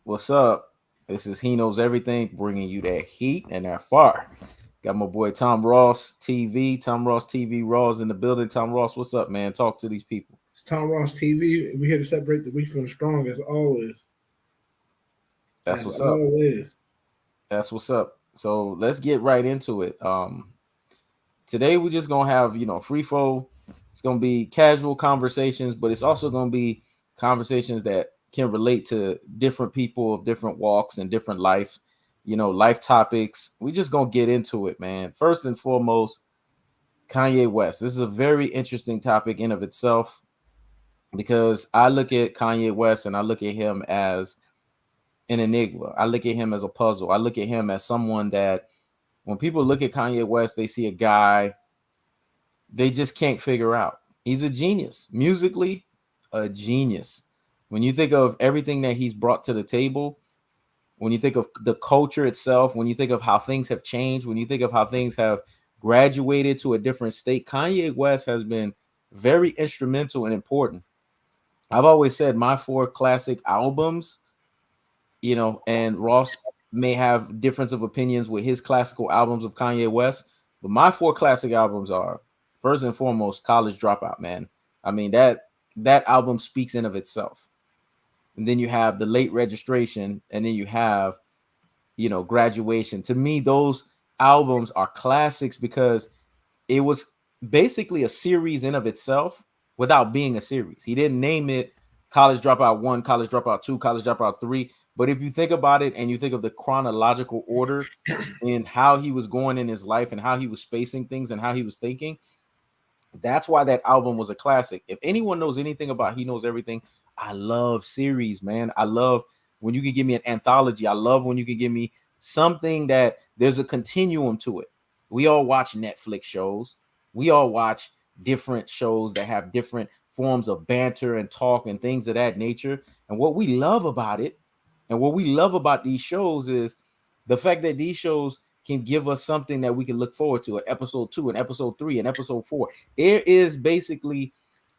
What's up? This is HeKnows Everything, bringing you that heat and that fire. Got my boy Tom Ross TV, Tom Ross TV Raws in the building. Tom Ross, what's up, man? Talk to these people. It's Tom Ross TV. We're here to separate the weak from the strong, as always. That's As what's up. always. That's what's up. So let's get right into it. Today we're just gonna have free flow. It's gonna be casual conversations, but it's also gonna be conversations that can relate to different people of different walks and different life, life topics. We just gonna get into it, man. First and foremost, Kanye West. This is a very interesting topic in of itself because I look at Kanye West and I look at him as an enigma. I look at him as a puzzle. I look at him as someone that when people look at Kanye West, they see a guy they just can't figure out. He's a genius. Musically, a genius. When you think of everything that he's brought to the table, when you think of the culture itself, when you think of how things have changed, when you think of how things have graduated to a different state, Kanye West has been very instrumental and important. I've always said my four classic albums, and Ross may have difference of opinions with his classical albums of Kanye West, but my four classic albums are first and foremost College Dropout, man. I mean that album speaks in of itself. And then you have The Late Registration, and then you have Graduation. To me, those albums are classics because it was basically a series in of itself without being a series. He didn't name it College Dropout 1, College Dropout 2, College Dropout 3. But if you think about it and you think of the chronological order in how he was going in his life and how he was spacing things and how he was thinking, that's why that album was a classic. If anyone knows anything about He Knows Everything, I love series, man. I love when you can give me an anthology. I love when you can give me something that there's a continuum to it. We all watch Netflix shows. We all watch different shows that have different forms of banter and talk and things of that nature. And what we love about it and what we love about these shows is the fact that these shows can give us something that we can look forward to at episode 2 and episode 3 and episode 4. There is basically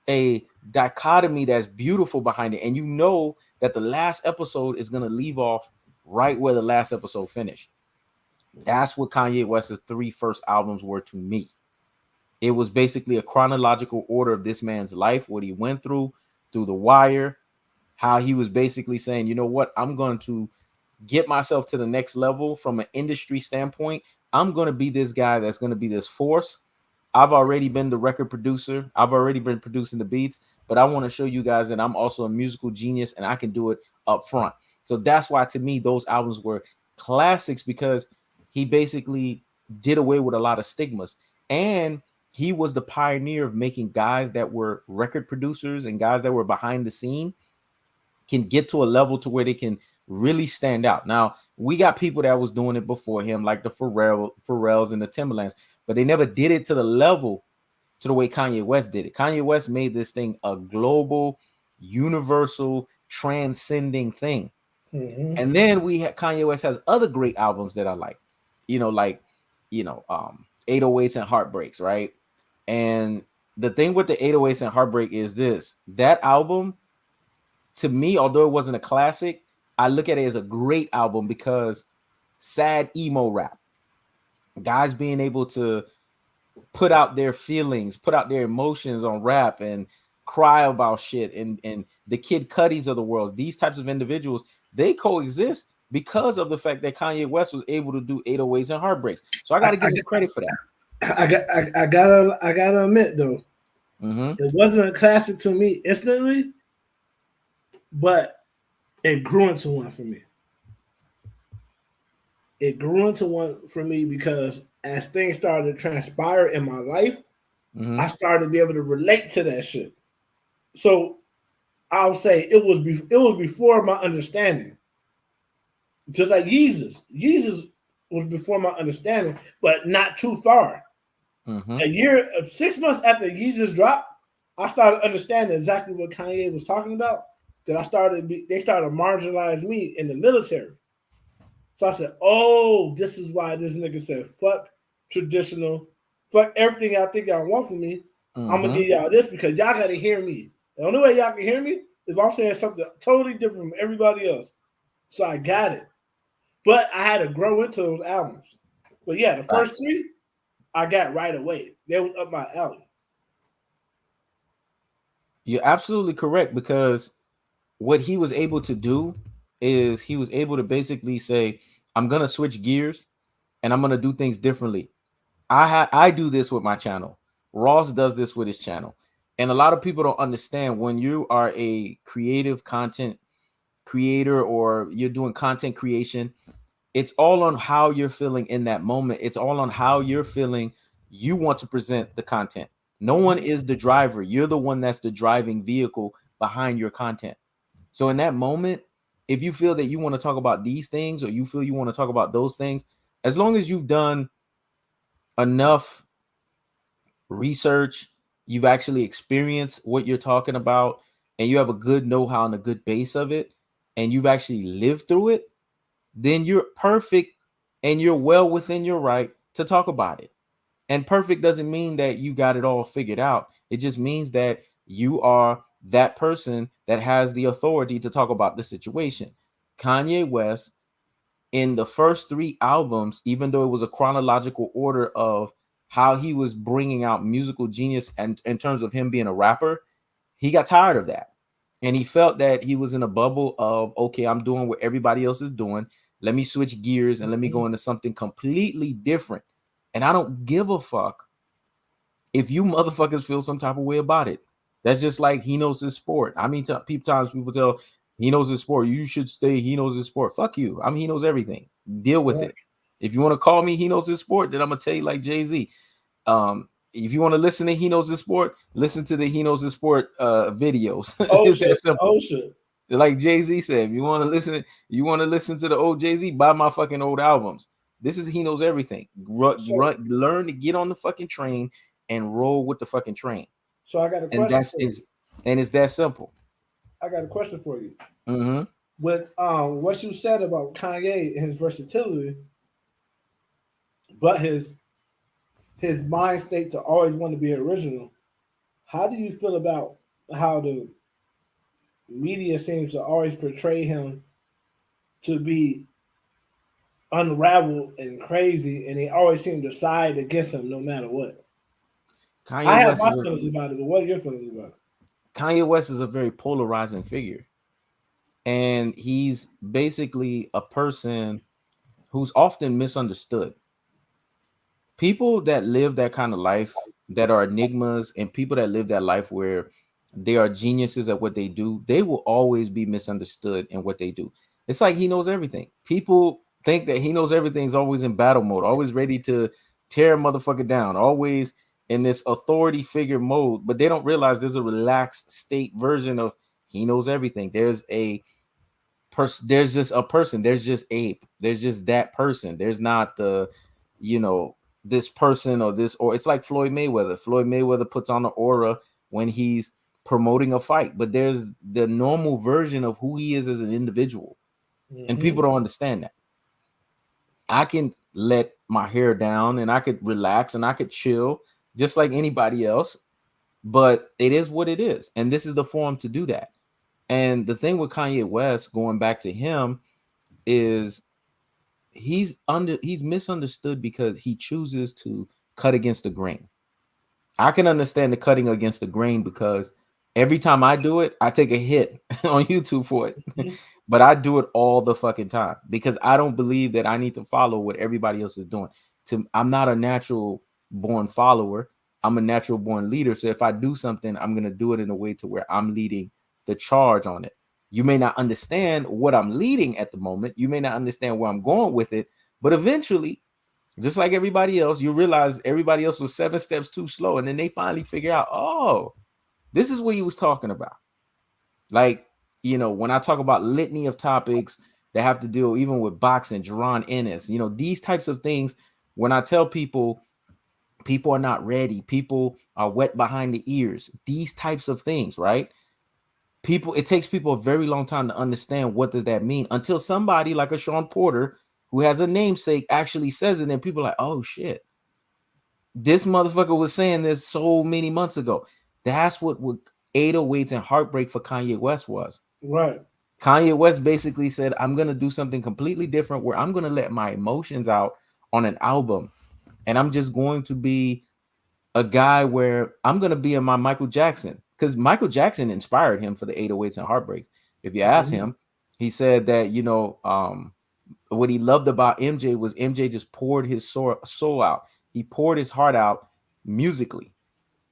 a dichotomy that's beautiful behind it. And you know that the last episode is going to leave off right where the last episode finished. That's what Kanye West's three first albums were to me. It was basically a chronological order of this man's life, what he went through The Wire, how he was basically saying, you know what, I'm going to get myself to the next level from an industry standpoint. I'm going to be this guy that's going to be this force. I've already been the record producer. I've already been producing the beats, but I want to show you guys that I'm also a musical genius and I can do it up front. So that's why to me, those albums were classics because he basically did away with a lot of stigmas. And he was the pioneer of making guys that were record producers and guys that were behind the scene can get to a level to where they can really stand out. Now, we got people that was doing it before him, like the Pharrells and the Timberlands, but they never did it to the level, to the way Kanye West did it. Kanye West made this thing a global, universal, transcending thing. Mm-hmm. And then Kanye West has other great albums that I like, 808s and Heartbreaks, right? And the thing with the 808s and Heartbreak is this: that album, to me, although it wasn't a classic, I look at it as a great album because sad emo rap, guys being able to put out their feelings, put out their emotions on rap and cry about shit, and the Kid Cudis of the world, these types of individuals, they coexist because of the fact that Kanye West was able to do 808s and Heartbreaks. So I got to give him credit for that. I gotta admit though, it wasn't a classic to me instantly, but it grew into one for me. It grew into one for me because as things started to transpire in my life, I started to be able to relate to that shit. So I'll say it was before my understanding. Just like Yeezus was before my understanding, but not too far. A year, 6 months after Yeezus dropped, I started understanding exactly what Kanye was talking about. That they started marginalizing me in the military. So I said, "Oh, this is why this nigga said fuck traditional, fuck everything y'all think y'all want from me. I'm gonna give y'all this because y'all gotta hear me. The only way y'all can hear me is if I'm saying something totally different from everybody else. So I got it. But I had to grow into those albums. But yeah, the first Facts. three I got right away. They was up my alley. You're absolutely correct, because what he was able to do is he was able to basically say, I'm gonna switch gears and I'm gonna do things differently. I do this with my channel. Ross does this with his channel. And a lot of people don't understand, when you are a creative content creator or you're doing content creation, it's all on how you're feeling in that moment. It's all on how you're feeling you want to present the content. No one Mhm. is the driver. You're the one that's the driving vehicle behind your content. So in that moment, if you feel that you want to talk about these things or you feel you want to talk about those things, as long as you've done enough research, you've actually experienced what you're talking about, and you have a good know-how and a good base of it, and you've actually lived through it, then you're perfect and you're well within your right to talk about it. And perfect doesn't mean that you got it all figured out. It just means that you are that person that has the authority to talk about the situation. Kanye West, in the first three albums, even though it was a chronological order of how he was bringing out musical genius and in terms of him being a rapper, he got tired of that. And he felt that he was in a bubble of, okay, I'm doing what everybody else is doing. Let me switch gears and let me go into something completely different. And I don't give a fuck if you motherfuckers feel some type of way about it. That's just like he knows his sport. I mean, times people tell he knows his sport. You should stay. He knows his sport. Fuck you. I mean, he knows everything. Deal with Right. it. If you want to call me, he knows his sport. Then I'm gonna tell you like Jay-Z. If you want to listen to He Knows His Sport, listen to the He Knows His Sport videos. Oh It's that shit. simple. Oh shit. Like Jay-Z said, if you want to listen to the old Jay-Z, buy my fucking old albums. This is He Knows Everything. So Learn to get on the fucking train and roll with the fucking train. so I got a And question that's for you. it's that simple. I got a question for you. Mm-hmm. With what you said about Kanye and his versatility, but his mind state to always want to be original. How do you feel about how the media seems to always portray him to be unraveled and crazy, and they always seem to side against him no matter what? Kanye I have West my is a feelings about it, but what are your feelings about it? Kanye West is a very polarizing figure. And he's basically a person who's often misunderstood. People that live that kind of life, that are enigmas, and people that live that life where they are geniuses at what they do, they will always be misunderstood in what they do. It's like he knows everything. People think that he knows everything's always in battle mode, always ready to tear a motherfucker down, always in this authority figure mode, but they don't realize there's a relaxed state version of he knows everything. There's just a person, there's just Ape, there's just that person. There's not the, you know, this person or this, or it's like Floyd Mayweather puts on the aura when he's promoting a fight, but there's the normal version of who he is as an individual, and Mm-hmm. people don't understand that. I can let my hair down and I could relax and I could chill just like anybody else, but it is what it is, and this is the forum to do that. And the thing with Kanye West, going back to him, is he's misunderstood because he chooses to cut against the grain. I can understand the cutting against the grain because every time I do it, I take a hit on YouTube for it. Mm-hmm. But I do it all the fucking time because I don't believe that I need to follow what everybody else is doing. I'm not a natural born follower. I'm a natural born leader. So if I do something, I'm gonna do it in a way to where I'm leading the charge on it. You may not understand what I'm leading at the moment. You may not understand where I'm going with it, but eventually, just like everybody else, you realize everybody else was 7 steps too slow. And then they finally figure out, oh, this is what he was talking about. Like, when I talk about litany of topics that have to deal even with boxing, Jerron Ennis, these types of things, when I tell people, people are not ready, people are wet behind the ears, these types of things, right? It takes people a very long time to understand what does that mean until somebody like a Sean Porter who has a namesake actually says it, and people are like, oh shit, this motherfucker was saying this so many months ago. That's what 808s and heartbreak for Kanye West was. Right. Kanye West basically said, I'm going to do something completely different where I'm going to let my emotions out on an album. And I'm just going to be a guy where I'm going to be in my Michael Jackson, because Michael Jackson inspired him for the 808s and Heartbreaks. If you ask Mhm. him, he said that, what he loved about MJ was MJ just poured his soul out. He poured his heart out musically.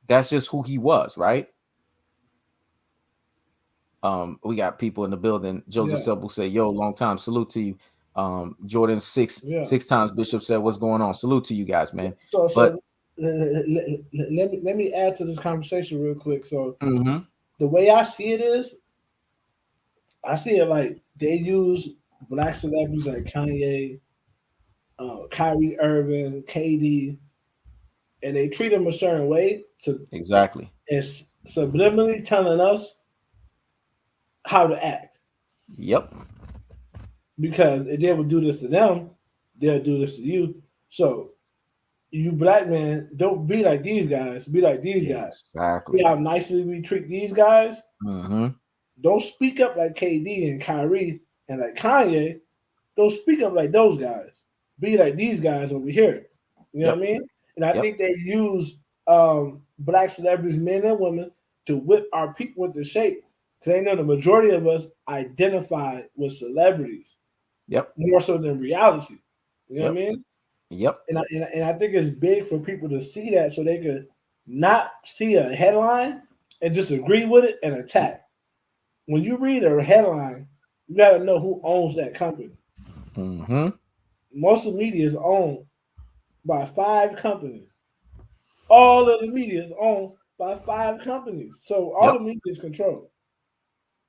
That's just who he was, right? We got people in the building. Joseph Yeah, Selbu say, "Yo, long time. Salute to you." Jordan yeah. six times Bishop said, "What's going on?" Salute to you guys, man. So But let me add to this conversation real quick. So mhm, the way I see it is, I see it like they use black celebrities like Kanye, Kyrie Irving, KD, and they treat them a certain way to exactly. it's subliminally telling us how to act. Yep, Because if they would do this to them, they'll do this to you. So you black men, don't be like these guys. Be like these guys. See exactly. how nicely we treat these guys. Mhm. Don't speak up like KD and Kyrie and like Kanye. Don't speak up like those guys. Be like these guys over here. You know what I Yep, mean? And I yep, think they use black celebrities, men and women, to whip our people into shape. Because they know the majority of us identify with celebrities yep, more so than reality. You know what yep, I mean? yep, And I think it's big for people to see that so they could not see a headline and just agree with it and attack. When you read a headline, you got to know who owns that company. mhm. Most of the media is owned by five companies. All of the media is owned by five companies. So all the Yep, media is controlled.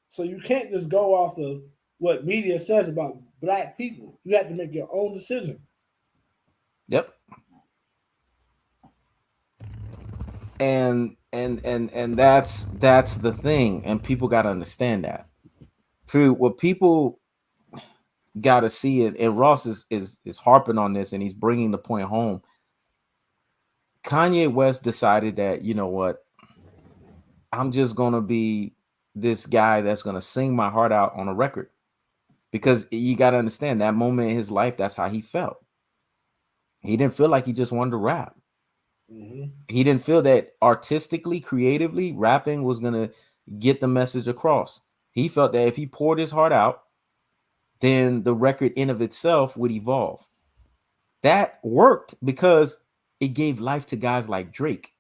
So you can't just go off of what media says about black people. You have to make your own decision. yep. And that's the thing, and people got to understand that. True, what people got to see it, and Ross is harping on this, and he's bringing the point home. Kanye West decided that, you know what, I'm just gonna be this guy that's gonna sing my heart out on a record, because you got to understand that moment in his life, that's how he felt. He didn't feel like he just wanted to rap. Mm-hmm. He didn't feel that artistically, creatively, rapping was gonna get the message across. He felt that if he poured his heart out, then the record in of itself would evolve. That worked because it gave life to guys like Drake.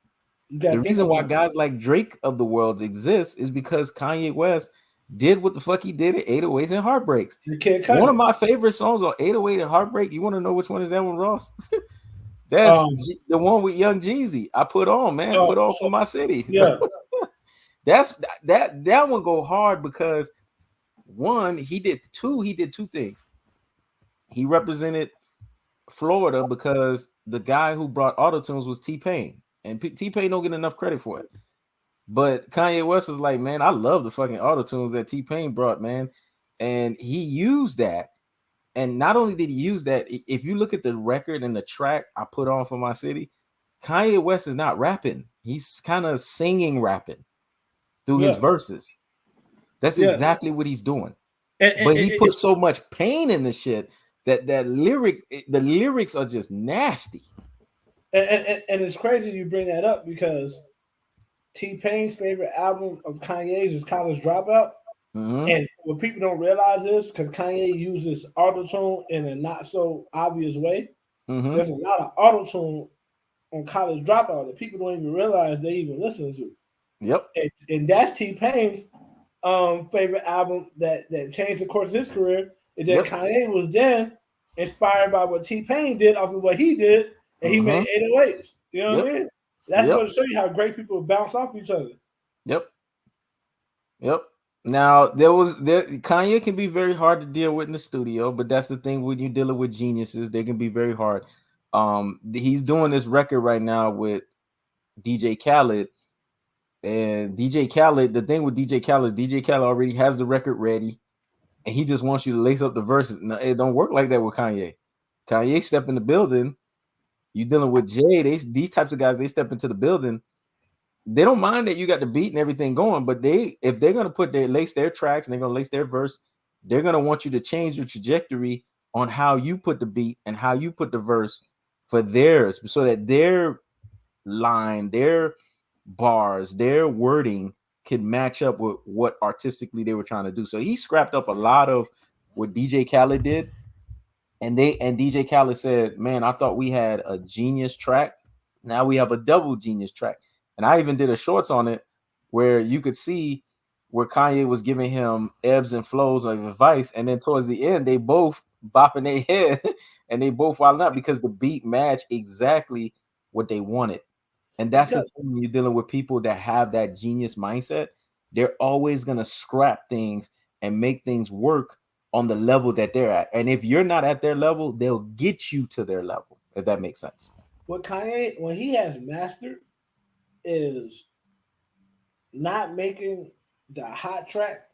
You got The to think reason why about guys like Drake of the world exists is because Kanye West did what the fuck he did at 808s and Heartbreaks. your kid One of Cuddy. my favorite songs on 808 and Heartbreak. You want to know which one is that one, Ross? That's Um, The one with Young Jeezy. I put on, man, put on for so my city. yeah, That's that one go hard because one, he did two things. He represented Florida because the guy who brought autotunes was T-Pain. And T-Pain don't get enough credit for it. But Kanye West was like, man, I love the fucking autotunes that T-Pain brought, man. And he used that. And not only did he use that, if you look at the record and the track I put on for my city, Kanye West is not rapping. He's kind of singing, rapping through his yeah, verses. That's yeah. exactly what he's doing. And But he put it's so much pain in the shit the lyrics are just nasty. and it's crazy you bring that up because T Pain's favorite album of Kanye's is College Dropout. Mm-hmm. And what people don't realize is because Kanye uses autotune in a not so obvious way, Mm-hmm. there's a lot of autotune on College Dropout that people don't even realize they even listen to. Yep. And that's T Pain's favorite album that changed the course of his career. And then Yep. Kanye was then inspired by what T Pain did off of what he did, and he made Mm-hmm. 808s. You know what Yep. I mean? That's Yep. going to show you how great people bounce off each other. Yep. Yep. Now there Kanye can be very hard to deal with in the studio, but that's the thing when you're dealing with geniuses, they can be very hard. He's doing this record right now with DJ Khaled, and DJ Khaled. The thing with DJ Khaled is DJ Khaled already has the record ready, and he just wants you to lace up the verses. No, it don't work like that with Kanye. Kanye step in the building. You dealing with Jay? These types of guys, they step into the building. they don't mind that you got the beat and everything going, but if they're gonna lace their tracks and they're gonna lace their verse, they're gonna want you to change your trajectory on how you put the beat and how you put the verse for theirs, so that their line, their bars, their wording can match up with what artistically they were trying to do. So he scrapped up a lot of what DJ Khaled did, and DJ Khaled said, "Man, I thought we had a genius track. Now we have a double genius track." And I even did a shorts on it where you could see where Kanye was giving him ebbs and flows of advice, and then towards the end, they both bopping their head and they both wilding out because the beat matched exactly what they wanted. And that's the Because thing when you're dealing with people that have that genius mindset. They're always gonna scrap things and make things work on the level that they're at. And if you're not at their level, they'll get you to their level, if that makes sense. what Kanye, when he has mastered, is not making the hot track.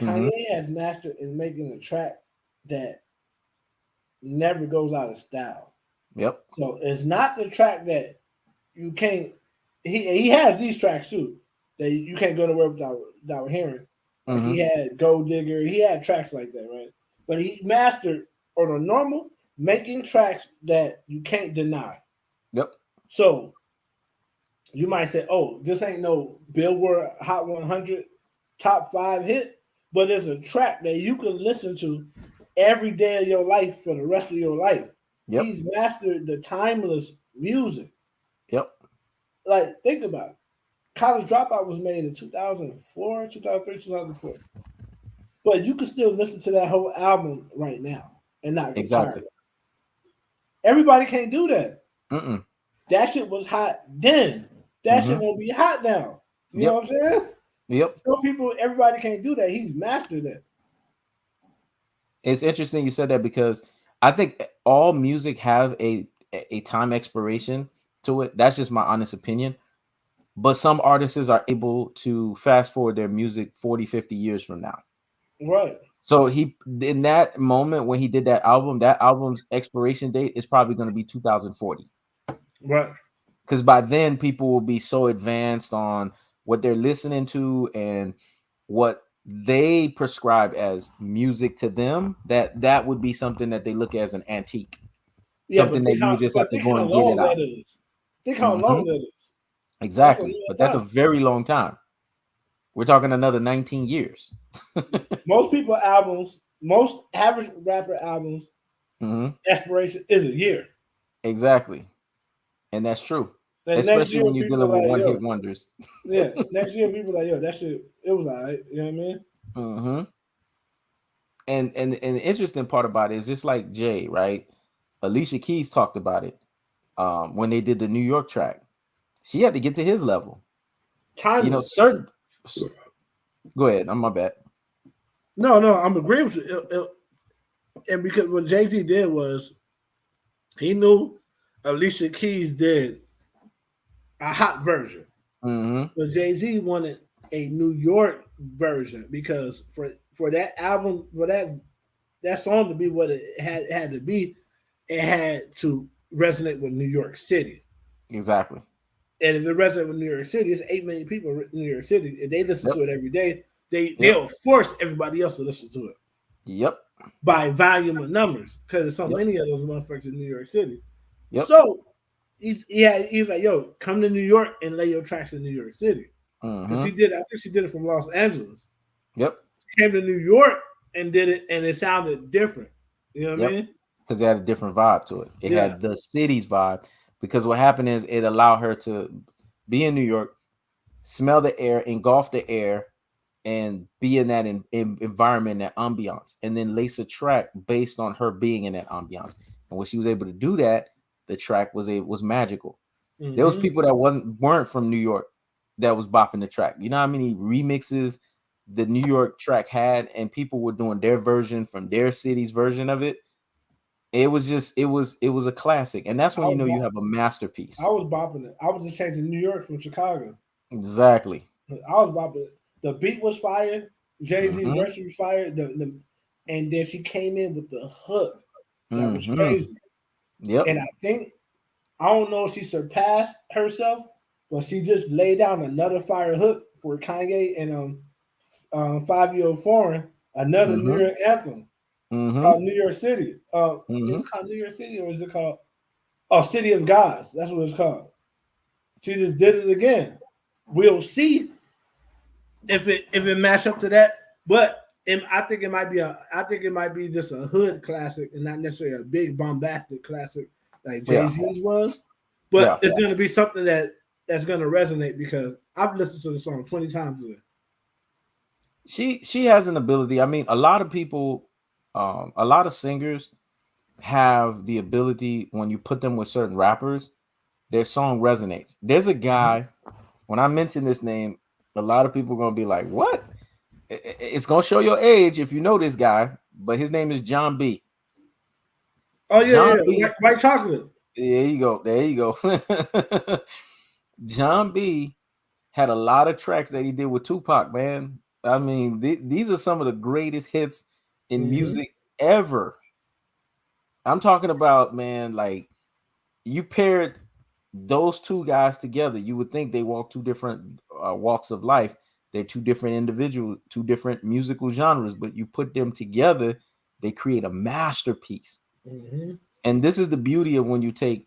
Mm-hmm. Kanye has mastered in making a track that never goes out of style. Yep. So it's not the track that you can't. He has these tracks too that you can't go nowhere without hearing. Like Mm-hmm. he had Gold Digger, he had tracks like that, right? But he mastered on a normal making tracks that you can't deny. Yep. So you might say, "Oh, this ain't no Billboard Hot 100 top 5 hit," but it's a track that you can listen to every day of your life for the rest of your life. Yep. He's mastered the timeless music. Yep. Like, think about it. College Dropout was made in 2004, 2003, 2004. But you can still listen to that whole album right now and not get Exactly. tired. Everybody can't do that. Mm-mm. That shit was hot then. That shit Mm-hmm. won't be hot now. You know Yep. what I'm saying? Yep. Some people, everybody can't do that. He's mastered it. It's interesting you said that because I think all music have a time expiration to it. That's just my honest opinion. But some artists are able to fast forward their music 40, 50 years from now. Right. So he, in that moment when he did that album's expiration date is probably going to be 2040. Right. Because by then people will be so advanced on what they're listening to and what they prescribe as music to them, that would be something that they look at as an antique, Yeah, something that you would just have to think go how and get it long out. that is. Think how Hmm. long that is. That's a Exactly, long but that's a time. very long time. We're talking another 19 years. Most people albums, most average rapper albums, Hmm. expiration is a year. Exactly, and that's true, Then next especially year when you're people dealing with are like, one yo, hit wonders. yeah. Next year people are like, yo, that shit, it was alright. You know what I mean? Hmm. And the interesting part about it is just like Jay, right? Alicia Keys talked about it when they did the New York track. She had to get to his level. You know, Timeless. certain. Go ahead. I'm my bad. No, I'm agreeing with you. And because what Jay-Z did was he knew Alicia Keys did a hot version. Mm-hmm. But Jay-Z wanted a New York version because for that album, for that song to be what it had to be, it had to resonate with New York City. Exactly. And if it resonates with New York City, it's 8 million people in New York City. If they listen Yep. to it every day, Yep. they'll force everybody else to listen to it Yep. by volume of numbers because there's so Yep. many of those motherfuckers in New York City. Yep. So he's like, yo, come to New York and lay your tracks in New York City. Because Mm-hmm. she did, I think she did it from Los Angeles. Yep. She came to New York and did it, and it sounded different. You know what I Yep. mean? Because it had a different vibe to it. It Yeah. had the city's vibe. Because what happened is it allowed her to be in New York, smell the air, engulf the air, and be in that environment, that ambiance, and then lace a track based on her being in that ambiance. And when she was able to do that, the track was magical. There was Mm-hmm. people that weren't from New York that was bopping the track. You know how many remixes the New York track had, and people were doing their version from their city's version of it. It was just it was a classic, and that's I when you was know you bop- have a masterpiece. I was bopping it. I was just changing New York from Chicago. Exactly. I was bopping it. The beat was fire. Jay-Z Mm-hmm. verse was fire. And then she came in with the hook that was Mm-hmm. crazy. Yep. And I don't know if she surpassed herself, But she just laid down another fire hook for Kanye and 5 Year Foreign, another New Mm-hmm. York anthem Mm-hmm. called New York City. Mm-hmm. It's called New York City, or is it called City of Gods? That's what it's called. She just did it again. We'll see if it match up to that. But I think it might be just a hood classic and not necessarily a big bombastic classic like Jay Yeah. Z's was. But Yeah. it's going to be something that's going to resonate because I've listened to the song 20 times today. She has an ability. I mean, a lot of people, a lot of singers have the ability when you put them with certain rappers, their song resonates. There's a guy, when I mention this name, a lot of people are gonna be like, "What?" It's gonna show your age if you know this guy, but his name is John B. Oh yeah, John yeah, B. white chocolate. There you go. There you go. John B had a lot of tracks that he did with Tupac, man. I mean, these are some of the greatest hits in Mm-hmm. music ever. I'm talking about, man, like you paired those two guys together, you would think they walk two different walks of life. They're two different individuals, two different musical genres, but you put them together, they create a masterpiece. Mm-hmm. And this is the beauty of when you take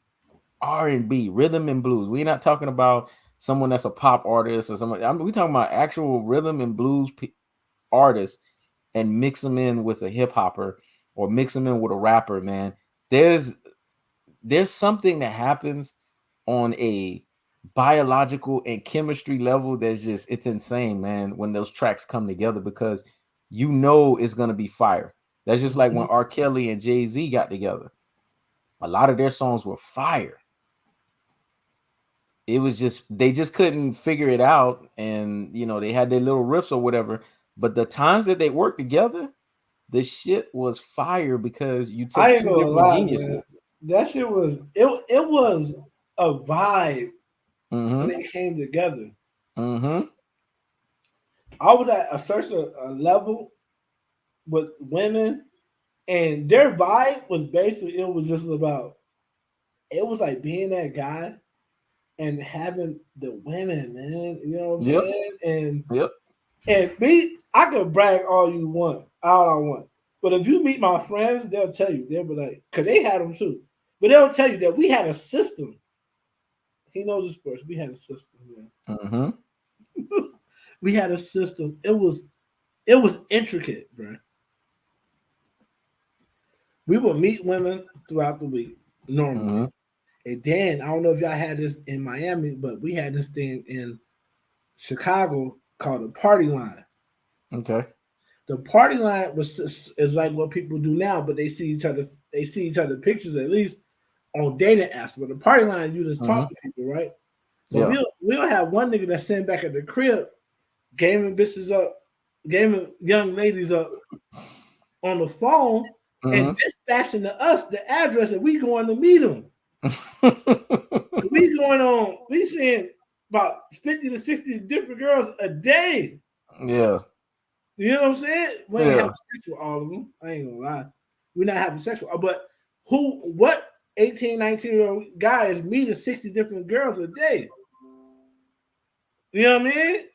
R&B, rhythm and blues. We're not talking about someone that's a pop artist or someone. I mean, we're talking about actual rhythm and blues artists and mix them in with a hip hopper or mix them in with a rapper. Man, there's there's something that happens on a biological and chemistry level that's just it's insane, man, when those tracks come together because you know it's gonna be fire. That's just like when R. Kelly and Jay-Z got together. A lot of their songs were fire. It was just they just couldn't figure it out, and they had their little riffs or whatever. But the times that they worked together, the shit was fire because you I took ain't two gonna different lie, man. geniuses. That shit was it was a vibe when Mm-hmm. they came together. Mm-hmm. I was at a certain level with women, and their vibe was basically it was just about it was like being that guy and having the women, man. You know what I'm Yep. saying? And Yep. and me, I could brag all you want, all I want. But if you meet my friends, they'll tell you, they'll be like, because they had them too. But they'll tell you that we had a system. He knows the sports. We had a system, man. Mm-hmm. We had a system. It was intricate, bro. We would meet women throughout the week normally. Mm-hmm. And then I don't know if y'all had this in Miami, but we had this thing in Chicago called the party line. Okay. The party line is like what people do now, but they see each other. They see each other pictures at least on dating apps. But the party line, you just Mm-hmm. talk to people, right? So Yeah. we'll have one nigga that's sitting back at the crib, gaming bitches up, gaming young ladies up on the phone, and Mm-hmm. dispatching to us the address that we going to meet them. We going on. We seeing about 50 to 60 different girls a day. Yeah. You know what I'm saying? We ain't Yeah. having sex with all of them. I ain't gonna lie. We're not having sex with but what 18, 19-year-old guy is meeting 60 different girls a day? You know what I mean?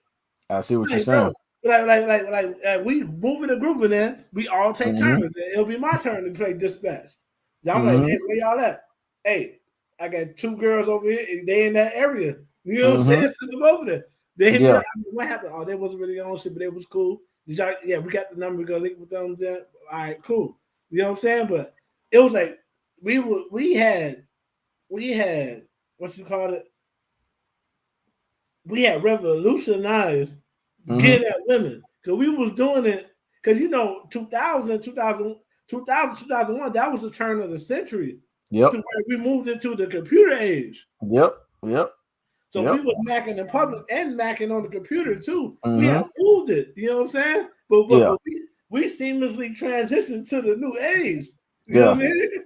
I see what you're Like, bro, saying. we moving a group and then we all take Mm-hmm. turns. It'll be my turn to play dispatch. I'm like, Mm-hmm. hey, where y'all at? Hey, I got two girls over here. They in that area. You know what I'm Mm-hmm. saying? Send them over there. They hit me Yeah. up. I mean, what happened? Oh, they wasn't really on shit, but it was cool. Did y'all? Yeah, we got the number. We gonna link with them. Then. All right, cool. You know what I'm saying? But it was like we had what you call it? We had revolutionized Mm-hmm. getting at women because we was doing it because 2001, that was the turn of the century to Yep. where we moved into the computer age. Yep. Yep. So we Yep. was macking in public and macking on the computer too. We have Mm-hmm. moved it, you know what I'm saying? But but, Yeah. but we seamlessly transitioned to the new age. You know Yeah. what I mean?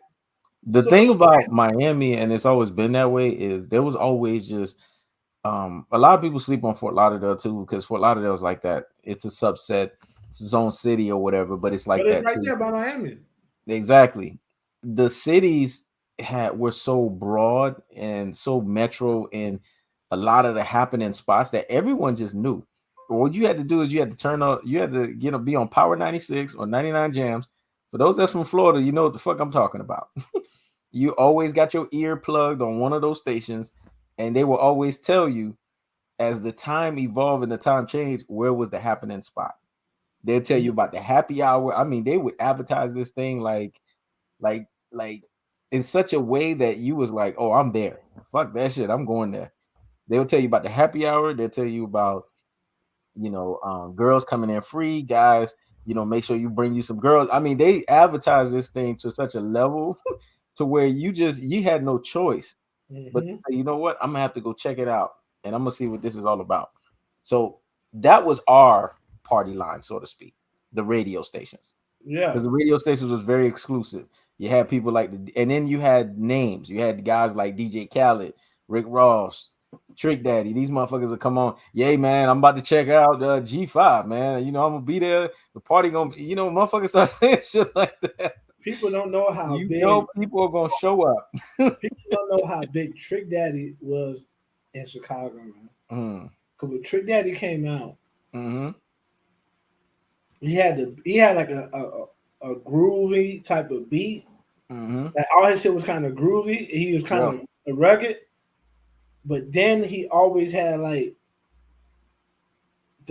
The So thing about Miami, and it's always been that way, is there was always just a lot of people sleep on Fort Lauderdale too, because Fort Lauderdale is like that. It's a subset, it's its own city or whatever, but it's but like it's that right too. there by Miami. Exactly. The cities were so broad and so metro, and a lot of the happening spots that everyone just knew. What you had to do is you had to turn on, you had to be on Power 96 or 99 Jams. For those that's from Florida, you know what the fuck I'm talking about. You always got your ear plugged on one of those stations, and they will always tell you as the time evolved and the time changed, where was the happening spot. They'll tell you about the happy hour. I mean, they would advertise this thing like in such a way that you was like, oh, I'm there. Fuck that shit. I'm going there. They'll tell you about the happy hour. They'll tell you about, girls coming in free, guys, make sure you bring you some girls. I mean, they advertise this thing to such a level to where you had no choice. But you know what? I'm gonna have to go check it out and I'm gonna see what this is all about. So that was our party line, so to speak, the radio stations. Yeah. Because the radio stations was very exclusive. You had people like and then you had names. You had guys like DJ Khaled, Rick Ross, Trick Daddy. These motherfuckers will come on. Yay, man! I'm about to check out G5, man. I'm gonna be there. The party gonna, motherfuckers start saying shit like that. People don't know how big. People are gonna show up. People don't know how big Trick Daddy was in Chicago, man. Because when Trick Daddy came out, he had like a groovy type of beat. Like all his shit was kind of groovy. He was kind of rugged, but then he always had like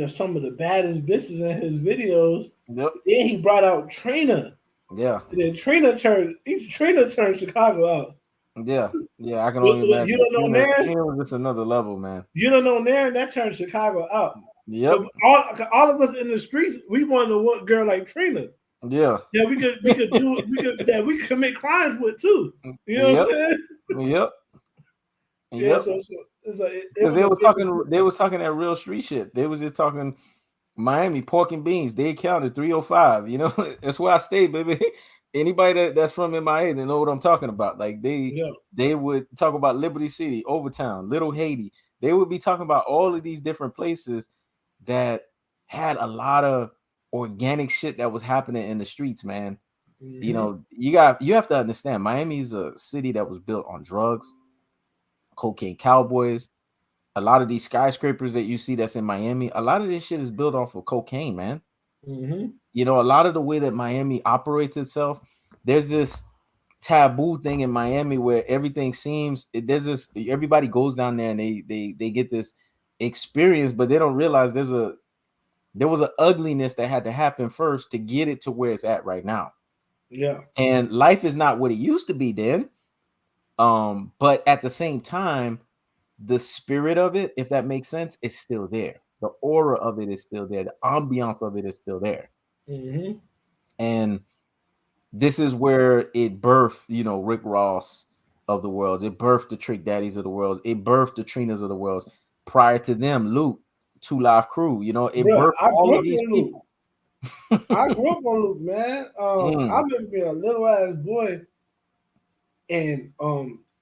some of the baddest bitches in his videos. Yep. Then he brought out Trina. Yeah. And then Trina turned Chicago out. Yeah. I can only imagine. You don't know Nairn? Trina was just another level, man. You don't know Nairn? That turned Chicago out. Yep. So all of us in the streets, we wanted to want a girl like Trina. Yeah. Yeah, we could commit crimes with too. You know what I'm saying? Yep. Yeah. So because they was talking that real street shit. They was just talking Miami pork and beans. They counted 305. That's where I stay, baby. Anybody that's from MIA, they know what I'm talking about. Like they would talk about Liberty City, Overtown, Little Haiti. They would be talking about all of these different places that had a lot of organic shit that was happening in the streets, man. You have to understand, Miami's a city that was built on drugs, cocaine cowboys. A lot of these skyscrapers that you see that's in Miami, a lot of this shit is built off of cocaine, man. A lot of the way that Miami operates itself, there's this taboo thing in Miami where everything seems everybody goes down there and they get this experience, but they don't realize there was an ugliness that had to happen first to get it to where it's at right now. Yeah. And life is not what it used to be then. But at the same time, the spirit of it, if that makes sense, is still there. The aura of it is still there. The ambiance of it is still there. And this is where it birthed, Rick Ross of the world. It birthed the Trick Daddies of the world. It birthed the Trinas of the world. Prior to them, Luke, Two Live Crew, it birthed all of these people. I grew up on Luke, man. I remember being a little ass boy, and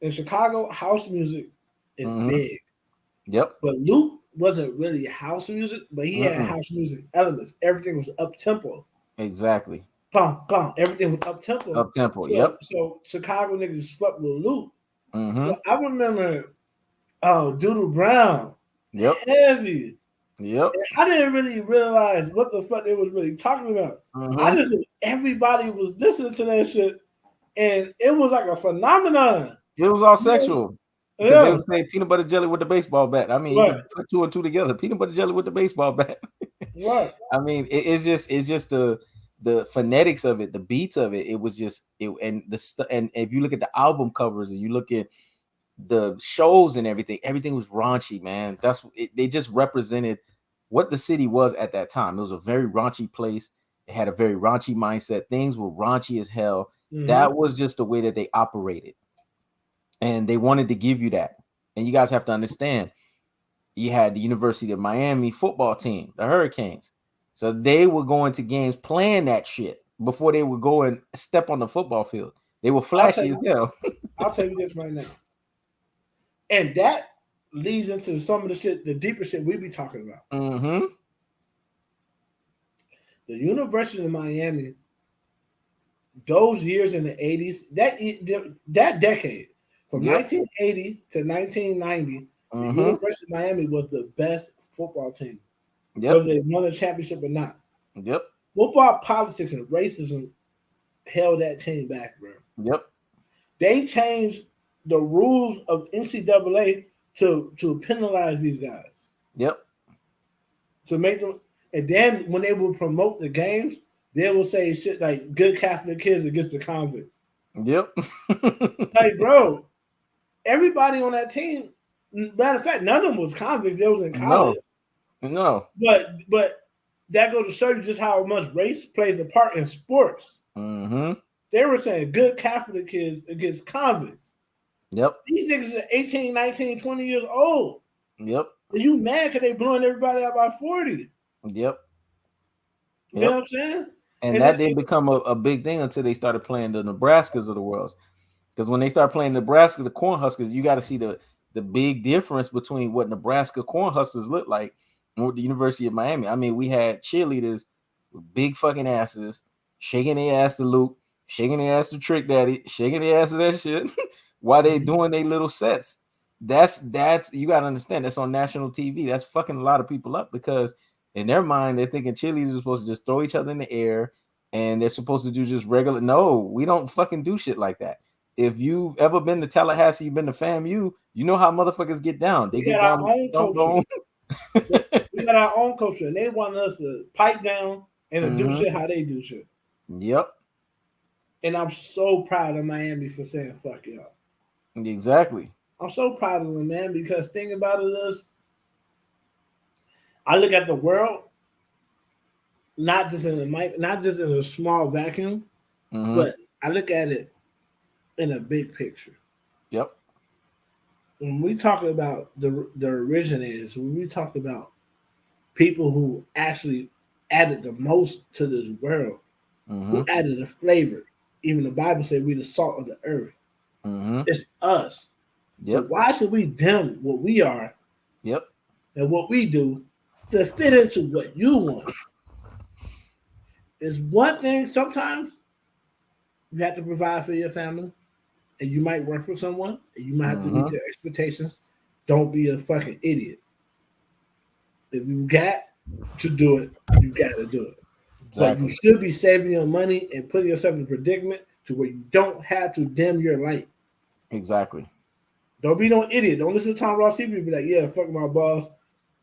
in Chicago, house music is big. Yep. But Luke wasn't really house music, but he had house music elements. Everything was up tempo. Exactly. Bum, bum. Everything was up tempo. Up tempo. Yep. So Chicago niggas fucked with Luke. So I remember, Doodle Brown. Yep. Heavy. Yep. And I didn't really realize what the fuck they was really talking about. I just knew everybody was listening to that shit, and it was like a phenomenon. It was all sexual. They would say peanut butter jelly with the baseball bat. I mean, you can put two and two together. Peanut butter jelly with the baseball bat. Right. I mean, it's just the phonetics of it, the beats of it. It was just and if you look at the album covers and you look at the shows and everything was raunchy, man. They just represented what the city was at that time. It was a very raunchy place. It had a very raunchy mindset. Things were raunchy as hell. That was just the way that they operated. And they wanted to give you that. And you guys have to understand, you had the University of Miami football team, the Hurricanes. So they were going to games playing that shit before they would go and step on the football field. They were flashy as hell. I'll tell you this right now. And that leads into some of the shit, the deeper shit we be talking about. The University of Miami, those years in the 80s, that decade, from 1980 to 1990, The University of Miami was the best football team. Yep. Whether they won the championship or not. Yep. Football politics and racism held that team back, bro. Yep. They changed the rules of NCAA to penalize these guys. Yep. To make them, and then when they would promote the games, they will say shit like "good Catholic kids against the convicts." Yep. Like, bro, everybody on that team. Matter of fact, none of them was convicts. They was in college. No. But that goes to show you just how much race plays a part in sports. They were saying good Catholic kids against convicts. Yep. These niggas are 18, 19, 20 years old. Yep. And you mad because they blowing everybody out by 40. Yep. You know what I'm saying? And that didn't become a big thing until they started playing the Nebraskas of the world. Because when they start playing Nebraska, the Cornhuskers, you got to see the big difference between what Nebraska Cornhuskers look like and what the University of Miami. I mean, we had cheerleaders with big fucking asses, shaking their ass to Luke, shaking their ass to Trick Daddy, shaking their ass to that shit while they doing their little sets. That's you got to understand, that's on national TV. That's fucking a lot of people up because in their mind, they're thinking cheerleaders are supposed to just throw each other in the air and they're supposed to do just regular. No, we don't fucking do shit like that. If you've ever been to Tallahassee, you've been to FAMU, you know how motherfuckers get down. They get down. We got our own culture, and they want us to pipe down and to do shit how they do shit. Yep. And I'm so proud of Miami for saying fuck y'all. Exactly. I'm so proud of them, man, because thing about it is, I look at the world not just in a small vacuum, but I look at it in a big picture. Yep. When we talk about the originators, when we talk about people who actually added the most to this world, who added the flavor, even the Bible said we the salt of the earth. It's us. Yep. So why should we dim what we are? Yep. And what we do to fit into what you want? It's one thing sometimes you have to provide for your family, and you might work for someone, and you might have to meet their expectations. Don't be a fucking idiot. If you got to do it, you got to do it. Exactly. But you should be saving your money and putting yourself in a predicament to where you don't have to dim your light. Exactly. Don't be no idiot. Don't listen to Tom Ross TV and be like, yeah, fuck my boss.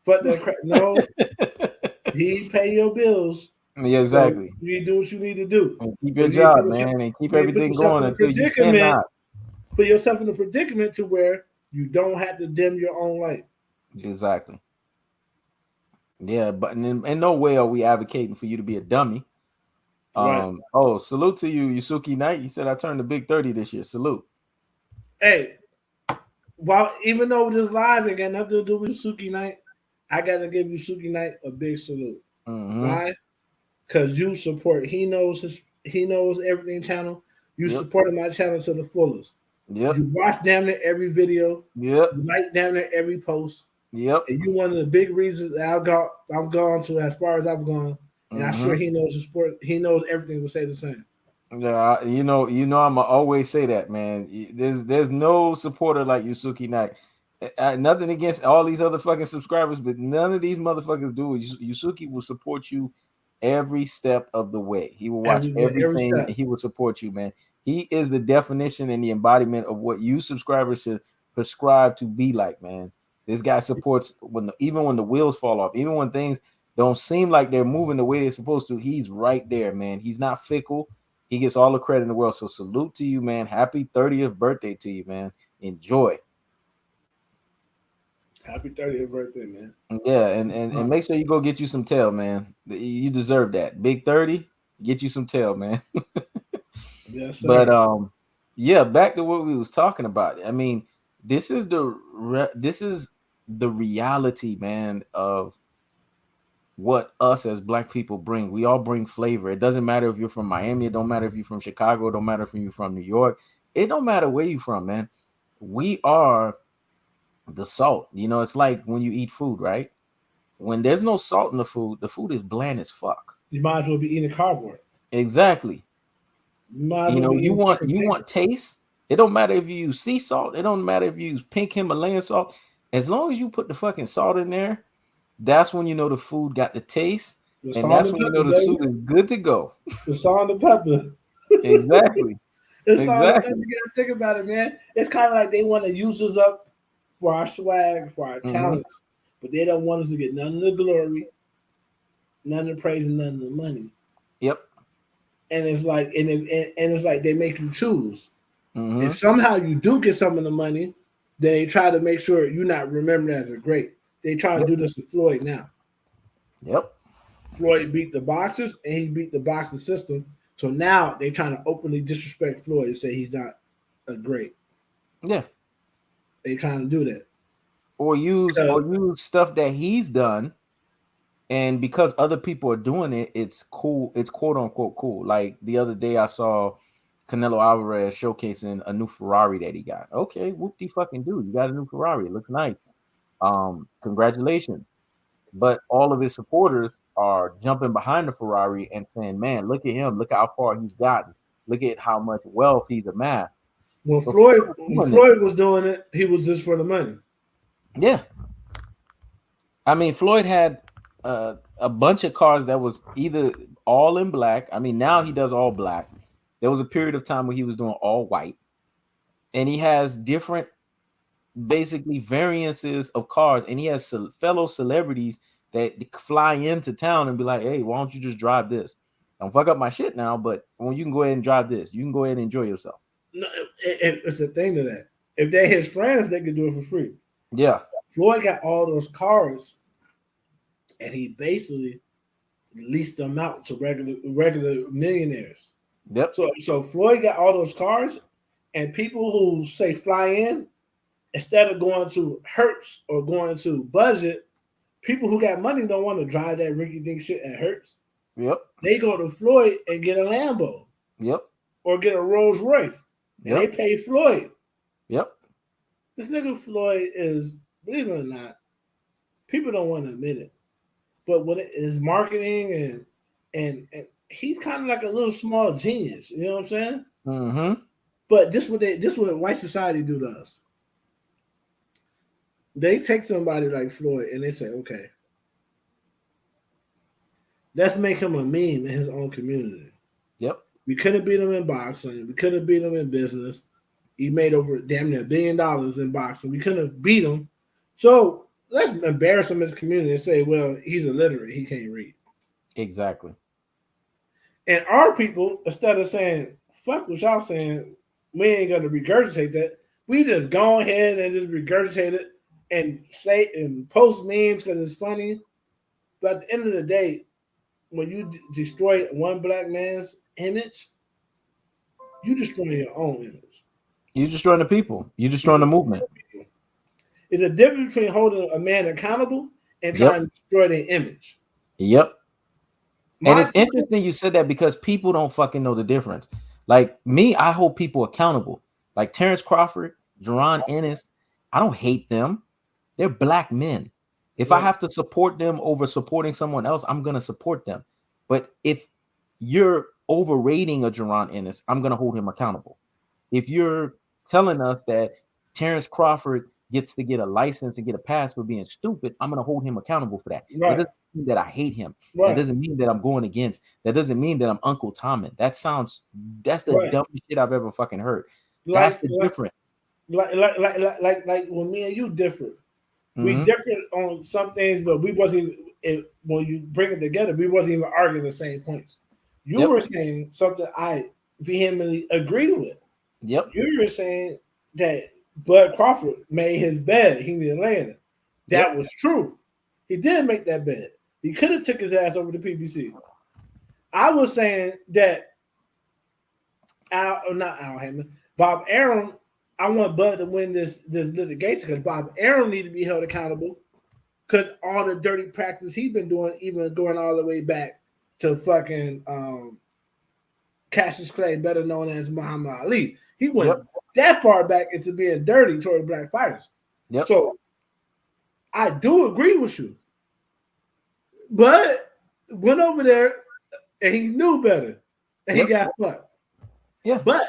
Fuck that crap. No. He pay your bills. Yeah, exactly. So you do what you need to do. And keep your job, man, and keep everything going until you cannot. Put yourself in a predicament to where you don't have to dim your own light. Exactly. Yeah, but in no way are we advocating for you to be a dummy. Right. Oh, salute to you, Yusuke Knight. You said I turned the big 30 this year. Salute. Hey, well, even though this live ain't got nothing to do with Yusuke Knight, I gotta give Yusuke Knight a big salute. Why? Because you support HeKnows Everything channel. You supported my channel to the fullest. Yep. You watch damn near every video. Yep. You like damn near every post. Yep. And you one of the big reasons that I've gone to as far as I've gone. And I'm sure HeKnows Everything will say the same. Yeah, you know, I'ma always say that, man. There's no supporter like Yusuke Knight. Nothing against all these other fucking subscribers, but none of these motherfuckers do. Yusuke will support you every step of the way. He will watch everything. And he will support you, man. He is the definition and the embodiment of what you subscribers should prescribe to be like, man. This guy supports even when the wheels fall off, even when things don't seem like they're moving the way they're supposed to. He's right there, man. He's not fickle. He gets all the credit in the world. So salute to you, man. Happy 30th birthday to you, man. Enjoy. Happy 30th birthday, man. Yeah, and make sure you go get you some tail, man. You deserve that. Big 30, get you some tail, man. Yes, sir. But yeah, back to what we was talking about. I mean, this is the reality, man, of what us as Black people bring. We all bring flavor. It doesn't matter if you're from Miami. It don't matter if you're from Chicago. It don't matter if you're from New York. It don't matter where you're from, man. We are the salt. You know, it's like when you eat food, right? When there's no salt in the food is bland as fuck. You might as well be eating cardboard. Exactly. You want taste. It don't matter if you use sea salt. It don't matter if you use pink Himalayan salt. As long as you put the fucking salt in there, that's when you know the food got the taste, The and salt that's and when you know pepper, the baby. soup is good to go. The salt and pepper. Exactly. It's all the pepper. Exactly. You gotta think about it, man. It's kind of like they want to use us up for our swag, for our Mm-hmm. talents, but they don't want us to get none of the glory, none of the praise, and none of the money. Yep. And it's like, and it's like they make you choose. Mm-hmm. If somehow you do get some of the money, then they try to make sure you're not remembered as a great. They try to Yep. do this with Floyd now. Yep. Floyd beat the boxers and he beat the boxing system. So now they trying to openly disrespect Floyd and say he's not a great. Yeah. They trying to do that. Or use stuff that he's done, and because other people are doing it, it's cool. It's quote unquote cool. Like the other day, I saw Canelo Alvarez showcasing a new Ferrari that he got. Okay, whoop de fucking dude, you got a new Ferrari. It looks nice. Congratulations. But all of his supporters are jumping behind the Ferrari and saying, "Man, look at him! Look how far he's gotten! Look at how much wealth he's amassed." When So Floyd people when are doing it. Floyd was doing it, he was just for the money. Yeah, I mean, Floyd had a bunch of cars that was either all in black. I mean, now he does all black. There was a period of time where he was doing all white, and he has different, basically variances of cars, and he has fellow celebrities that fly into town and be like, "Hey, why don't you just drive this? Don't fuck up my shit now, but when you can go ahead and drive this, you can go ahead and enjoy yourself." No, it's a thing to that. If they're his friends, they can do it for free. Yeah. Floyd got all those cars, and he basically leased them out to regular millionaires. Yep. So Floyd got all those cars, and people who say fly in, instead of going to Hertz or going to Budget, people who got money don't want to drive that Ricky Dink shit at Hertz. Yep. They go to Floyd and get a Lambo Yep. or get a Rolls Royce, and they Yep. pay Floyd. Yep. This nigga Floyd is, believe it or not, people don't want to admit it, but when it is marketing and he's kind of like a little small genius. You know what I'm saying? Mm-hmm. But this what white society do to us. They take somebody like Floyd and they say, okay, let's make him a meme in his own community. Yep. We couldn't beat him in boxing. We couldn't beat him in business. He made over damn near $1 billion in boxing. We couldn't beat him. So let's embarrass him in his community and say, well, he's illiterate. He can't read. Exactly. And our people, instead of saying, fuck what y'all saying, we ain't going to regurgitate that. We just go ahead and just regurgitate it and say and post memes because it's funny. But at the end of the day, when you destroy one black man's image, you destroy your own image. You're destroying the people. You're destroying the movement. It's a difference between holding a man accountable and trying to destroy their image. Yep. And My it's interesting you said that because people don't fucking know the difference. Like me, I hold people accountable. Like Terrence Crawford, Jerron Ennis, I don't hate them. They're black men. If I have to support them over supporting someone else, I'm going to support them. But if you're overrating a Jerron Ennis, I'm going to hold him accountable. If you're telling us that Terrence Crawford gets to get a license and get a pass for being stupid, I'm going to hold him accountable for that. Right. That doesn't mean that I hate him. Right. That doesn't mean that I'm going against. That doesn't mean that I'm Uncle Tommen. That's the dumbest shit I've ever fucking heard. That's the difference. Like when me and you different. We different on some things, but we wasn't even, when you bring it together, we wasn't even arguing the same points. You were saying something I vehemently agree with. Yep. You were saying that Bud Crawford made his bed. He needed to lay in it. That was true. He did make that bed. He could have took his ass over to PBC. I was saying that not Al Heyman, Bob Arum. I want Bud to win this litigation because Bob Arum need to be held accountable because all the dirty practice he's been doing, even going all the way back to fucking Cassius Clay, better known as Muhammad Ali. He went that far back into being dirty toward black fighters. Yep. So I do agree with you. But went over there and he knew better. And he got fucked. Yeah. But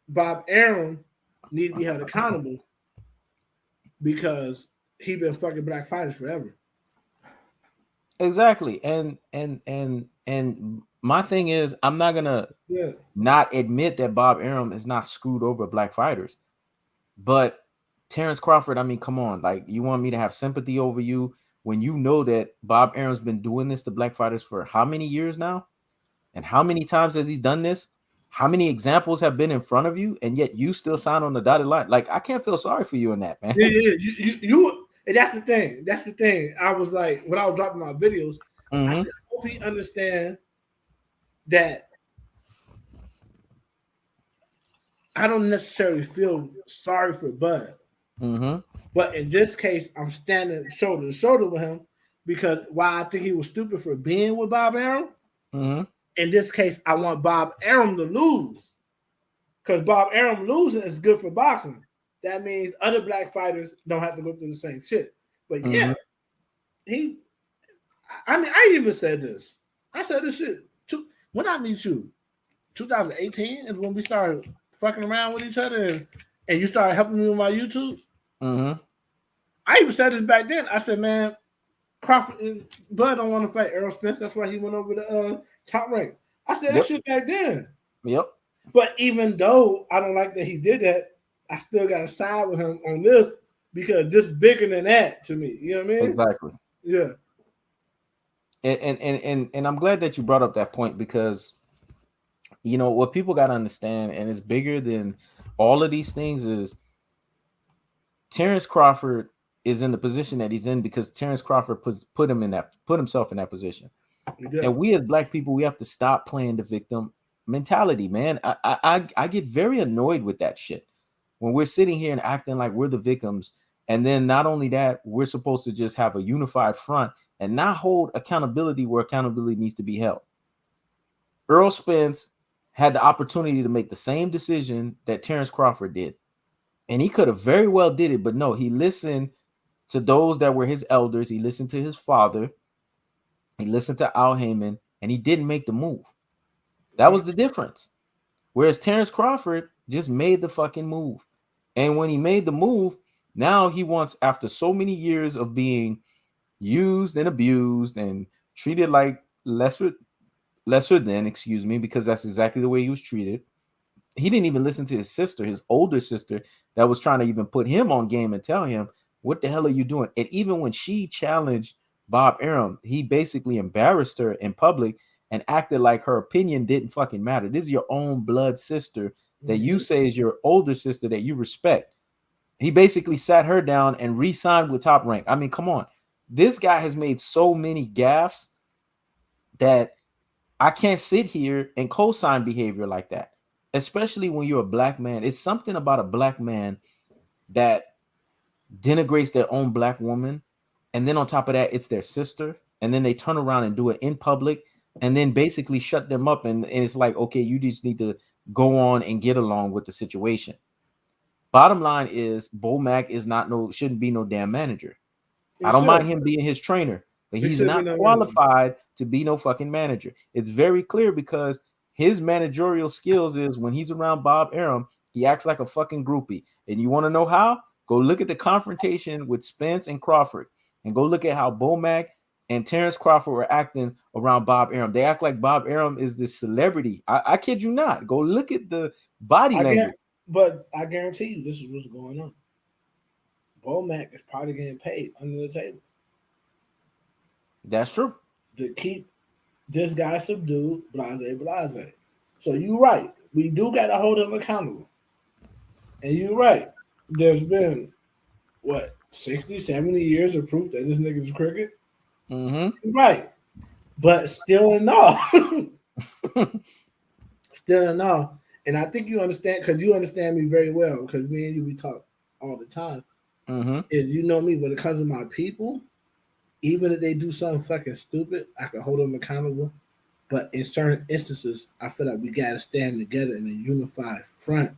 Bob Arum need to be held accountable because he been fucking black fighters forever. Exactly. And my thing is, I'm not gonna not admit that Bob Arum is not screwed over black fighters. But Terrence Crawford, I mean, come on. Like, you want me to have sympathy over you when you know that Bob Arum's been doing this to black fighters for how many years now? And how many times has he done this? How many examples have been in front of you, and yet you still sign on the dotted line? Like, I can't feel sorry for you in that, man. Yeah. You and that's the thing. That's the thing. I was like, when I was dropping my videos, I said, I hope he understand that I don't necessarily feel sorry for Bud. But in this case, I'm standing shoulder to shoulder with him because while I think he was stupid for being with Bob Arum, in this case, I want Bob Arum to lose. Because Bob Arum losing is good for boxing. That means other black fighters don't have to go through the same shit. But yeah, I even said this. I said this shit. When I meet you, 2018 is when we started fucking around with each other and you started helping me with my YouTube. I even said this back then. I said, man, Crawford and Bud don't want to fight Errol Spence. That's why he went over the top rank. I said that shit back then. But even though I don't like that he did that, I still got to side with him on this because this is bigger than that to me. You know what I mean? Exactly. Yeah. And I'm glad that you brought up that point because, you know, what people got to understand, and it's bigger than all of these things, is Terrence Crawford is in the position that he's in because Terrence Crawford put himself in that position. And we as black people, we have to stop playing the victim mentality, man. I get very annoyed with that shit when we're sitting here and acting like we're the victims, and then not only that, we're supposed to just have a unified front and not hold accountability where accountability needs to be held. Errol Spence had the opportunity to make the same decision that Terrence Crawford did, and he could have very well did it, but no, he listened to those that were his elders. He listened to his father. He listened to Al Heyman, and he didn't make the move. That was the difference. Whereas Terrence Crawford just made the fucking move. And when he made the move, now he wants, after so many years of being used and abused and treated like lesser than, excuse me, because that's exactly the way he was treated. He didn't even listen to his sister, his older sister, that was trying to even put him on game and tell him, what the hell are you doing? And even when she challenged Bob Arum, he basically embarrassed her in public and acted like her opinion didn't fucking matter. This is your own blood sister that you say is your older sister that you respect. He basically sat her down and re-signed with Top Rank. I mean, come on. This guy has made so many gaffes that I can't sit here and co-sign behavior like that, especially when you're a black man. It's something about a black man that denigrates their own black woman, and then on top of that, it's their sister, and then they turn around and do it in public, and then basically shut them up, and it's like, okay, you just need to go on and get along with the situation. Bottom line is, Bo Mack shouldn't be no damn manager. I don't mind him being his trainer, but he's not qualified to be no fucking manager. It's very clear because his managerial skills is when he's around Bob Arum, he acts like a fucking groupie. And you want to know how? Go look at the confrontation with Spence and Crawford, and go look at how Bo Mack and Terrence Crawford were acting around Bob Arum. They act like Bob Arum is this celebrity. I kid you not. Go look at the body language. But I guarantee you, this is what's going on. Bo Mack is probably getting paid under the table. That's true. To keep this guy subdued, blase. So you're right. We do got to hold him accountable. And you're right. There's been, 60, 70 years of proof that this nigga's crooked? Mm-hmm. Right. But still in all. Still in all. And I think you understand, because you understand me very well, because me and you, we talk all the time. Mm-hmm. Is you know me, when it comes to my people, even if they do something fucking stupid, I can hold them accountable. But in certain instances, I feel like we gotta stand together in a unified front,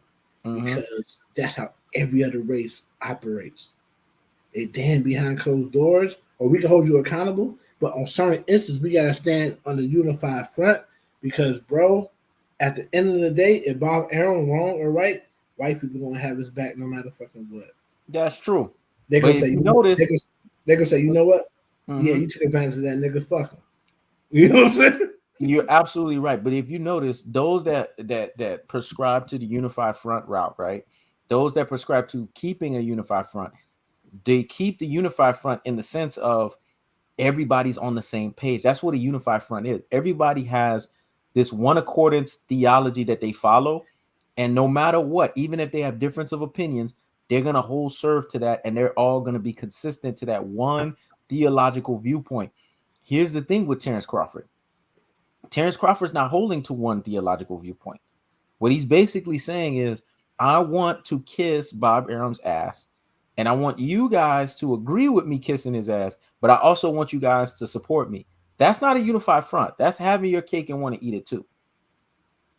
because that's how every other race operates. They damn behind closed doors, or we can hold you accountable. But on certain instances, we gotta stand on the unified front, because, bro, at the end of the day, if Bob Arum wrong or right, white people gonna have his back no matter fucking what. That's true. They But gonna if say, you notice, they gonna say, you know what? Yeah, you took advantage of that nigga. Fuck him. You know what I'm saying? you're absolutely right. But if you notice, those that prescribe to the unified front route, right? Those that prescribe to keeping a unified front, they keep the unified front in the sense of everybody's on the same page. That's what a unified front is. Everybody has this one accordance theology that they follow, and no matter what, even if they have difference of opinions, they're going to hold serve to that, and they're all going to be consistent to that one theological viewpoint. Here's the thing with Terrence Crawford. Terrence Crawford's not holding to one theological viewpoint. What he's basically saying is, I want to kiss Bob Arum's ass, and I want you guys to agree with me kissing his ass, but I also want you guys to support me. That's not a unified front. That's having your cake and want to eat it too.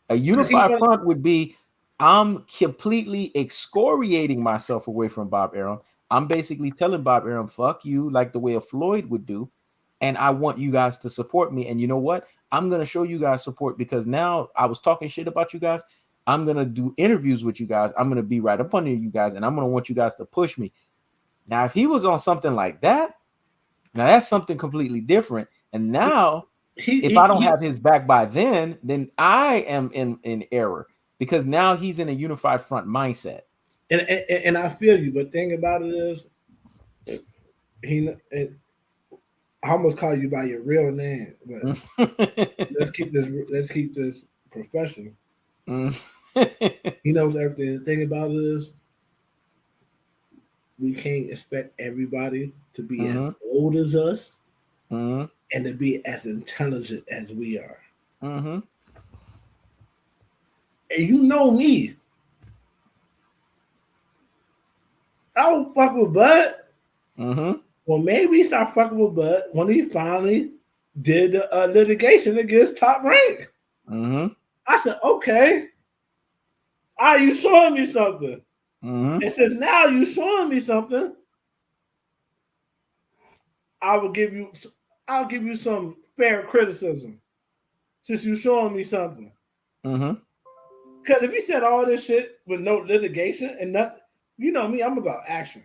A unified front would be, I'm completely excoriating myself away from Bob Arum. I'm basically telling Bob Arum, fuck you, like the way a Floyd would do. And I want you guys to support me. And you know what? I'm going to show you guys support, because now I was talking shit about you guys. I'm going to do interviews with you guys. I'm going to be right up under you guys, and I'm going to want you guys to push me. Now, if he was on something like that, now that's something completely different. And now, if I don't have his back by then I am in error, because now he's in a unified front mindset. And I feel you, but thing about it is, I almost call you by your real name, but let's keep this professional. He knows everything. The thing about it is, we can't expect everybody to be as old as us and to be as intelligent as we are. And you know me, I don't fuck with Bud. Well, maybe start fucking with Bud when he finally did the litigation against Top Rank. I said, okay, are you showing me something? And since now you showing me something, I'll give you some fair criticism. Since you showing me something. Because if you said all this shit with no litigation and nothing, you know me, I'm about action.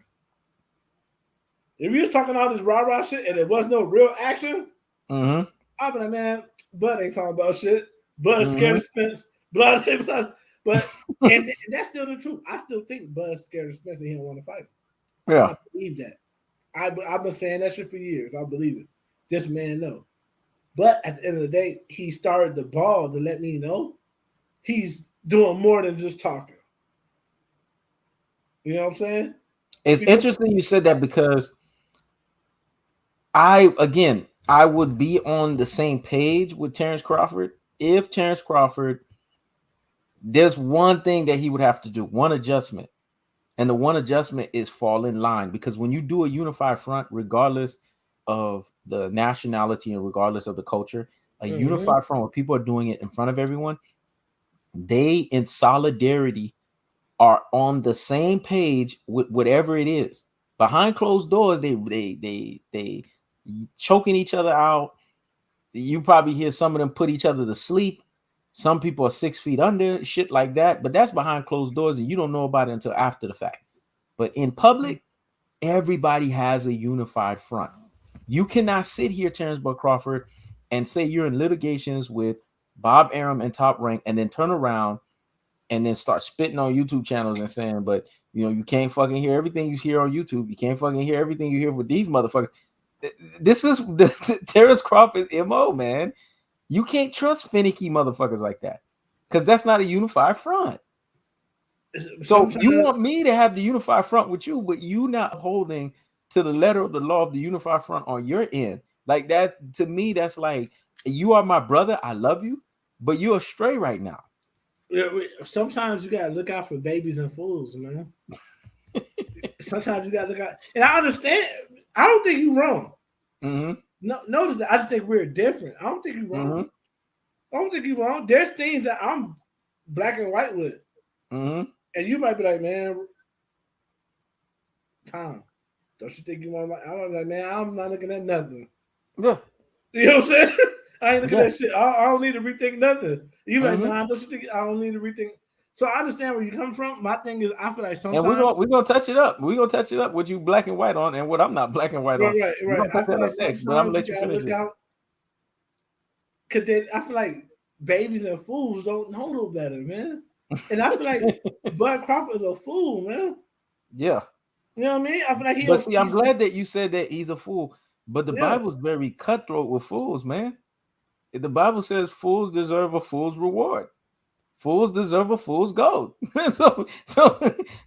If you was talking all this rah-rah shit and there was no real action, I'd be like, man, Bud ain't talking about shit. Bud's scared of Spence. But and that's still the truth. I still think Bud's scared of Spence and he don't want to fight. Yeah. I believe that. I've been saying that shit for years. I believe it. This man knows. But at the end of the day, he started the ball to let me know he's doing more than just talking. You know what I'm saying? It's interesting you said that, because I would be on the same page with Terrence Crawford if Terrence Crawford, there's one thing that he would have to do, one adjustment. And the one adjustment is fall in line, because when you do a unified front, regardless of the nationality and regardless of the culture, a unified front where people are doing it in front of everyone, they in solidarity are on the same page with whatever it is. Behind closed doors, they choking each other out. You probably hear some of them put each other to sleep. Some people are 6 feet under, shit like that. But that's behind closed doors, and you don't know about it until after the fact. But in public, everybody has a unified front. You cannot sit here, Terrence Bud Crawford, and say you're in litigations with Bob Arum and Top Rank, and then turn around and then start spitting on YouTube channels and saying, but you can't fucking hear everything you hear on YouTube. You can't fucking hear everything you hear with these motherfuckers. This is the Terrence Crawford's MO, man. You can't trust finicky motherfuckers like that, because that's not a unified front. So you want me to have the unified front with you, but you not holding to the letter of the law of the unified front on your end. Like that, to me, that's like, you are my brother. I love you, but you're astray right now. Sometimes you gotta look out for babies and fools, man. Sometimes you gotta look out, and I understand. I don't think you're wrong. No, notice that I just think we're different. I don't think you're wrong. I don't think you're wrong. There's things that I'm black and white with, and you might be like, man, Tom, don't you think you want? I'm like, man, I'm not looking at nothing. Yeah, you know what I'm saying. I ain't looking at shit. I don't need to rethink nothing. You like, nah, don't you think I don't need to rethink? So I understand where you come from. My thing is, I feel like And sometimes we're gonna touch it up. We're gonna touch it up with you black and white on, and what I'm not black and white on. We're right. gonna I touch feel that like up next, but I'm sometimes gonna you let you gotta finish look it. out because I feel like babies and fools don't know no better, man. And I feel like Bud Crawford is a fool, man. Yeah. You know what I mean? I feel like But see, I'm glad that you said that he's a fool. But the yeah. Bible's very cutthroat with fools, man. The Bible says fools deserve a fool's reward. Fools deserve a fool's gold. so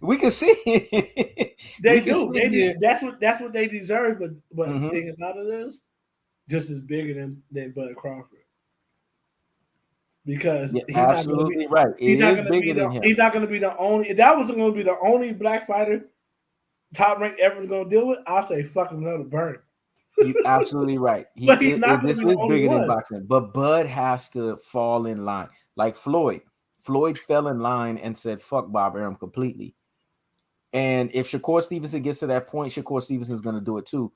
we can see we They can do. see They here. did. That's what they deserve. But the Mhm. thing about it is, just as bigger than Bud Crawford because Yeah, absolutely right. It is bigger than him. he's not gonna be the only. If that was gonna be the only black fighter top rank ever gonna deal with, I'll say fuck him, let it burn. You absolutely right. But he's not gonna This be the is only bigger than one. boxing, but Bud has to fall in line. Like Floyd. Floyd fell in line and said fuck Bob Arum completely. And if Shakur Stevenson gets to that point, Shakur Stevenson is going to do it too.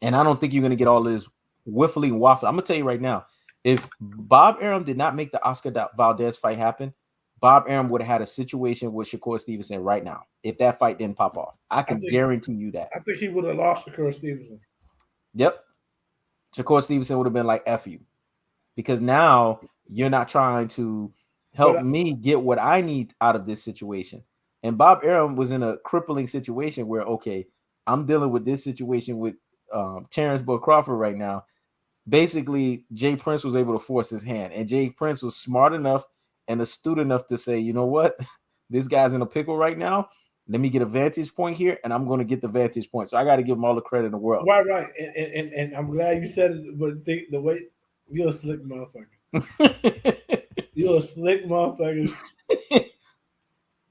And I don't think you're going to get all this whiffling waffle. I'm going to tell you right now, if Bob Arum did not make the Oscar Valdez fight happen, Bob Arum would have had a situation with Shakur Stevenson right now if that fight didn't pop off. I can guarantee you that. I think he would have lost to Shakur Stevenson. Yep. Shakur Stevenson would have been like, F you. Because now you're not trying to help me get what I need out of this situation. And Bob Arum was in a crippling situation where, okay, I'm dealing with this situation with Terrence Bud Crawford right now. Basically, Jay Prince was able to force his hand. And Jay Prince was smart enough and astute enough to say, you know what? This guy's in a pickle right now. Let me get a vantage point here, and I'm going to get the vantage point. So I got to give him all the credit in the world. Right. And I'm glad you said it, but the way you're a slick motherfucker. You're a slick motherfucker.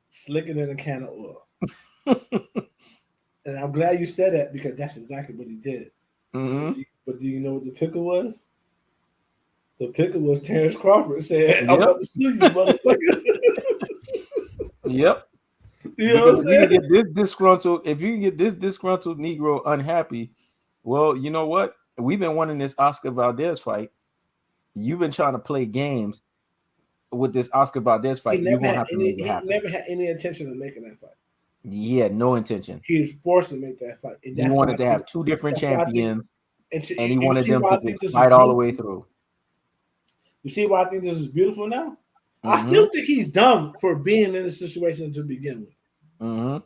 Slicker than a can of oil. And I'm glad you said that because that's exactly what he did. Mm-hmm. But do you know what the pickle was? The pickle was Terrence Crawford said, I'm about to sue you, motherfucker. Yep. You know what I'm saying? If you can get this disgruntled Negro unhappy, well, you know what? We've been wanting this Oscar Valdez fight. You've been trying to play games with this Oscar Valdez fight. You're gonna have to make it happen. He never had any intention of making that fight. He had no intention. He was forced to make that fight. And he wanted to have two different champions, and he wanted them to fight all the way through. You see why I think this is beautiful now? Mm-hmm. I still think he's dumb for being in this situation to begin with. Mm-hmm.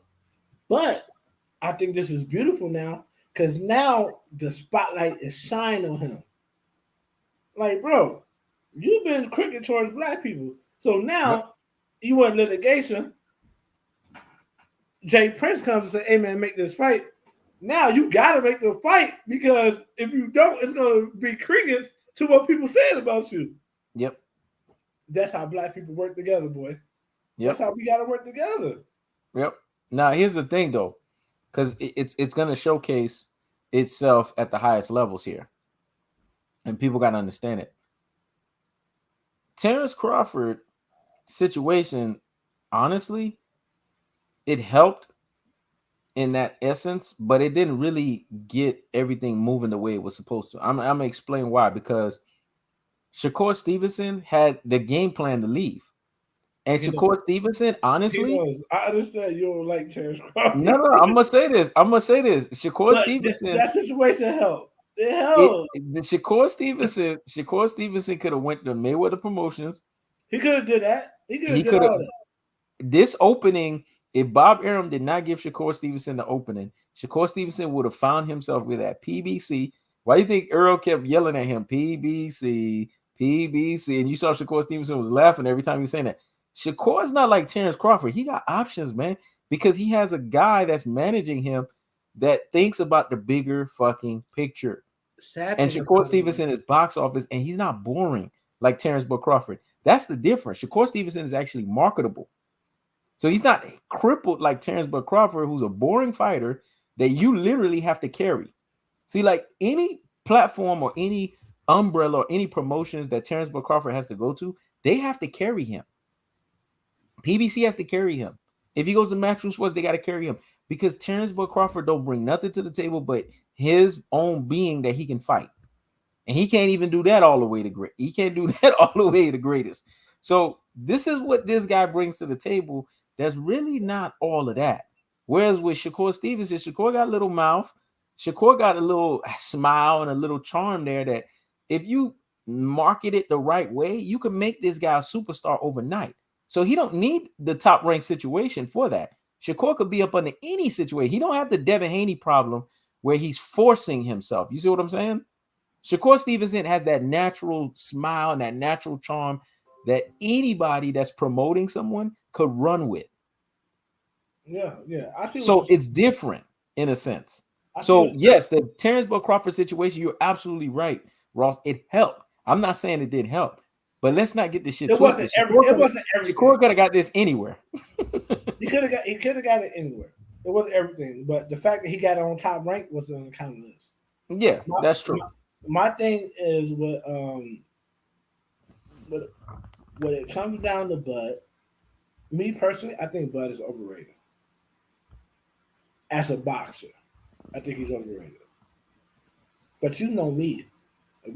But I think this is beautiful now because now the spotlight is shining on him. Like, bro, you've been crooked towards black people. So now you want litigation. Jay Prince comes and says, hey, man, make this fight. Now you got to make the fight because if you don't, it's going to be crickets to what people saying about you. Yep. That's how black people work together, boy. Yep. That's how we got to work together. Yep. Now, here's the thing, though, because it's going to showcase itself at the highest levels here. And people got to understand it. Terrence Crawford situation, honestly, it helped in that essence, but it didn't really get everything moving the way it was supposed to. I'm going to explain why, because Shakur Stevenson had the game plan to leave. And Shakur Stevenson, honestly, I understand you don't like Terrence Crawford. No, I'm gonna say this. Shakur Stevenson. That situation helped. It helped. Shakur Stevenson could have went to Mayweather Promotions. He could have did that. He could have did all that. This opening, if Bob Arum did not give Shakur Stevenson the opening, Shakur Stevenson would have found himself with that PBC. Why do you think Earl kept yelling at him? PBC. And you saw Shakur Stevenson was laughing every time he was saying that. Shakur's not like Terrence Crawford. He got options, man, because he has a guy that's managing him that thinks about the bigger fucking picture. And Shakur Stevenson is box office, and he's not boring like Terrence Bud Crawford. That's the difference. Shakur Stevenson is actually marketable. So he's not crippled like Terrence Bud Crawford, who's a boring fighter that you literally have to carry. See, like any platform or any umbrella or any promotions that Terrence Bud Crawford has to go to, they have to carry him. PBC has to carry him. If he goes to Maximum Sports, they got to carry him because Terrence Bud Crawford don't bring nothing to the table but his own being that he can fight. And he can't even do that all the way to great. He can't do that all the way to greatest. So this is what this guy brings to the table. There's really not all of that. Whereas with Shakur Stevenson, Shakur got a little mouth. Shakur got a little smile and a little charm there that if you market it the right way, you can make this guy a superstar overnight. So he don't need the top ranked situation for that. Shakur could be up under any situation. He don't have the Devin Haney problem where he's forcing himself. You see what I'm saying? Shakur Stevenson has that natural smile and that natural charm that anybody that's promoting someone could run with. Yeah. I see. So it's different in a sense. So yes, the Terrence Bud Crawford situation, you're absolutely right, Ross. It helped. I'm not saying it didn't help, but let's not get this shit twisted. It wasn't everything. Shakur could have got this anywhere. He could have got it anywhere. It wasn't everything, but the fact that he got on top rank was on the kind of list. Yeah, that's true. My thing is when it comes down to Bud, me personally, I think Bud is overrated. As a boxer, I think he's overrated. But you know me,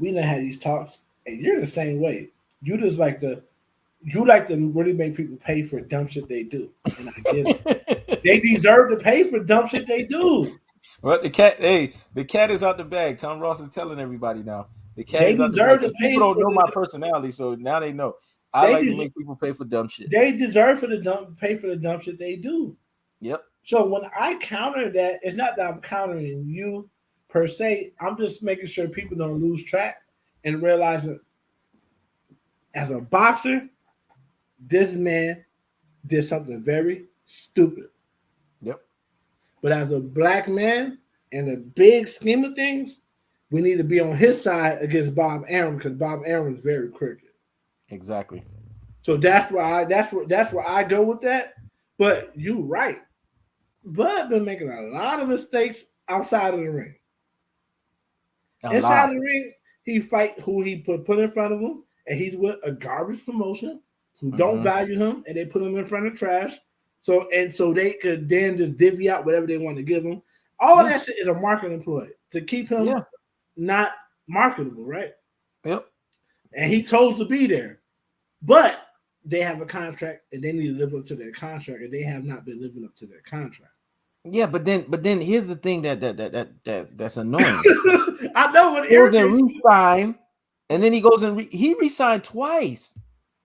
we done had these talks, and you're the same way. You like to really make people pay for dumb shit they do, and I get it. They deserve to pay for dumb shit they do. Well, the cat is out the bag. Tom Ross is telling everybody now. The cat they is out deserve the bag. to pay. People don't know my personality, so now they know. I like to make people pay for dumb shit. They deserve pay for the dumb shit they do. Yep. So when I counter that, it's not that I'm countering you per se. I'm just making sure people don't lose track and realize that as a boxer, this man did something very stupid. Yep. But as a black man in the big scheme of things, we need to be on his side against Bob Arum because Bob Arum is very crooked. Exactly. So that's where I go with that. But you're right. Bud been making a lot of mistakes outside of the ring. Inside of the ring, he fight who he put in front of him, and he's with a garbage promotion who don't value him, and they put him in front of trash. So they could then just divvy out whatever they want to give him. All of that shit is a marketing ploy to keep him not marketable, right? Yep. And he chose to be there, but they have a contract, and they need to live up to their contract, and they have not been living up to their contract. Yeah, but then here's the thing that's annoying. I know what he goes and re-sign, and then he goes and he re-signed twice.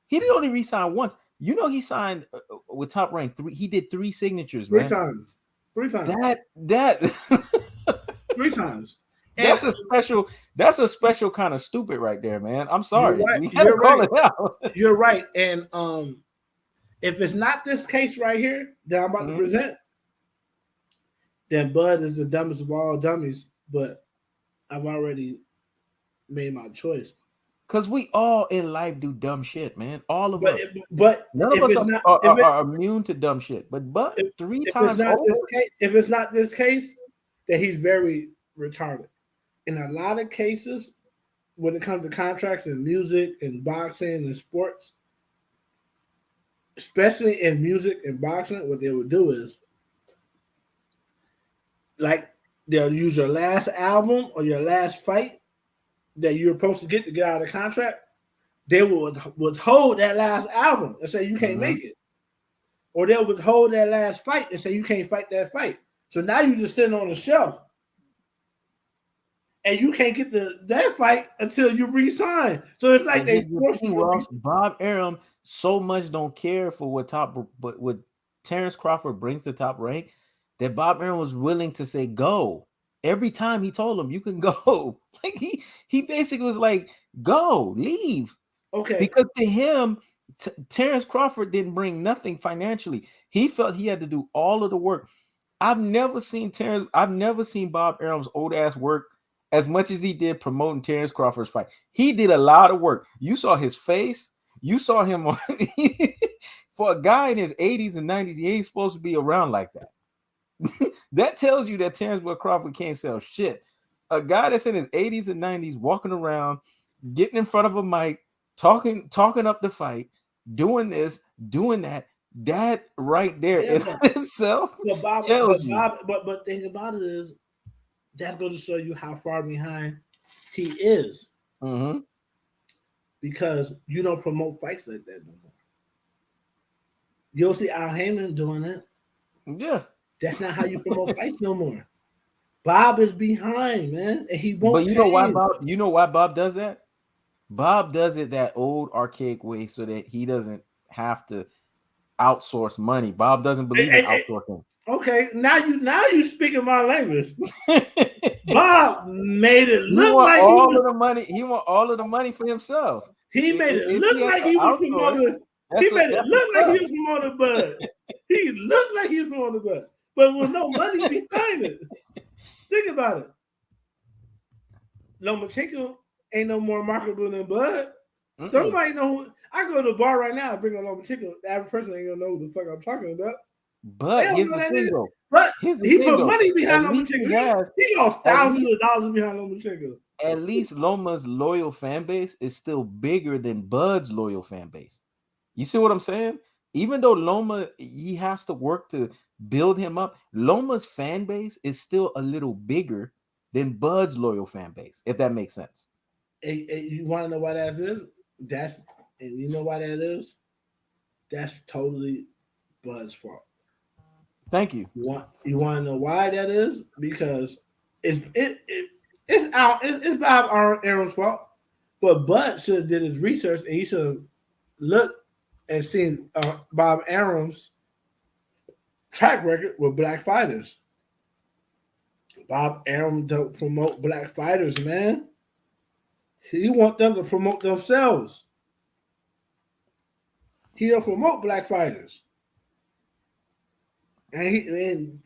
He didn't only re-sign once. You know, he signed with Top Rank 3. He did 3 signatures, man. 3 times. That 3 times. That's a special kind of stupid right there, man. I'm sorry. You're right. You're right. And if it's not this case right here that I'm about to present, then Bud is the dumbest of all dummies, but I've already made my choice. Because we all in life do dumb shit, man. All of us. But none of us are immune to dumb shit. But 3 times over. If it's not this case, then he's very retarded. In a lot of cases, when it comes to contracts in music and boxing and sports, especially in music and boxing, what they would do is like they'll use your last album or your last fight that you're supposed to get out of the contract. They will withhold that last album and say you can't make it. Or they'll withhold that last fight and say you can't fight that fight. So now you're just sitting on the shelf. And you can't get that fight until you resign. So it's like they force you. Bob Arum so much don't care for what Terrence Crawford brings to Top Rank that Bob Arum was willing to say go. Every time he told him you can go. Like he basically was like, go, leave. Okay. Because to him, Terrence Crawford didn't bring nothing financially. He felt he had to do all of the work. I've never seen Bob Arum's old ass work as much as he did promoting Terrence Crawford's fight. He did a lot of work. You saw his face. You saw him on for a guy in his 80s and 90s, he ain't supposed to be around like that. That tells you that Terrence Bud Crawford can't sell shit. A guy that's in his 80s and 90s walking around, getting in front of a mic, talking up the fight, doing this, doing that. That right there in itself tells you. But thing about it is, that's going to show you how far behind he is. Mm-hmm. because you don't promote fights like that no more. You'll see Al Heyman doing it. Yeah. That's not how you promote fights no more. Bob is behind, man, and he But won't you know why change. Bob? You know why Bob does that? Bob does it that old archaic way so that he doesn't have to outsource money. Bob doesn't believe in outsourcing. Okay, now you speaking my language. Bob made it He look want like he all was. of the money. He want all of the money for himself. He made it If look he has like to he was outsource, promoting. He made it that's look a like he tough. was promoting Bud. He looked like he was promoting Bud, but with no money behind it. Think about it. Lomachenko ain't no more marketable than Bud. Don't nobody know. I go to the bar right now and bring a Lomachenko. The average person ain't gonna know who the fuck I'm talking about. They But don't here's know the that thing, nigga. though. But Here's the he thing, put though. money At behind least Lomachenko. he has. He lost At thousands least of dollars behind Lomachenko. at least Loma's loyal fan base is still bigger than Bud's loyal fan base. You see what I'm saying? Even though Loma, he has to work to build him up, Loma's fan base is still a little bigger than Bud's loyal fan base, if that makes sense. And you want to know why that is? And you know why that is? That's totally Bud's fault. Thank you. You want to know why that is? Because it's Bob Aaron's fault. But Bud should have did his research and he should have looked and seen Bob Aaron's track record with black fighters. Bob Aaron don't promote black fighters, man. He want them to promote themselves. He don't promote black fighters. And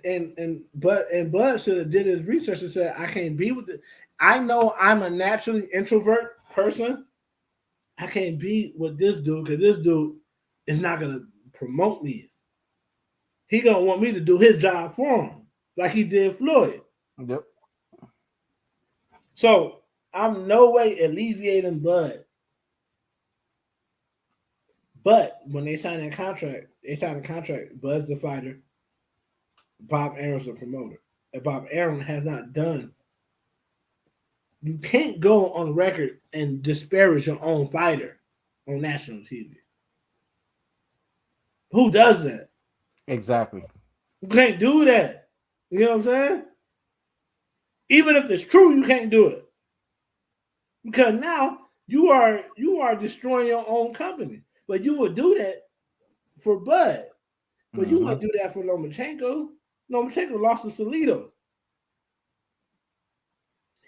Bud should have did his research and said, I can't be with it. I know I'm a naturally introvert person. I can't be with this dude because this dude is not gonna promote me. He gonna want me to do his job for him, like he did Floyd. Yep. So I'm no way alleviating Bud. But when they sign a contract, Bud's the fighter, Bob Aaron's the promoter. And Bob Aaron has not done. You can't go on record and disparage your own fighter on national TV. Who does that? Exactly. You can't do that. You know what I'm saying? Even if it's true, you can't do it. Because now you are destroying your own company. But you would do that for Bud. But you wouldn't do that for Lomachenko. Lomachenko lost to Salido.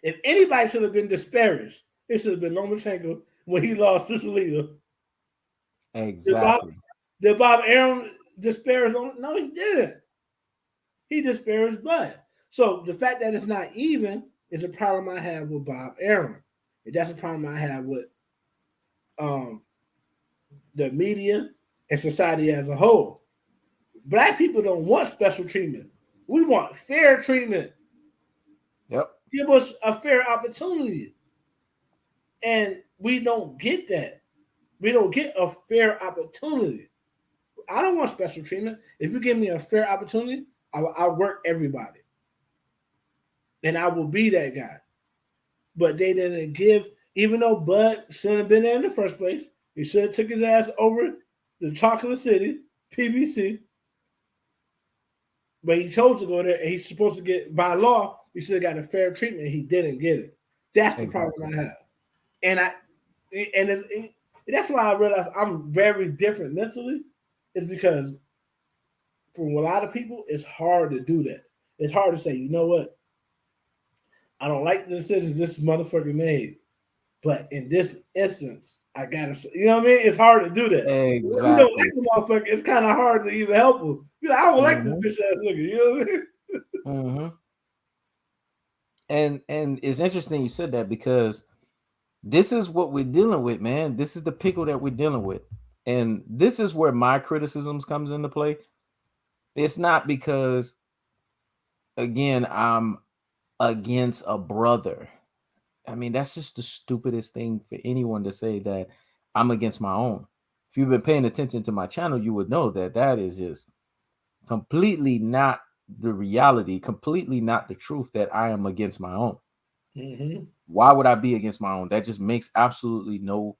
If anybody should have been disparaged, it should have been Lomachenko when he lost to Salido. Exactly. Did Bob Aaron disparage him? No, he didn't. He disparaged Bud. So the fact that it's not even is a problem I have with Bob Aaron. And that's a problem I have with the media and society as a whole. Black people don't want special treatment. We want fair treatment. Yep. Give us a fair opportunity. And we don't get that. We don't get a fair opportunity. I don't want special treatment. If you give me a fair opportunity, I'll work everybody. And I will be that guy. But they didn't give, even though Bud shouldn't have been there in the first place, he should have took his ass over to Chocolate City, PBC. But he chose to go there, and he's supposed to get, by law, he should have got a fair treatment. He didn't get it. That's the problem I have. And that's why I realized I'm very different mentally, is because for a lot of people, it's hard to do that. It's hard to say, you know what? I don't like the decisions this motherfucker made. But in this instance, I gotta, you know what I mean? It's hard to do that. Exactly. If you don't like the motherfucker, it's kind of hard to even help him. You're like, I don't like this bitch ass nigga. You know what I mean? And it's interesting you said that because this is what we're dealing with, man. This is the pickle that we're dealing with. And this is where my criticisms comes into play. It's not because, again, I'm against a brother. I mean, that's just the stupidest thing for anyone to say, that I'm against my own. If you've been paying attention to my channel, you would know that that is just completely not the reality, completely not the truth, that I am against my own. Why would I be against my own? That just makes absolutely no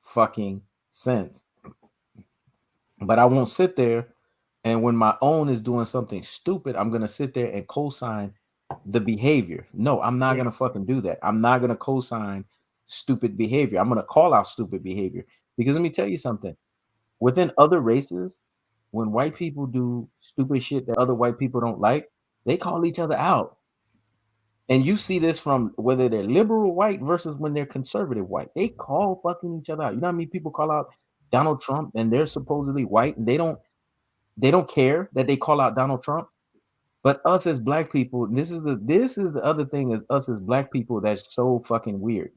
fucking sense. But I won't sit there and when my own is doing something stupid, I'm gonna sit there and co-sign the behavior. No, I'm not gonna fucking do that. I'm not gonna co-sign stupid behavior. I'm gonna call out stupid behavior because let me tell you something. Within other races, when white people do stupid shit that other white people don't like, they call each other out. And you see this from whether they're liberal white versus when they're conservative white. They call fucking each other out. You know how many people call out Donald Trump and they're supposedly white and they don't care that they call out Donald Trump. But us as black people, this is the other thing is us as black people that's so fucking weird.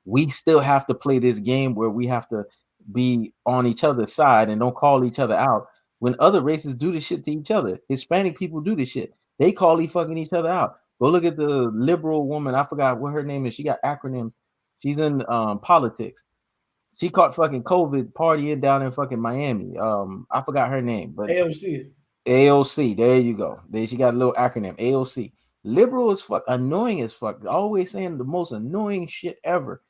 We still have to play this game where we have to be on each other's side and don't call each other out when other races do this shit to each other. Hispanic people do this shit. They call fucking each other out. Go look at the liberal woman. I forgot what her name is. She got acronyms. She's in politics. She caught fucking COVID partying down in fucking Miami. I forgot her name, but AOC. There you go. There she got a little acronym. AOC. Liberal as fuck, annoying as fuck. Always saying the most annoying shit ever.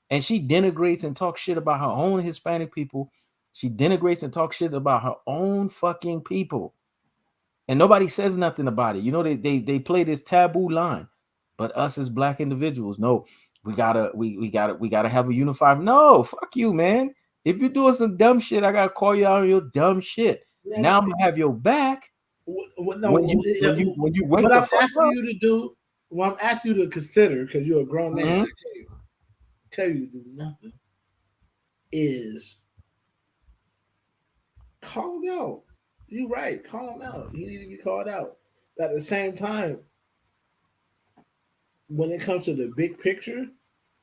And she denigrates and talks shit about her own Hispanic people. She denigrates and talks shit about her own fucking people. And nobody says nothing about it. You know, they play this taboo line. But us as black individuals, no, we gotta have a unified. No, fuck you, man. If you're doing some dumb shit, I gotta call you out on your dumb shit. Now I'm gonna have your back. When you wake what the I'm fuck asking up. you to do, what I'm asking you to consider, because you're a grown man, I tell you to do nothing, is call him out. You're right, call him out. He need to be called out. But at the same time, when it comes to the big picture,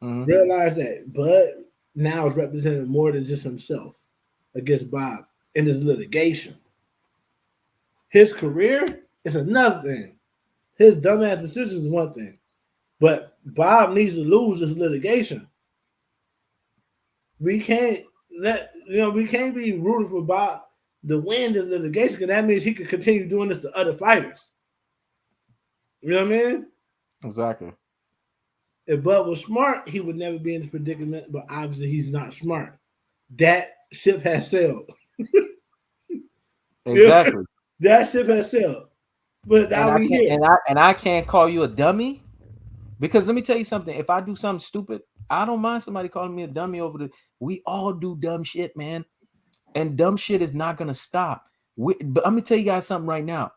realize that Bud now is representing more than just himself against Bob in this litigation. His career is another thing. His dumbass decisions is one thing. But Bob needs to lose this litigation. We can't we can't be rooting for Bob to win the litigation because that means he could continue doing this to other fighters. You know what I mean? Exactly. If Bud was smart, he would never be in this predicament, but obviously he's not smart. That ship has sailed. Exactly. That ship has sailed. But now we here. And I can't call you a dummy because let me tell you something. If I do something stupid, I don't mind somebody calling me a dummy over the. We all do dumb shit, man, and dumb shit is not gonna stop. But let me tell you guys something right now.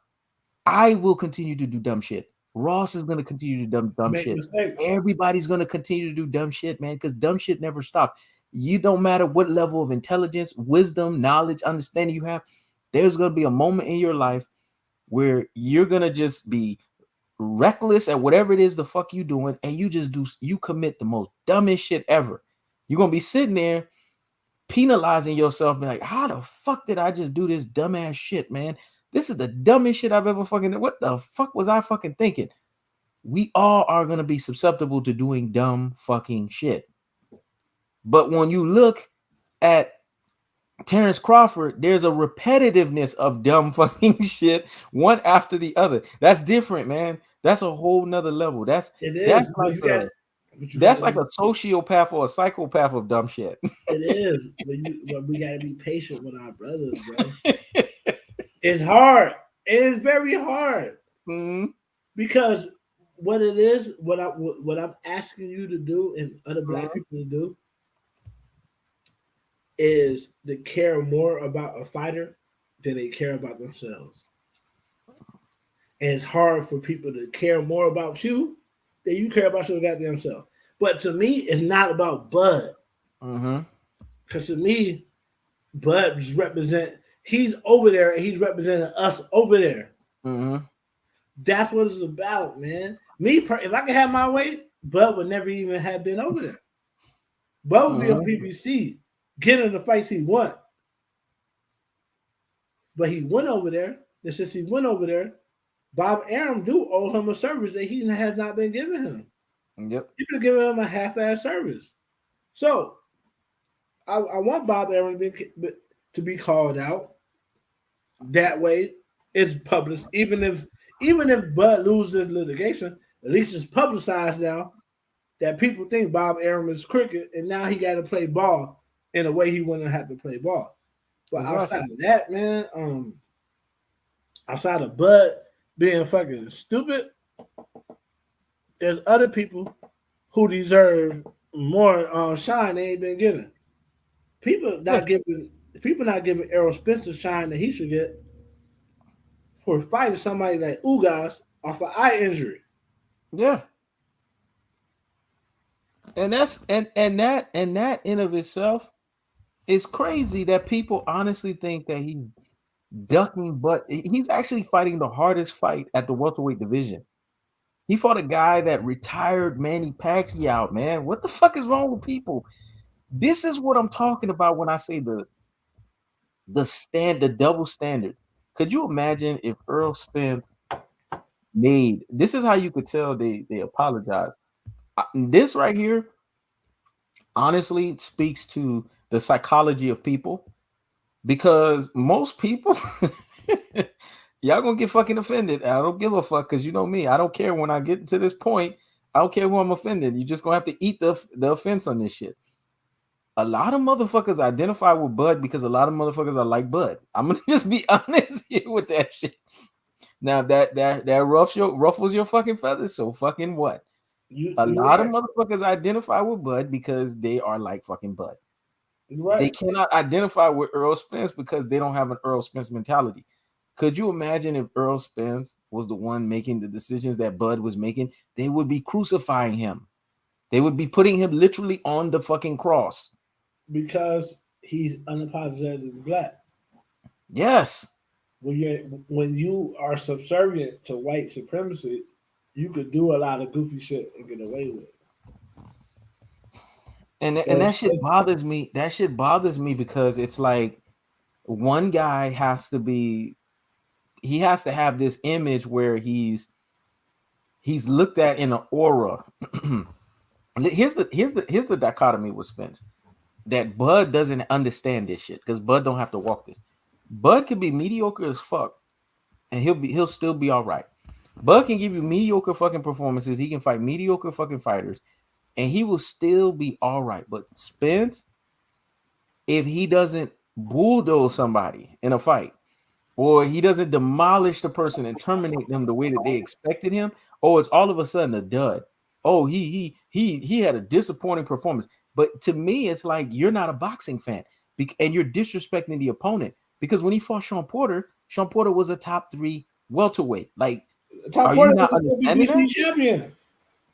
I will continue to do dumb shit. Ross is gonna continue to do dumb shit. Mistakes. Everybody's gonna continue to do dumb shit, man, because dumb shit never stops. You don't matter what level of intelligence, wisdom, knowledge, understanding you have. There's gonna be a moment in your life where you're gonna just be reckless at whatever it is the fuck you doing, and you commit the most dumbest shit ever. You're gonna be sitting there penalizing yourself, be like, how the fuck did I just do this dumbass shit, man? This is the dumbest shit I've ever fucking done. What the fuck was I fucking thinking? We all are gonna be susceptible to doing dumb fucking shit. But when you look at Terrence Crawford, there's a repetitiveness of dumb fucking shit, one after the other. That's different, man. That's a whole nother level. That's like a sociopath or a psychopath of dumb shit. It is, but we gotta be patient with our brothers, bro. It's hard. It is very hard because what it is, what I'm asking you to do and other black people to do is to care more about a fighter than they care about themselves. And it's hard for people to care more about you than you care about your goddamn self. But to me, it's not about Bud. Because to me, Bud just he's over there and he's representing us over there. That's what it's about, man. If I could have my way, Bud would never even have been over there. Bud would be on PBC, getting the fights he won. But he went over there, and since he went over there, Bob Arum do owe him a service that he has not been giving him. Yep. He's been giving him a half-ass service. So I want Bob Arum to be called out. That way, it's published. Even if Bud loses litigation, at least it's publicized now. that people think Bob Arum is cricket, and now he got to play ball in a way he wouldn't have to play ball. But outside Exactly. of that, man, outside of Bud being fucking stupid, there's other people who deserve more shine they ain't been given. People Yeah. not giving people not giving Errol Spence the shine that he should get for fighting somebody like Ugas off an eye injury. Yeah. And that's and that in of itself is crazy that people honestly think that he's ducking, but he's actually fighting the hardest fight at the welterweight division. He fought a guy that retired Manny Pacquiao, man. What the fuck is wrong with people? This is what I'm talking about when I say the double standard. Could you imagine if Earl Spence made this is how you could tell they apologize. This right here honestly speaks to the psychology of people because most people y'all gonna get fucking offended. I don't give a fuck because you know me. I don't care when I get to this point. I don't care who I'm offended. You just gonna have to eat the offense on this shit. A lot of motherfuckers identify with Bud because a lot of motherfuckers are like Bud. I'm gonna just be honest here with that shit. Now that ruffles your fucking feathers. So fucking what? A You're lot of right. motherfuckers identify with Bud because they are like fucking Bud. You're They right. cannot identify with Earl Spence because they don't have an Earl Spence mentality. Could you imagine if Earl Spence was the one making the decisions that Bud was making? They would be crucifying him. They would be putting him literally on the fucking cross. Because he's unapologetically black. Yes. When you are subservient to white supremacy, you could do a lot of goofy shit and get away with it. And that It's, shit bothers me. That shit bothers me because it's like one guy he has to have this image where he's looked at in an aura. Here's the dichotomy with Spence. That Bud doesn't understand this shit because Bud don't have to walk this. Bud could be mediocre as fuck, and he'll still be all right. Bud can give you mediocre fucking performances. He can fight mediocre fucking fighters, and he will still be all right. But Spence, if he doesn't bulldoze somebody in a fight, or he doesn't demolish the person and terminate them the way that they expected him, oh, it's all of a sudden a dud. Oh, he had a disappointing performance. But to me, it's like you're not a boxing fan, and you're disrespecting the opponent because when he fought Sean Porter was a top 3 welterweight. Like, Top are you Porter not was a understanding WBC that? champion.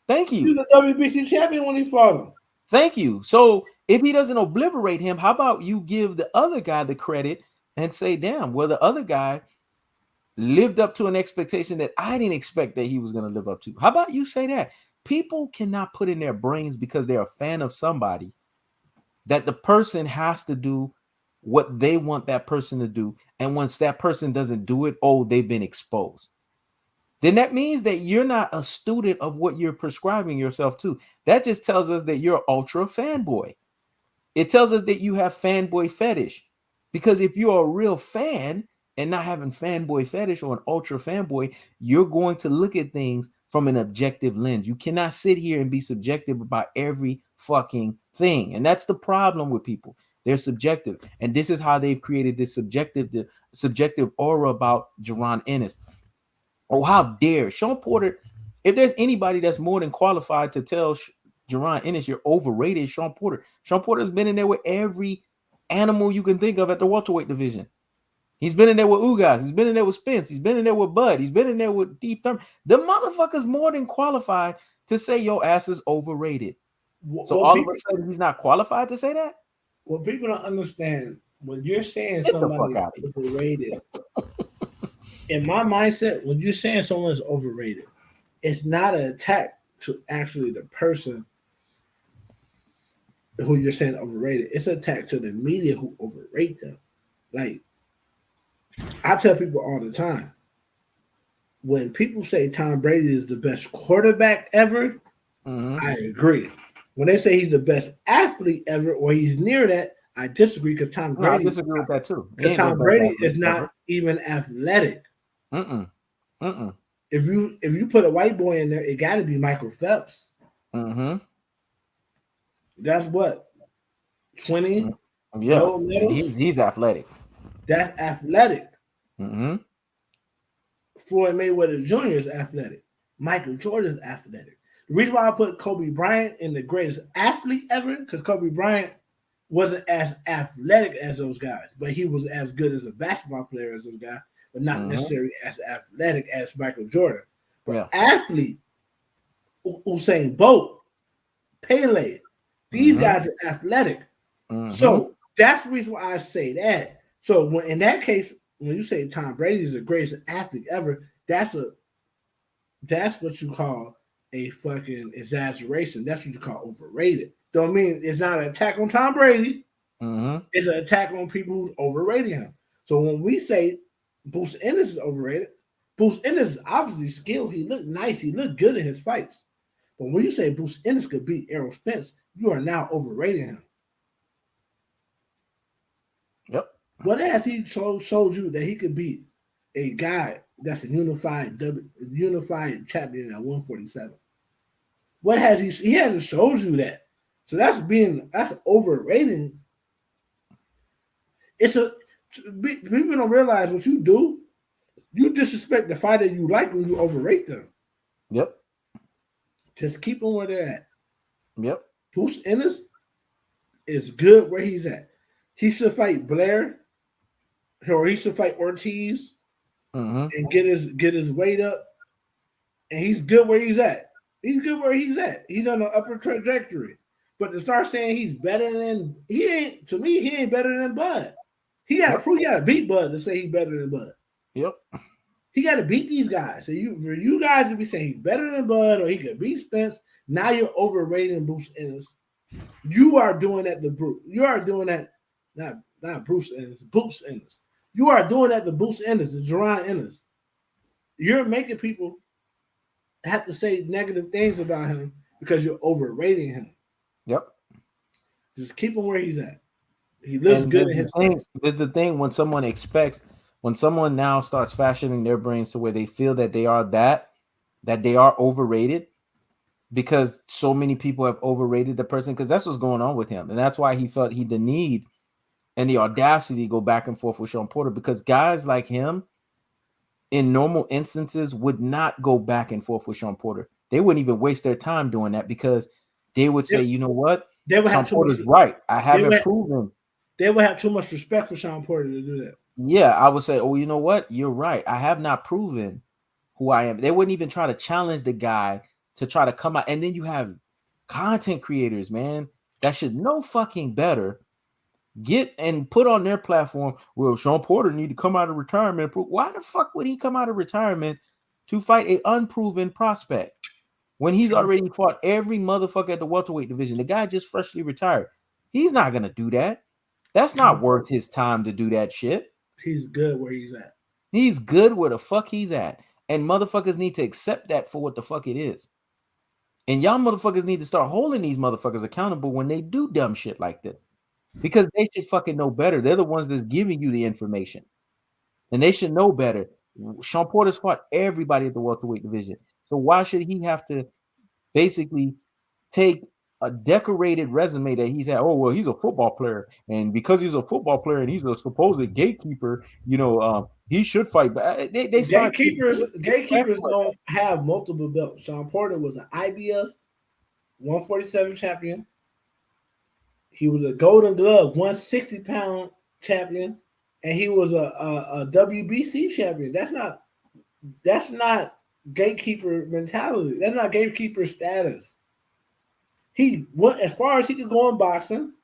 Thank He you. was a WBC champion when he fought him. Thank you. So if he doesn't obliterate him, how about you give the other guy the credit and say, damn, well, the other guy lived up to an expectation that I didn't expect that he was going to live up to. How about you say that? People cannot put in their brains because they're a fan of somebody that the person has to do what they want that person to do. And once that person doesn't do it, oh, they've been exposed. Then that means that you're not a student of what you're prescribing yourself to. That just tells us that you're an ultra fanboy. It tells us that you have fanboy fetish. Because if you're a real fan and not having fanboy fetish or an ultra fanboy, you're going to look at things from an objective lens. You cannot sit here and be subjective about every fucking thing. And that's the problem with people. They're subjective. And this is how they've created this subjective aura about Jaron Ennis. Oh, how dare Sean Porter? If there's anybody that's more than qualified to tell Jaron Ennis you're overrated, Sean Porter. Sean Porter's been in there with every animal you can think of at the welterweight division. He's been in there with Ugas. He's been in there with Spence. He's been in there with Bud. He's been in there with Deep Thurman. The motherfucker's more than qualified to say your ass is overrated. So Well, all of people, a sudden he's not qualified to say that? what people don't understand when you're saying Get the fuck somebody out of is here. overrated. In my mindset, when you're saying someone's overrated, it's not an attack to actually the person who you're saying overrated. It's an attack to the media who overrate them. Like I tell people all the time, when people say Tom Brady is the best quarterback ever, I agree. When they say he's the best athlete ever or he's near that, I disagree because No, I disagree with that too. He ain't no Tom best Brady athlete is not ever. even athletic. Mm-mm. Mm-mm. If you put a white boy in there, it got to be Michael Phelps. Mm-hmm. That's what 20 Yeah, gold and medals. he's athletic. That's athletic. Mm-hmm. Floyd Mayweather Jr. is athletic. Michael Jordan is athletic. The reason why I put Kobe Bryant in the greatest athlete ever, because Kobe Bryant wasn't as athletic as those guys, but he was as good as a basketball player as those guys, but not Mm-hmm. necessarily as athletic as Michael Jordan. But Yeah. athlete, Usain Bolt, Pele, these Mm-hmm. guys are athletic. Mm-hmm. So that's the reason why I say that. So when in that case, when you say Tom Brady is the greatest athlete ever, that's what you call a fucking exaggeration. That's what you call overrated. Don't mean it's not an attack on Tom Brady. Mm-hmm. It's an attack on people who's overrating him. So when we say Bruce Ennis is overrated, Bruce Ennis is obviously skilled. He looked nice. He looked good in his fights. But when you say Bruce Ennis could beat Errol Spence, you are now overrating him. Yep. What has he showed you that he could beat a guy that's a unified champion at 147? What has he hasn't showed you that. So that's overrating. It's a people don't realize what you do. You disrespect the fighter you like when you overrate them. Yep. Just keep them where they're at. Yep. Bruce Ennis is good where he's at. He should fight Blair, or he should fight Ortiz Mm-hmm. and get his weight up. And he's good where he's at. He's good where he's at. He's on the upper trajectory. But to start saying he's better than he ain't, to me, he ain't better than Bud. He got to Yep. prove, he got to beat Bud to say he's better than Bud. Yep. He got to beat these guys. So for you guys to be saying he's better than Bud or he could beat Spence, now you're overrating Bruce Ennis. You are doing that to Bruce. You are doing that, not Bruce Ennis, Bruce Ennis. You are doing that to Bruce Ennis, to Jerron Ennis. You're making people have to say negative things about him because you're overrating him. Yep. Just keep him where he's at. He looks And good in his face. there's the thing when someone now starts fashioning their brains to where they feel that they are that they are overrated because so many people have overrated the person, because that's what's going on with him. And that's why he felt the need and the audacity to go back and forth with Sean Porter, because guys like him in normal instances would not go back and forth with Sean Porter. They wouldn't even waste their time doing that because they would say, you know what? They would Sean have too much. Porter's right. I haven't proven. They would have too much respect for Sean Porter to do that. Yeah, I would say, oh, you know what? You're right. I have not proven who I am. They wouldn't even try to challenge the guy to try to come out. And then you have content creators, man, that should know fucking better. Get and put on their platform, well, Sean Porter need to come out of retirement. Why the fuck would he come out of retirement to fight a unproven prospect when he's already fought every motherfucker at the welterweight division? The guy just freshly retired. He's not going to do that. That's not worth his time to do that shit. He's good where he's at. He's good where the fuck he's at. And motherfuckers need to accept that for what the fuck it is. And y'all motherfuckers need to start holding these motherfuckers accountable when they do dumb shit like this. Because they should fucking know better. They're the ones that's giving you the information. And they should know better. Sean Porter's fought everybody at the welterweight division. So why should he have to basically take a decorated resume that he's had? Oh, well, he's a football player. And because he's a football player and he's a supposed gatekeeper, he should fight. They start gatekeepers don't have multiple belts. Sean Porter was an IBF 147 champion. He was a Golden Glove 160-pound champion, and he was a WBC champion. That's not gatekeeper mentality. That's not gatekeeper status. He went as far as he could go in boxing,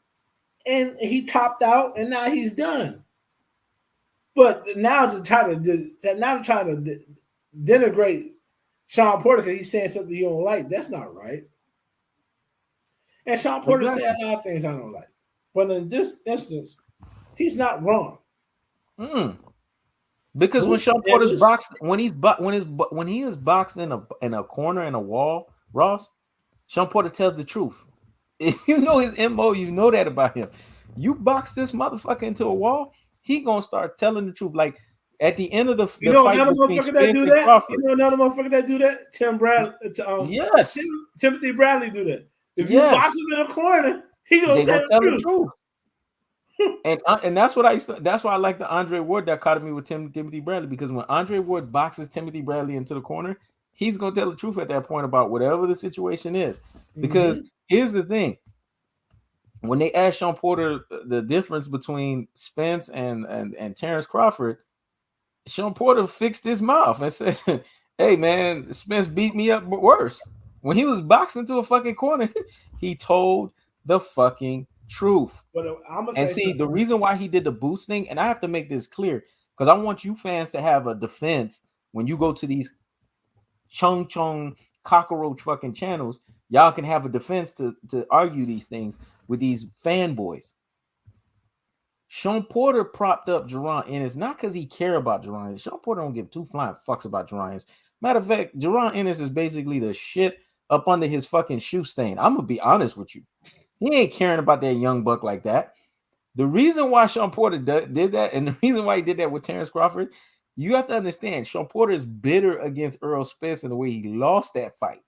and he topped out, and now he's done. But now to try to denigrate Sean Porter because he's saying something you don't like, that's not right. And Sean Porter said a lot of things I don't like, but in this instance, he's not wrong. Because when Sean Porter's boxed, when he is boxed in a corner in a wall, Ross, Sean Porter tells the truth. If you know his MO, you know that about him. You box this motherfucker into a wall, he gonna start telling the truth. Like at the end of the fight between Spence and Crawford. You know another motherfucker that do that? Tim Bradley. Yes. Timothy Bradley do that. If you box him in a corner, he gonna say the tell truth. the truth. And that's what that's why I like the Andre Ward dichotomy with Timothy Bradley, because when Andre Ward boxes Timothy Bradley into the corner, he's gonna tell the truth at that point about whatever the situation is. Because here's the thing: when they asked Sean Porter the difference between Spence and Terrence Crawford, Sean Porter fixed his mouth and said, "Hey man, Spence beat me up worse." When he was boxing to a fucking corner, he told the fucking truth. But And see, the reason why he did the boost thing, and I have to make this clear, because I want you fans to have a defense when you go to these chung cockroach fucking channels. Y'all can have a defense to argue these things with these fanboys. Sean Porter propped up Jerron Ennis not because he care about Jerron Ennis. Sean Porter don't give two flying fucks about Jerron Ennis. Matter of fact, Jerron Ennis is basically the shit up under his fucking shoe stain. I'm gonna be honest with you. He ain't caring about that young buck like that. The reason why Sean Porter did that, and the reason why he did that with Terrence Crawford, you have to understand, Sean Porter is bitter against Earl Spence in the way he lost that fight.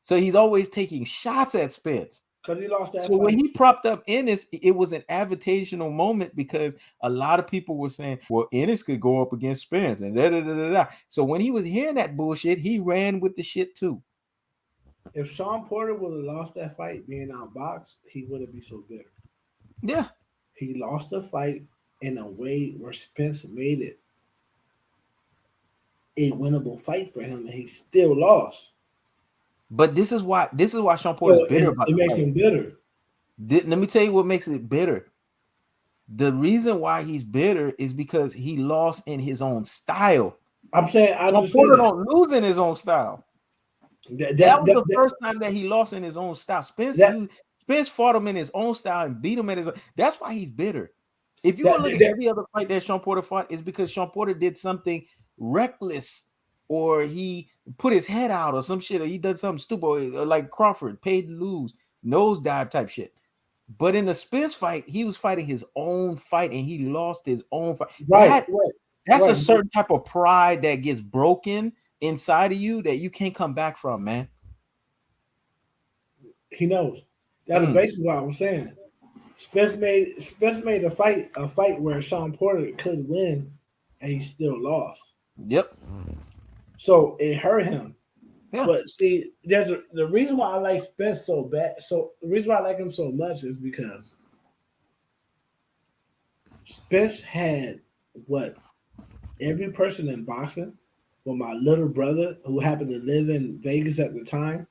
So he's always taking shots at Spence. Because he lost that fight. When he propped up Ennis, it was an invitational moment because a lot of people were saying, well, Ennis could go up against Spence and da-da-da-da-da. So when he was hearing that bullshit, he ran with the shit too. If Sean Porter would have lost that fight being outboxed, he wouldn't be so bitter. Yeah. He lost the fight in a way where Spence made it a winnable fight for him, and he still lost. But this is why Sean Porter is bitter about it. It makes him bitter. Let me tell you what makes it bitter. The reason why he's bitter is because he lost in his own style. I'm saying Sean Porter don't lose in his own style. That was the first time that he lost in his own style. Spence fought him in his own style and beat him at his own. That's why he's bitter. If you want to look at every other fight that Sean Porter fought, it's because Sean Porter did something reckless, or he put his head out or some shit, or he did something stupid, or like Crawford, paid to lose, nosedive type shit. But in the Spence fight, he was fighting his own fight and he lost his own fight. That's a certain type of pride that gets broken inside of you that you can't come back from, man. He knows. That's basically what I was saying. Spence made a fight where Sean Porter could win and he still lost. Yep. So it hurt him. Yeah. But see, the reason why I like Spence so bad. So the reason why I like him so much is because Spence had what every person in boxing, well, my little brother who happened to live in Vegas at the time,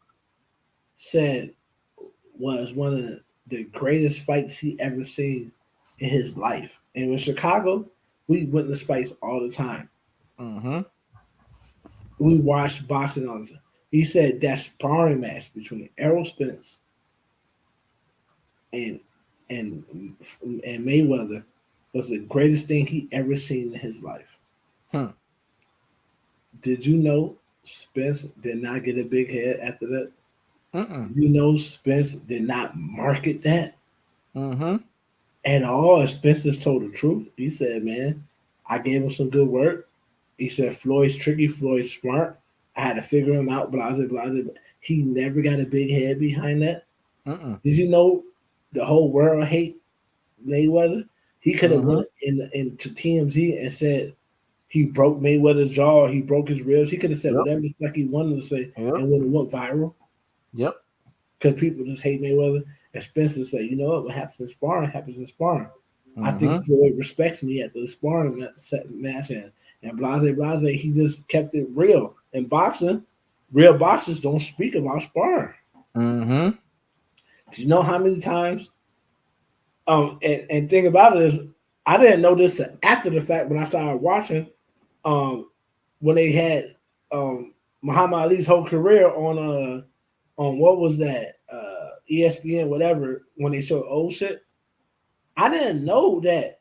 said was one of the greatest fights he ever seen in his life. And in Chicago, we witness fights all the time. Mm-hmm. We watched boxing all the time. He said that sparring match between Errol Spence and Mayweather was the greatest thing he ever seen in his life. Did you know Spence did not get a big head after that? You know Spence did not market that at all. Spence just told the truth. He said, man, I gave him some good work. He said, Floyd's tricky, Floyd's smart. I had to figure him out, blah. He never got a big head behind that. Did you know the whole world hate Mayweather? He could have went into TMZ and said he broke Mayweather's jaw, he broke his ribs. He could have said whatever the fuck he wanted to say and when it went viral. Yep. Because people just hate Mayweather. And Spencer say, you know what happens in sparring happens in sparring. I think Floyd respects me at the sparring match and blase. He just kept it real. In boxing, real boxers don't speak about sparring. Do you know how many times? And thing about it is, I didn't know this after the fact when I started watching. When they had Muhammad Ali's whole career on what was that ESPN whatever when they showed old shit. I didn't know that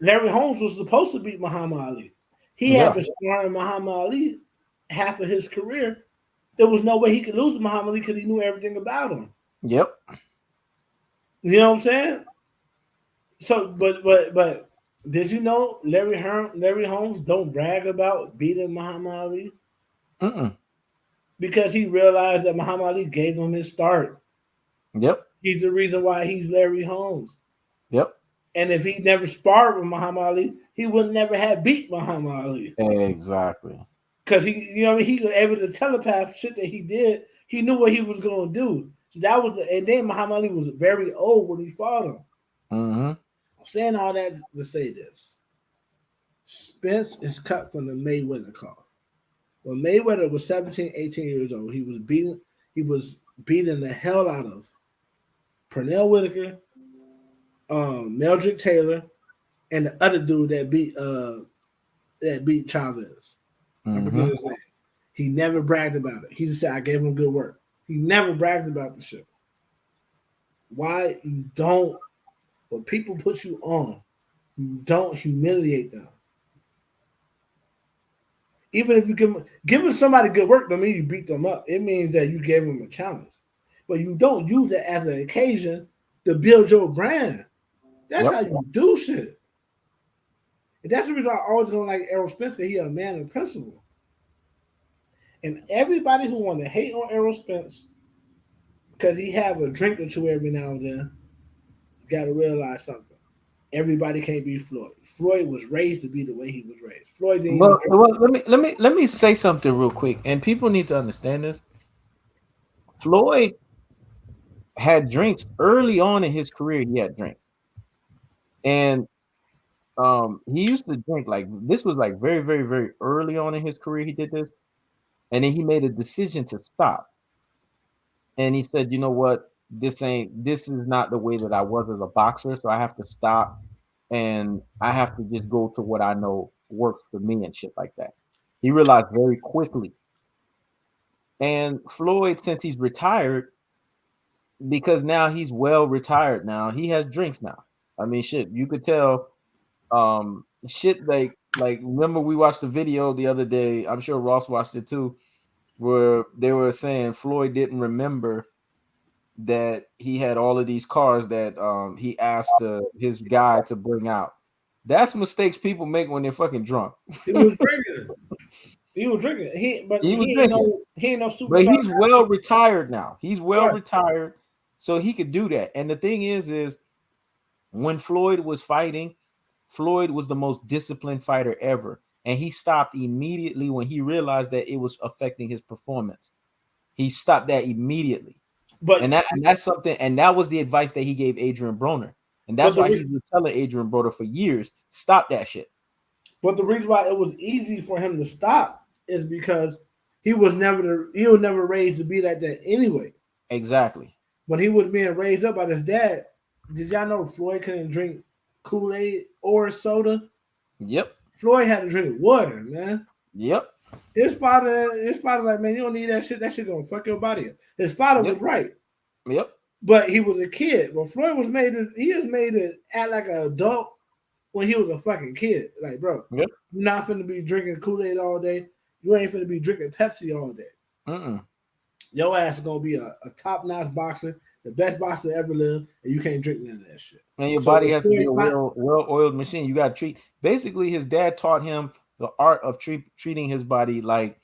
Larry Holmes was supposed to beat Muhammad Ali. He had been sparring Muhammad Ali half of his career. There was no way he could lose to Muhammad Ali because he knew everything about him. Yep. You know what I'm saying? So, but did you know Larry Holmes don't brag about beating Muhammad Ali? because he realized that Muhammad Ali gave him his start. Yep. He's the reason why he's Larry Holmes. Yep. And if he never sparred with Muhammad Ali, he would never have beat Muhammad Ali. Exactly. Because he was able to telepath shit that he did. He knew what he was going to do. So that was, and then Muhammad Ali was very old when he fought him. Mm-hmm. I'm saying all that to say this: Spence is cut from the Mayweather card. When Mayweather was 17, 18 years old, he was beating the hell out of Pernell Whitaker, Meldrick Taylor, and the other dude that beat Chavez. I forget his name. He never bragged about it. He just said, I gave him good work. He never bragged about the shit. Why you don't, when people put you on, you don't humiliate them. Even if you giving somebody good work don't mean you beat them up. It means that you gave them a challenge. But you don't use it as an occasion to build your brand. That's how you do shit. And that's the reason I always gonna like Errol Spence, because he's a man of principle. And everybody who want to hate on Errol Spence because he have a drink or two every now and then, you got to realize something. Everybody can't be Floyd. Floyd was raised to be the way he was raised. Floyd didn't. Well, let me say something real quick, and people need to understand this. Floyd had drinks early on in his career. He had drinks, and he used to drink like this was like very, very, very early on in his career. He did this, and then he made a decision to stop. And he said, "You know what? This is not the way that I was as a boxer. So I have to stop, and I have to just go to what I know works for me and shit like that." He realized very quickly. And Floyd, since he's retired, because now he's well retired now, he has drinks now. I mean, shit, you could tell. Shit like remember we watched the video the other day. I'm sure Ross watched it too, where they were saying Floyd didn't remember that he had all of these cars that he asked his guy to bring out. That's mistakes people make when they're fucking drunk. He was drinking. He was drinking. He ain't no super. But he's well retired now. He's well retired, so he could do that. And the thing is when Floyd was fighting, Floyd was the most disciplined fighter ever. And he stopped immediately when he realized that it was affecting his performance. He stopped that immediately. But that's something, and that was the advice that he gave Adrian Broner. And that's why he was telling Adrian Broner for years, stop that shit. But the reason why it was easy for him to stop is because he was never raised to be like that anyway. Exactly. When he was being raised up by his dad, did y'all know Floyd couldn't drink Kool-Aid or soda? Yep. Floyd had to drink water, man. Yep. His father like, man, you don't need that shit. That shit gonna fuck your body up. His father was right. Yep. But he was a kid. But Floyd was made to act like an adult when he was a fucking kid. Like, bro, you're not finna be drinking Kool-Aid all day. You ain't finna be drinking Pepsi all day. Your ass is gonna be a top-notch boxer, the best boxer to ever live, and you can't drink none of that shit. And your body has to be a well-oiled machine. You got to treat. Basically, his dad taught him the art of treating his body like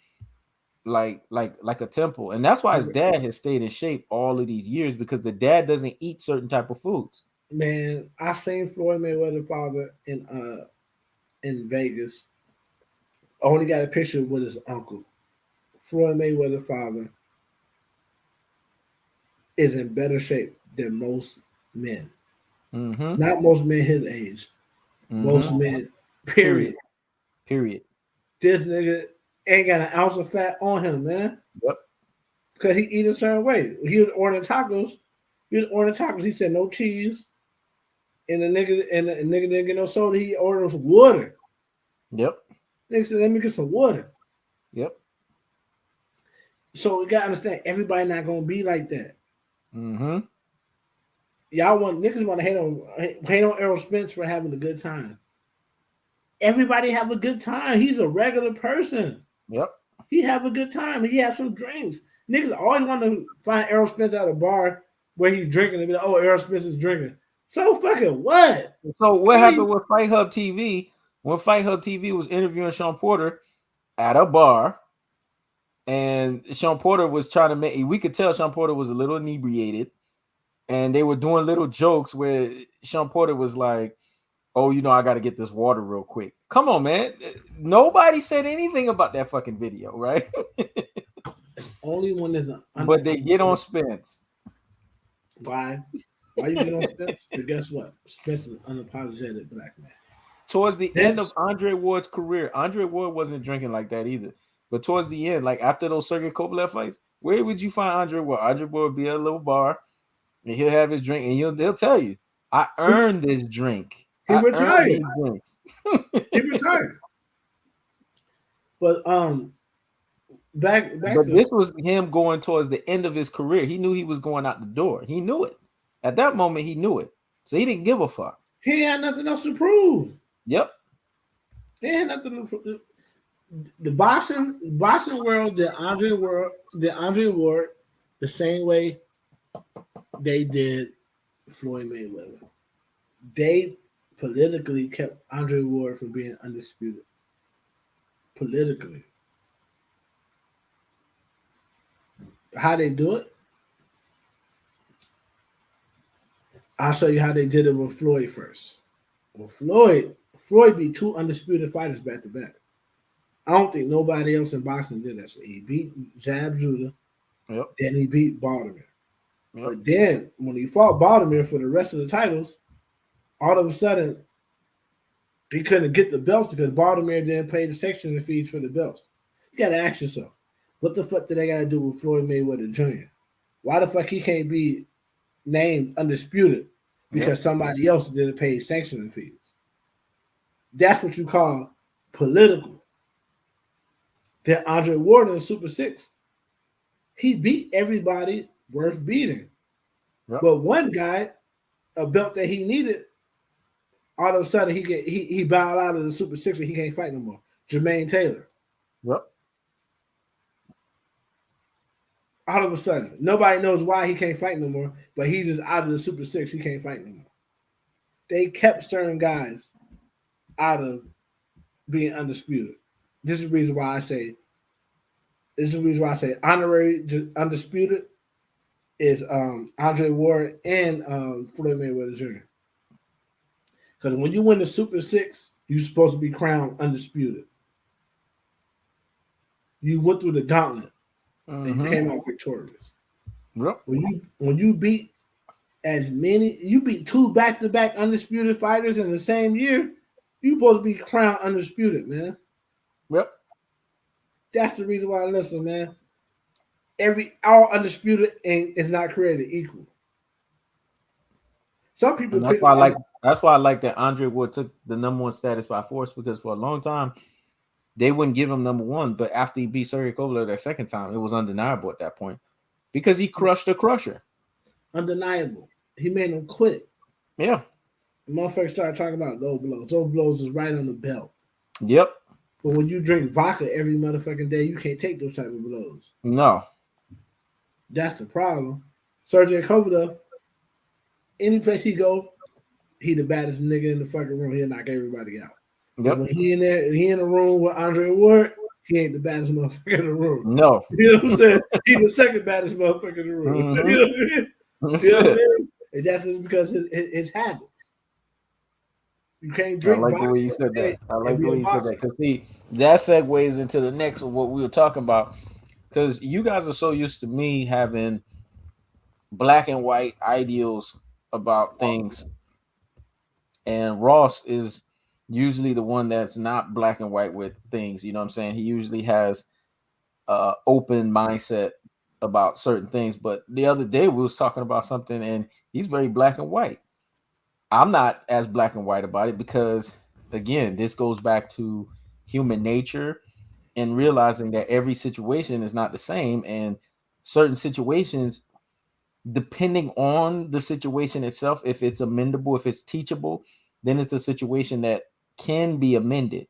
a temple, and that's why his dad has stayed in shape all of these years, because the dad doesn't eat certain type of foods. Man, I seen Floyd Mayweather's father in Vegas. I only got a picture with his uncle. Floyd Mayweather's father is in better shape than most men. Not most men his age. Most men, period. This nigga ain't got an ounce of fat on him, man. Yep. Because he eat a certain way. He was ordering tacos. He said no cheese. And the nigga didn't get no soda. He ordered some water. Yep. Nigga said, let me get some water. Yep. So we gotta understand, everybody not gonna be like that. Y'all niggas want to hate on Errol Spence for having a good time. Everybody have a good time. He's a regular person. Yep. He have a good time. He have some drinks. Niggas always want to find Errol Spence at a bar where he's drinking and be like, oh, Errol Spence is drinking. So fucking what? So what happened with Fight Hub TV when Fight Hub TV was interviewing Sean Porter at a bar, and Sean Porter was trying to make. We could tell Sean Porter was a little inebriated, and they were doing little jokes where Sean Porter was like, "Oh, I got to get this water real quick." Come on, man. Nobody said anything about that fucking video, right? Only one is but they get on Spence. Why? Why you get on Spence? But guess what? Spence is an unapologetic black man. Towards the end of Andre Ward's career, Andre Ward wasn't drinking like that either. But towards the end, like after those Sergey Kovalev fights, where would you find Andre Ward? Andre Ward would be at a little bar, and he'll have his drink, and he'll tell you, "I earned this drink." He retired. He retired. But back. But this was him going towards the end of his career. He knew he was going out the door. He knew it. At that moment, he knew it. So he didn't give a fuck. He had nothing else to prove. Yep. He had nothing to prove. The boxing world did Andre Ward the same way they did Floyd Mayweather. They politically kept Andre Ward from being undisputed. Politically. How they do it? I'll show you how they did it with Floyd first. Well, Floyd beat 2 undisputed fighters back to back. I don't think nobody else in boxing did that. So he beat Zab Judah, then he beat Baltimore. But then when he fought Baltimore for the rest of the titles, all of a sudden he couldn't get the belts because Baltimore didn't pay the section fees for the belts. You got to ask yourself, what the fuck did they got to do with Floyd Mayweather Jr.? Why the fuck he can't be named undisputed because somebody else didn't pay sanctioning fees? That's what you call political. Then Andre Ward in the Super 6, he beat everybody worth beating. But one guy, a belt that he needed, all of a sudden he bowed out of the Super 6 and he can't fight no more. Jermaine Taylor. All of a sudden, nobody knows why he can't fight no more, but he's just out of the Super 6. He can't fight no more. They kept certain guys out of being undisputed. This is the reason why I say honorary undisputed is Andre Ward and Floyd Mayweather Jr. Because when you win the Super 6, you're supposed to be crowned undisputed. You went through the gauntlet and you came out victorious. When you beat you beat 2 back-to-back undisputed fighters in the same year, you're supposed to be crowned undisputed, man. That's the reason why I listen, man. All undisputed is not created equal. Some people that's why I like that Andre Ward took the number 1 status by force, because for a long time they wouldn't give him number 1, but after he beat Sergey Kovalev that second time, it was undeniable at that point because he crushed the crusher. Undeniable. He made him quit. Yeah. The motherfuckers started talking about low blows. Those blows is right on the belt. Yep. But when you drink vodka every motherfucking day, you can't take those type of blows. No. That's the problem. Sergey Kovalev, any place he go, he the baddest nigga in the fucking room. He'll knock everybody out. Yep. When he in the room with Andre Ward, he ain't the baddest motherfucker in the room. No. You know what I'm saying? He's the second baddest motherfucker in the room. You know what I mean? You know what I mean? And that's just because his habits. You can't drink. I like the way you said that. I like the way you said that. Because see, that segues into the next of what we were talking about. Because you guys are so used to me having black and white ideals about things. And Ross is usually the one that's not black and white with things. You know what I'm saying? He usually has open mindset about certain things. But the other day we was talking about something and he's very black and white. I'm not as black and white about it because, again, this goes back to human nature and realizing that every situation is not the same, and certain situations, depending on the situation itself, if it's amendable, if it's teachable, then it's a situation that can be amended.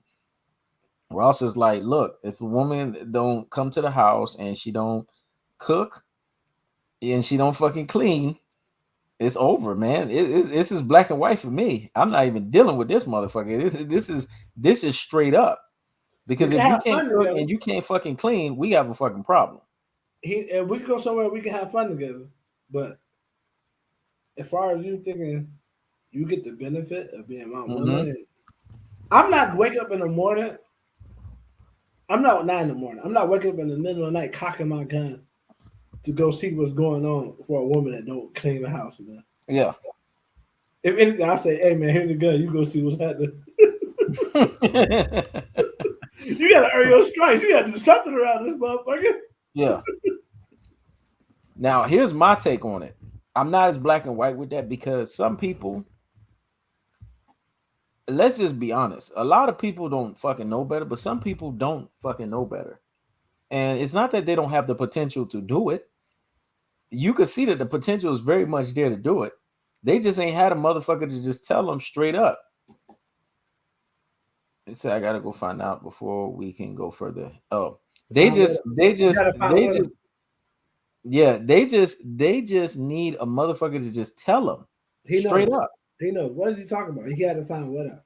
Ross is like, look, if a woman don't come to the house and she don't cook and she don't fucking clean, it's over, man. This is black and white for me. I'm not even dealing with this motherfucker. This is straight up. Because if you can't cook and you can't fucking clean, we have a fucking problem. And we go somewhere we can have fun together. But as far as you thinking, you get the benefit of being my woman. I'm not waking up in the morning. I'm not in the morning. I'm not waking up in the middle of the night cocking my gun to go see what's going on for a woman that don't clean the house. Man. Yeah. If anything, I say, hey man, here's the gun. You go see what's happening. You gotta earn your stripes. You gotta do something around this motherfucker. Yeah. Now, here's my take on it. I'm not as black and white with that because some people, let's just be honest, a lot of people don't fucking know better, but some people don't fucking know better. And it's not that they don't have the potential to do it. You can see that the potential is very much there to do it. They just ain't had a motherfucker to just tell them straight up. Say I gotta go find out before we can go further. Oh, they just need a motherfucker to just tell them straight up. He knows. What is he talking about? He had to find what out.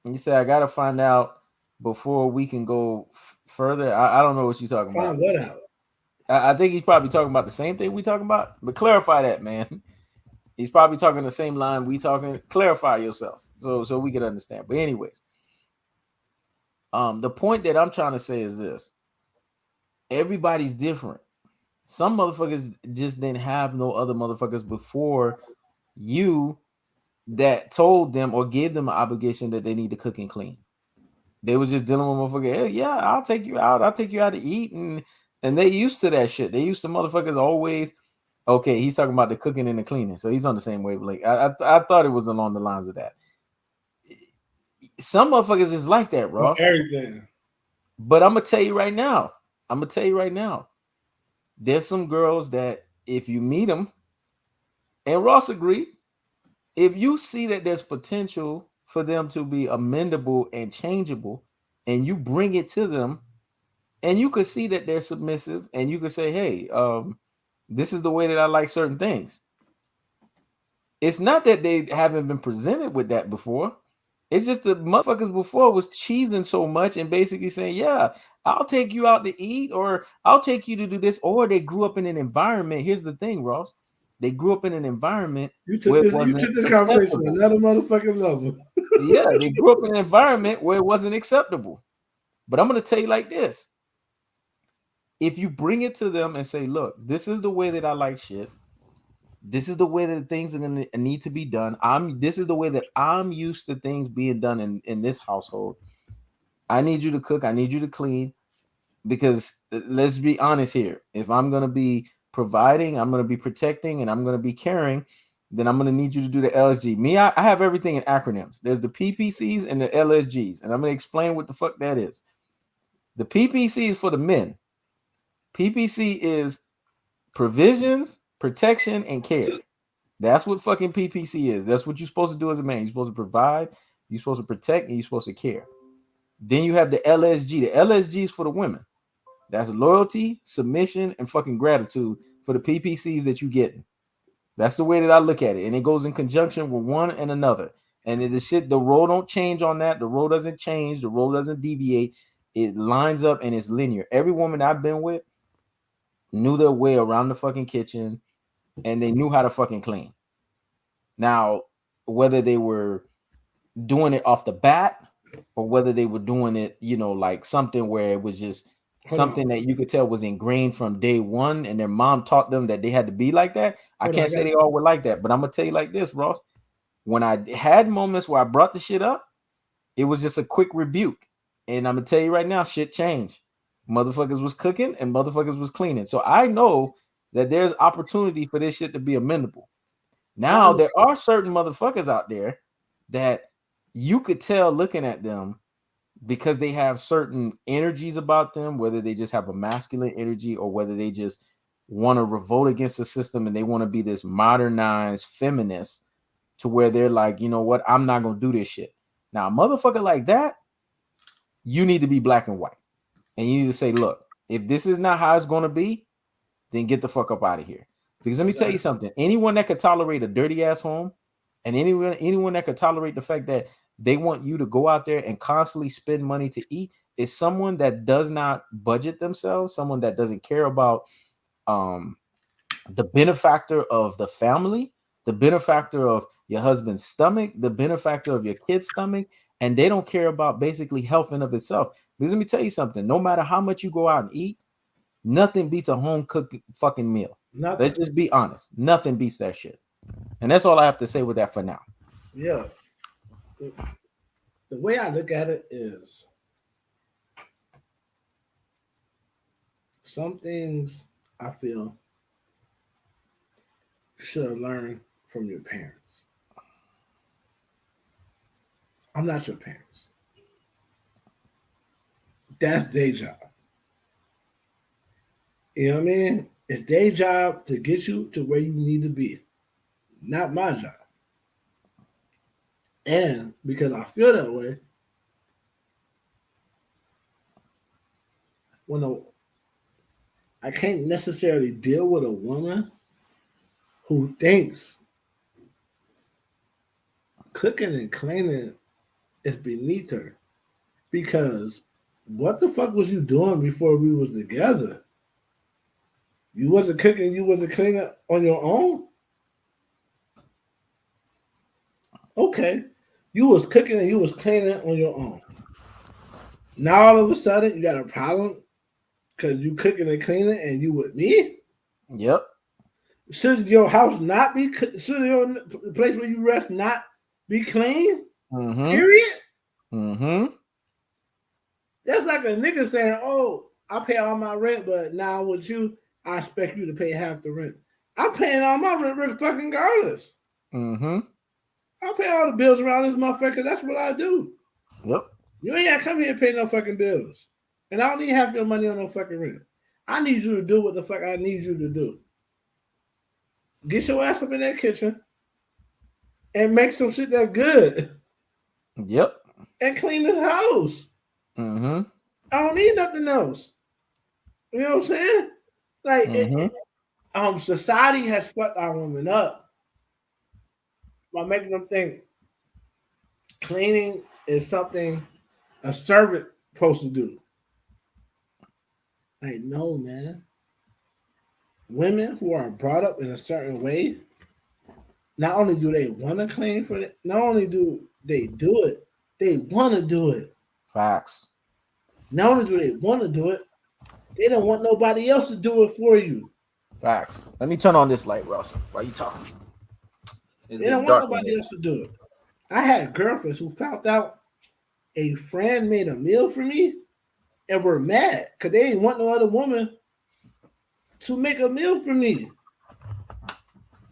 And you say I gotta find out before we can go further. I don't know what you're talking about. Find what out? I think he's probably talking about the same thing we talking about, but clarify that, man. He's probably talking the same line we talking. Clarify yourself so we can understand. But anyways, the point that I'm trying to say is this: everybody's different. Some motherfuckers just didn't have no other motherfuckers before you that told them or gave them an obligation that they need to cook and clean. They was just dealing with motherfuckers. Hey, yeah, I'll take you out. I'll take you out to eat, and they used to that shit. They used to motherfuckers always. Okay, he's talking about the cooking and the cleaning, so he's on the same wavelength. I thought it was along the lines of that. Some motherfuckers is like that, Ross. Everything. But I'm gonna tell you right now. There's some girls that if you meet them, and Ross agreed, if you see that there's potential for them to be amendable and changeable, and you bring it to them, and you could see that they're submissive, and you could say, hey, this is the way that I like certain things. It's not that they haven't been presented with that before. It's just the motherfuckers before was cheesing so much and basically saying, yeah, I'll take you out to eat, or I'll take you to do this. Or they grew up in an environment. Here's the thing, Ross. They grew up in an environment. You took this conversation to another motherfucking level. Yeah, they grew up in an environment where it wasn't acceptable. But I'm going to tell you like this. If you bring it to them and say, look, this is the way that I like shit. This is the way that things are going to need to be done. This is the way that I'm used to things being done in this household. I need you to cook. I need you to clean. Because let's be honest here. If I'm going to be providing, I'm going to be protecting, and I'm going to be caring, then I'm going to need you to do the LSG. Me, I have everything in acronyms. There's the PPCs and the LSGs. And I'm going to explain what the fuck that is. The PPC is for the men. PPC is provisions, protection, and care. That's what fucking PPC is. That's what you're supposed to do as a man. You're supposed to provide, you're supposed to protect, and you're supposed to care. Then you have the LSG. The LSG is for the women. That's loyalty, submission, and fucking gratitude for the PPCs that you get. That's the way that I look at it. And it goes in conjunction with one and another. And the role don't change on that. The role doesn't change. The role doesn't deviate. It lines up and it's linear. Every woman I've been with knew their way around the fucking kitchen, and they knew how to fucking clean. Now, whether they were doing it off the bat or whether they were doing it, like something where it was just something that you could tell was ingrained from day one and their mom taught them that they had to be like that. I can't say they all were like that, but I'm going to tell you like this, Ross. When I had moments where I brought the shit up, it was just a quick rebuke. And I'm going to tell you right now, shit changed. Motherfuckers was cooking and motherfuckers was cleaning. So I know that there's opportunity for this shit to be amendable. Now, there are certain motherfuckers out there that you could tell looking at them because they have certain energies about them, whether they just have a masculine energy or whether they just want to revolt against the system and they want to be this modernized feminist to where they're like, you know what, I'm not going to do this shit. Now, a motherfucker like that, you need to be black and white. And you need to say, look, if this is not how it's going to be, then get the fuck up out of here. Because let me tell you something. Anyone that could tolerate a dirty ass home and anyone that could tolerate the fact that they want you to go out there and constantly spend money to eat is someone that does not budget themselves, someone that doesn't care about the benefactor of the family, the benefactor of your husband's stomach, the benefactor of your kid's stomach, and they don't care about basically health in of itself. Because let me tell you something, no matter how much you go out and eat, nothing beats a home cooked fucking meal. Nothing. Let's just be honest. Nothing beats that shit. And that's all I have to say with that for now. Yeah. The way I look at it is some things I feel you should have learned from your parents. I'm not your parents. That's their job. You know what I mean? It's their job to get you to where you need to be, not my job. And because I feel that way, I can't necessarily deal with a woman who thinks cooking and cleaning is beneath her. Because what the fuck was you doing before we was together? You wasn't cooking, you wasn't cleaning on your own? Okay. You was cooking and you was cleaning on your own. Now all of a sudden you got a problem because you cooking and cleaning and you with me? Yep. Should your house not be, should your place where you rest not be clean? Mm-hmm. Period? Mm-hmm. That's like a nigga saying, oh, I pay all my rent, but now with you, I expect you to pay half the rent. I'm paying all my rent fucking regardless. Mm-hmm. I pay all the bills around this motherfucker. That's what I do. Yep. You ain't got to come here and pay no fucking bills. And I don't need half your money on no fucking rent. I need you to do what the fuck I need you to do. Get your ass up in that kitchen and make some shit that's good. Yep. And clean this house. Mm-hmm. I don't need nothing else. You know what I'm saying? Like, society has fucked our women up by making them think cleaning is something a servant supposed to do. Like, no, man. Women who are brought up in a certain way, not only do they want to clean for it, not only do they do it, they want to do it. Facts. Not only do they want to do it, they don't want nobody else to do it for you. Facts. Let me turn on this light, Ross. Why are you talking? They don't want nobody else to do it. I had girlfriends who found out a friend made a meal for me and were mad because they didn't want no other woman to make a meal for me.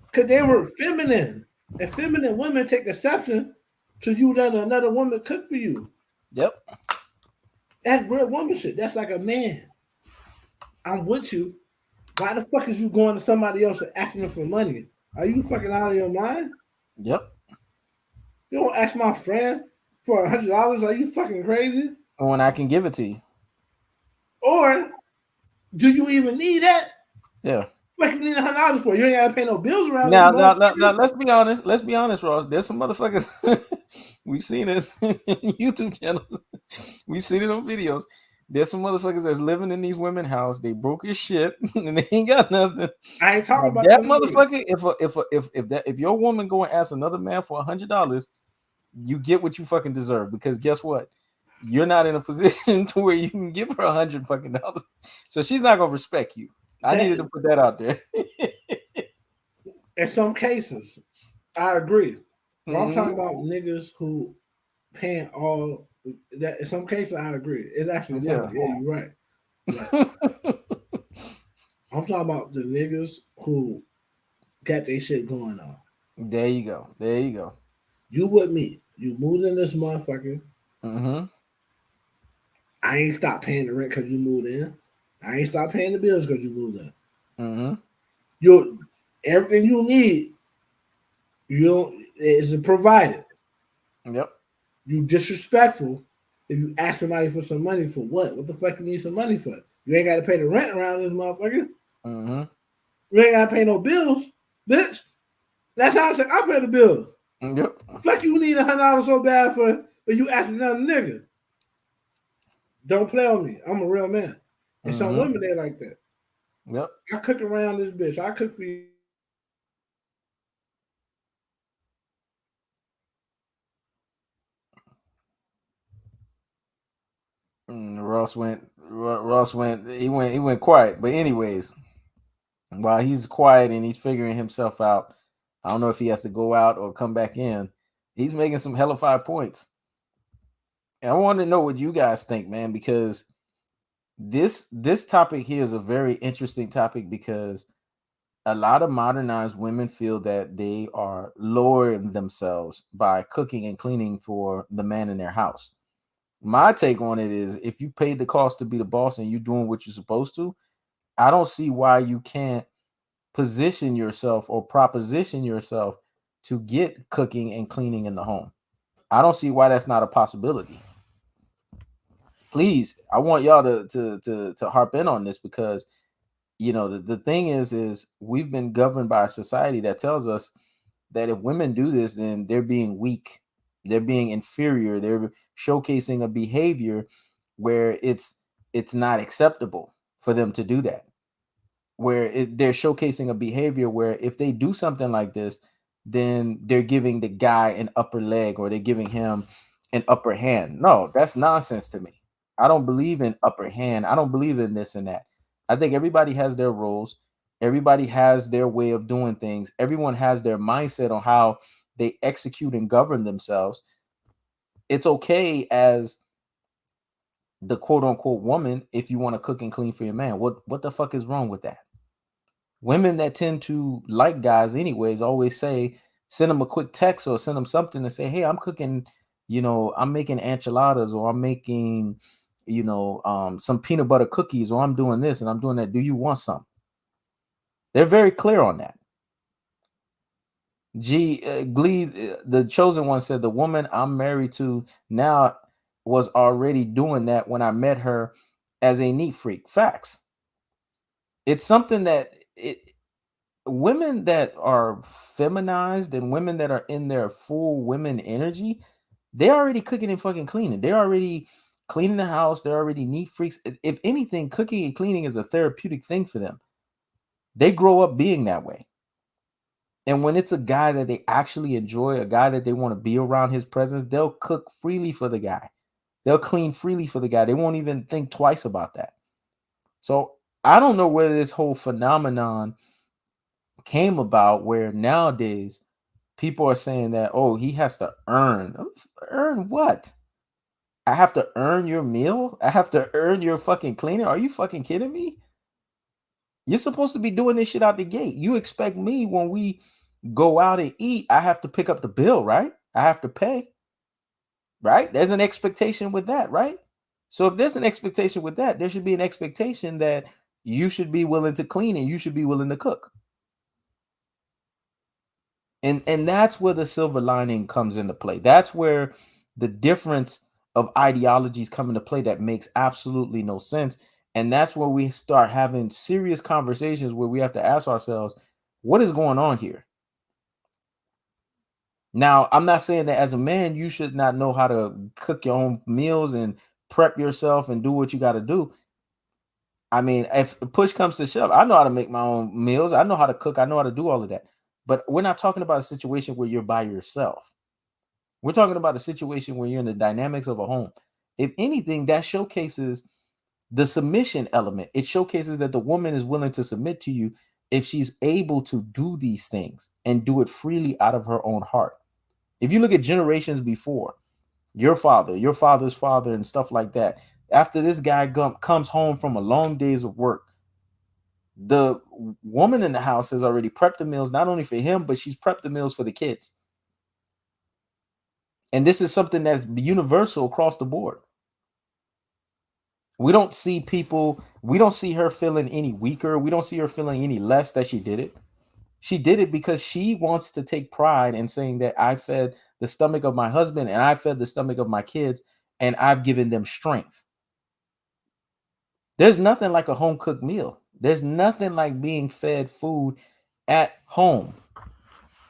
Because they were feminine. And feminine women take exception to you letting another woman cook for you. Yep. That's real woman shit. That's like a man. I'm with you. Why the fuck is you going to somebody else and asking them for money? Are you fucking out of your mind? Yep. You don't ask my friend for $100. Are you fucking crazy? When I can give it to you. Or do you even need that? Yeah. What you need $100 for? You ain't gotta pay no bills around. Now, let's be honest. Let's be honest, Ross. There's some motherfuckers. We've seen it YouTube channels. We've seen it on videos. There's some motherfuckers that's living in these women's house. They broke as shit and they ain't got nothing. I ain't talking about that motherfucker. If your woman go and ask another man for $100, you get what you fucking deserve. Because guess what? You're not in a position to where you can give her $100 fucking dollars. So she's not gonna respect you. I needed to put that out there. In some cases, I agree. But I'm talking about niggas who paying all that. In some cases, I agree. It's actually funny. Yeah, you're right. I'm talking about the niggas who got their shit going on. There you go. There you go. You with me. You moved in this motherfucker. Mm-hmm. I ain't stopped paying the rent because you moved in. I ain't stopped paying the bills because you moved in. Mm-hmm. Everything you need, is provided. Yep. You disrespectful if you ask somebody for some money for what? What the fuck you need some money for? You ain't got to pay the rent around this motherfucker. Mm-hmm. You ain't got to pay no bills, bitch. That's how I said I pay the bills. Yep. Fuck you need $100 so bad for you asking another nigga. Don't play on me. I'm a real man. And some Mm-hmm. women they like that. Yep. I cook around this bitch. I cook for you. Ross went. Ross went. He went. He went quiet. But anyways, while he's quiet and he's figuring himself out, I don't know if he has to go out or come back in. He's making some hellified points. And I want to know what you guys think, man, because this topic here is a very interesting topic because a lot of modernized women feel that they are lowering themselves by cooking and cleaning for the man in their house. My take on it is if you paid the cost to be the boss and you're doing what you're supposed to, I don't see why you can't position yourself or proposition yourself to get cooking and cleaning in the home. I don't see why that's not a possibility. Please, I want y'all to harp in on this because the thing is we've been governed by a society that tells us that if women do this, then they're being weak, they're being inferior, they're showcasing a behavior where it's not acceptable for them to do that, where they're showcasing a behavior where if they do something like this, then they're giving the guy an upper leg or they're giving him an upper hand. No, that's nonsense to me. I don't believe in upper hand. I don't believe in this and that. I think everybody has their roles. Everybody has their way of doing things. Everyone has their mindset on how they execute and govern themselves. It's okay as the quote unquote woman if you want to cook and clean for your man. What the fuck is wrong with that? Women that tend to like guys anyways always say send them a quick text or send them something to say, hey, I'm cooking, I'm making enchiladas or I'm making, some peanut butter cookies or I'm doing this and I'm doing that. Do you want some? They're very clear on that. Glee, the chosen one said the woman I'm married to now was already doing that when I met her as a neat freak. Facts. It's something that women that are feminized and women that are in their full women energy, they're already cooking and fucking cleaning. They're already cleaning the house. They're already neat freaks. If anything, cooking and cleaning is a therapeutic thing for them. They grow up being that way. And when it's a guy that they actually enjoy, a guy that they want to be around his presence, they'll cook freely for the guy. They'll clean freely for the guy. They won't even think twice about that. So I don't know where this whole phenomenon came about where nowadays people are saying that, oh, he has to earn what? I have to earn your meal? I have to earn your fucking cleaning? Are you fucking kidding me? You're supposed to be doing this shit out the gate. You expect me when we go out and eat, I have to pick up the bill, right? I have to pay, right? There's an expectation with that, right? So if there's an expectation with that, there should be an expectation that you should be willing to clean and you should be willing to cook. And that's where the silver lining comes into play. That's where the difference of ideologies come into play that makes absolutely no sense. And that's where we start having serious conversations where we have to ask ourselves, what is going on here? Now, I'm not saying that as a man, you should not know how to cook your own meals and prep yourself and do what you got to do. I mean, if push comes to shove, I know how to make my own meals. I know how to cook. I know how to do all of that. But we're not talking about a situation where you're by yourself. We're talking about a situation where you're in the dynamics of a home. If anything, that showcases the submission element. It showcases that the woman is willing to submit to you if she's able to do these things and do it freely out of her own heart. If you look at generations before, your father, your father's father, and stuff like that, after this guy comes home from a long days of work, the woman in the house has already prepped the meals, not only for him, but she's prepped the meals for the kids. And this is something that's universal across the board. We don't see her feeling any weaker. We don't see her feeling any less that she did it. She did it because she wants to take pride in saying that I fed the stomach of my husband and I fed the stomach of my kids and I've given them strength. There's nothing like a home cooked meal. There's nothing like being fed food at home.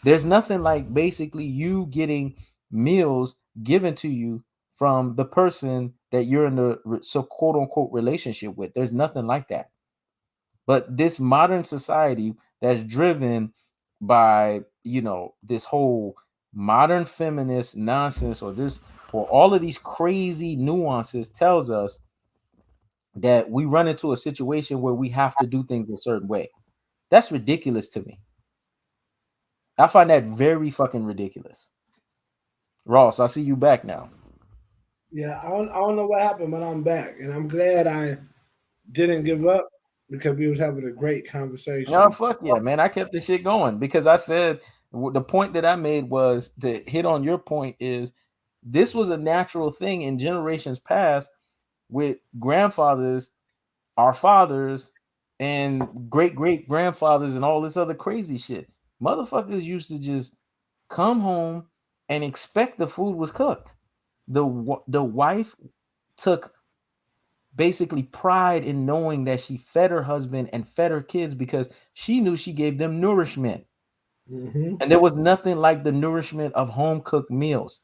There's nothing like basically you getting meals given to you from the person that you're in the so quote unquote relationship with. There's nothing like that. But this modern society that's driven by, this whole modern feminist nonsense or all of these crazy nuances tells us that we run into a situation where we have to do things a certain way. That's ridiculous to me. I find that very fucking ridiculous. Ross, I see you back now. Yeah, I don't know what happened, but I'm back, and I'm glad I didn't give up because we was having a great Oh, conversation. fuck yeah, man. I kept the shit going because I said the point that I made was to hit on your point is this was a natural thing in generations past with grandfathers, our fathers, and great great grandfathers, and all this other crazy shit. Motherfuckers used to just come home and expect the food was cooked. The wife took basically pride in knowing that she fed her husband and fed her kids because she knew she gave them nourishment. Mm-hmm. And there was nothing like the nourishment of home cooked meals.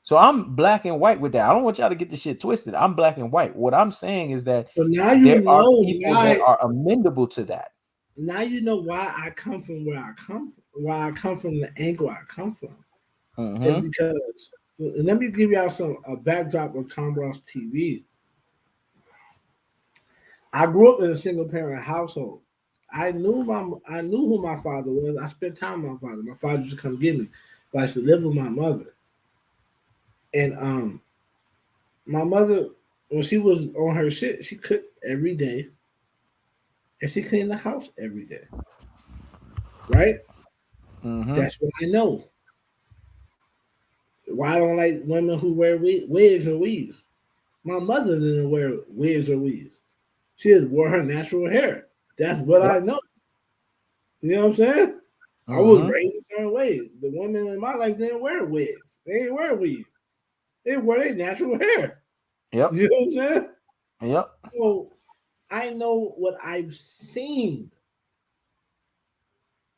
So I'm black and white with that. I don't want y'all to get the shit twisted. I'm black and white. What I'm saying is that So now you there are know people that why. are amenable to that. Now you know why I come from where I come from. Why I come from the angle I come from is Mm-hmm. because. And let me give y'all a backdrop of Tom Ross TV. I grew up in a single parent household. I knew who my father was. I spent time with my father. My father used to come get me, but I used to live with my mother. And my mother, when she was on her shit, she cooked every day, and she cleaned the house every day. Right? Mm-hmm. That's what I know. Why I don't like women who wear wigs or weaves. My mother didn't wear wigs or weaves. She just wore her natural hair. That's what Yep. I know. You know what I'm saying? I was Mm-hmm. raised a certain way. The women in my life didn't wear wigs. They didn't wear weave. They wear their natural hair. Yep. You know what I'm saying? Yep. So I know what I've seen.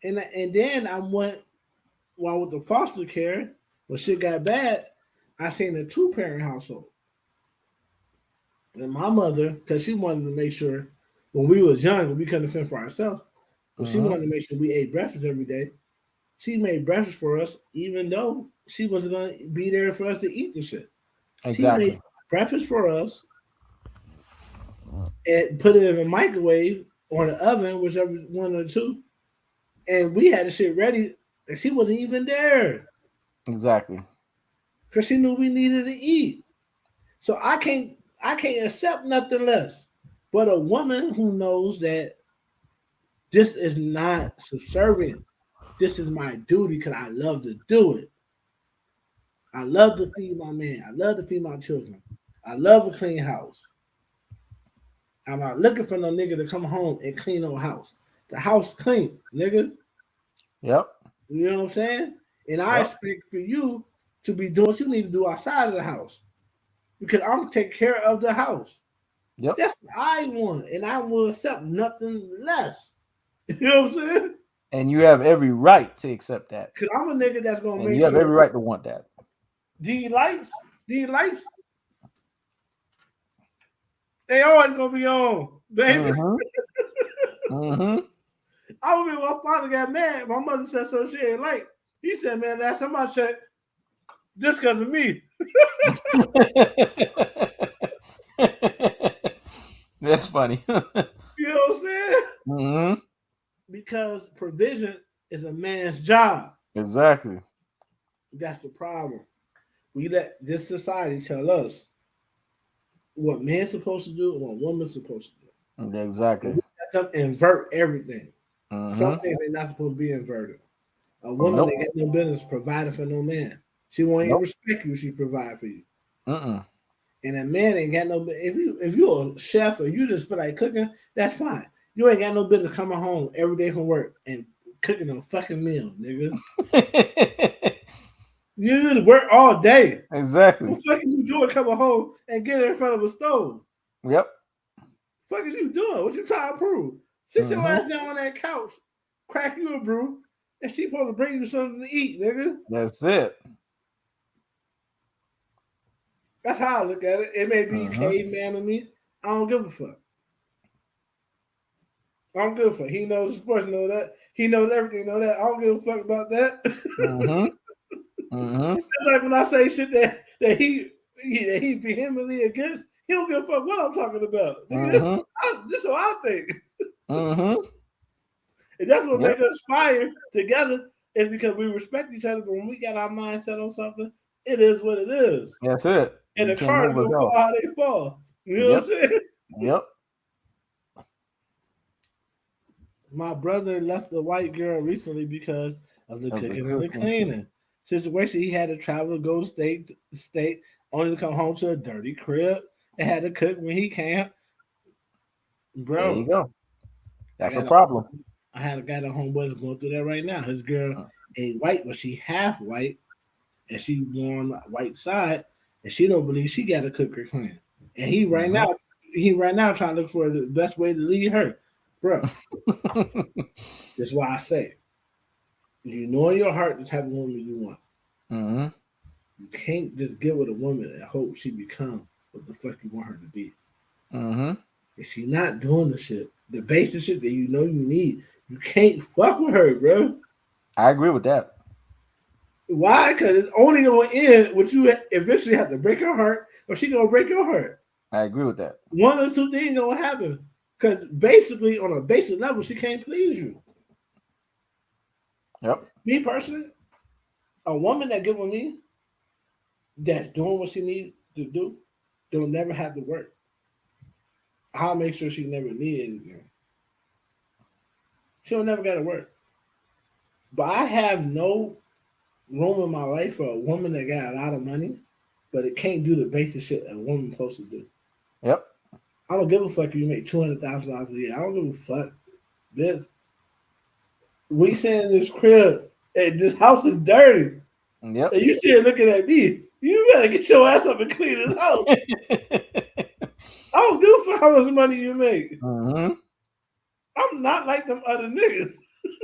And then I went while with the foster care, when shit got bad, I seen a two-parent household. And my mother, because she wanted to make sure when we was young, we couldn't fend for ourselves, but she Mm-hmm. wanted to make sure we ate breakfast every day. She made breakfast for us, even though she wasn't going to be there for us to eat the shit. She made Exactly. breakfast for us and put it in the microwave or the oven, whichever one or two, and we had the shit ready, and she wasn't even there Exactly. because she knew we needed to eat. So I can't accept nothing less. But a woman who knows that this is not subservient. This is my duty because I love to do it. I love to feed my man. I love to feed my children. I love a clean house. I'm not looking for no nigga to come home and clean no house. The house clean, nigga. Yep. You know what I'm saying? And I Yep. expect for you to be doing what you need to do outside of the house because I'm take care of the house. Yep. That's what I want, and I will accept nothing less. You know what I'm saying? And you have every right to accept that. Because I'm a nigga that's gonna And make you have sure every right to want that. these lights, they always gonna be on, baby. Mm-hmm. Mm-hmm. I remember my father got mad. My mother said so she ain't like. He said, "Man, last time I checked, this because of me." That's funny. You know what I'm saying? Mm-hmm. Because provision is a man's job. Exactly. That's the problem. We let this society tell us what man's supposed to do and what woman's supposed to do. And Exactly. we let them invert everything. Some Mm-hmm. things they're not supposed to be inverted. A woman Nope. that got no business providing for no man. She won't even Nope. respect you. She provide for you. Mm-mm. And a man ain't got no. If you're a chef or you just feel like cooking, that's fine. You ain't got no business coming home every day from work and cooking a fucking meal, nigga. You need to work all day. Exactly. What the fuck is you doing coming home and getting in front of a stove? Yep. The fuck is you doing? What you trying to prove? Sit your Mm-hmm. ass down on that couch, crack you a brew, and she supposed to bring you something to eat, nigga. That's it. That's how I look at it. It may be caveman to me. I don't give a fuck. I don't give a fuck. He knows the sports, know that. He knows everything, know that. I don't give a fuck about that. Just like when I say shit that he vehemently against, he don't give a fuck what I'm talking about. Nigga, this is what I think. And that's what makes us fire together is because we respect each other. But when we got our mindset on something, it is what it is. That's it. And the cards gonna fall how they fall. You know what I'm saying? Yep. My brother left a white girl recently because of the cooking and the cleaning situation. He had to travel, go to state, only to come home to a dirty crib. They had to cook when he can't. Bro, there you go. That's a problem. I had a guy at home that's going through that right now. His girl ain't white, but she half white, and she on the white side, and she don't believe she got to cook or clean. And he right now trying to look for the best way to lead her. Bro, that's why I say, you know in your heart the type of woman you want. You can't just get with a woman and hope she become what the fuck you want her to be. If she's not doing the shit, the basic shit that you know you need, you can't fuck with her, bro. I agree with that. Why? Because it's only going to end with you eventually have to break her heart, or she going to break your heart. I agree with that. One or two things going to happen. Because basically, on a basic level, she can't please you. Yep. Me personally, a woman that get with me, that's doing what she needs to do, don't never have to work. I'll make sure she never need anything. She'll never got to work. But I have no room in my life for a woman that got a lot of money, but it can't do the basic shit a woman supposed to do. Yep. I don't give a fuck if you make $200,000 a year. I don't give a fuck, bitch. We sitting in this crib, and this house is dirty. Yep. And you still looking at me. You better get your ass up and clean this house. I don't give a fuck how much money you make. I'm not like them other niggas.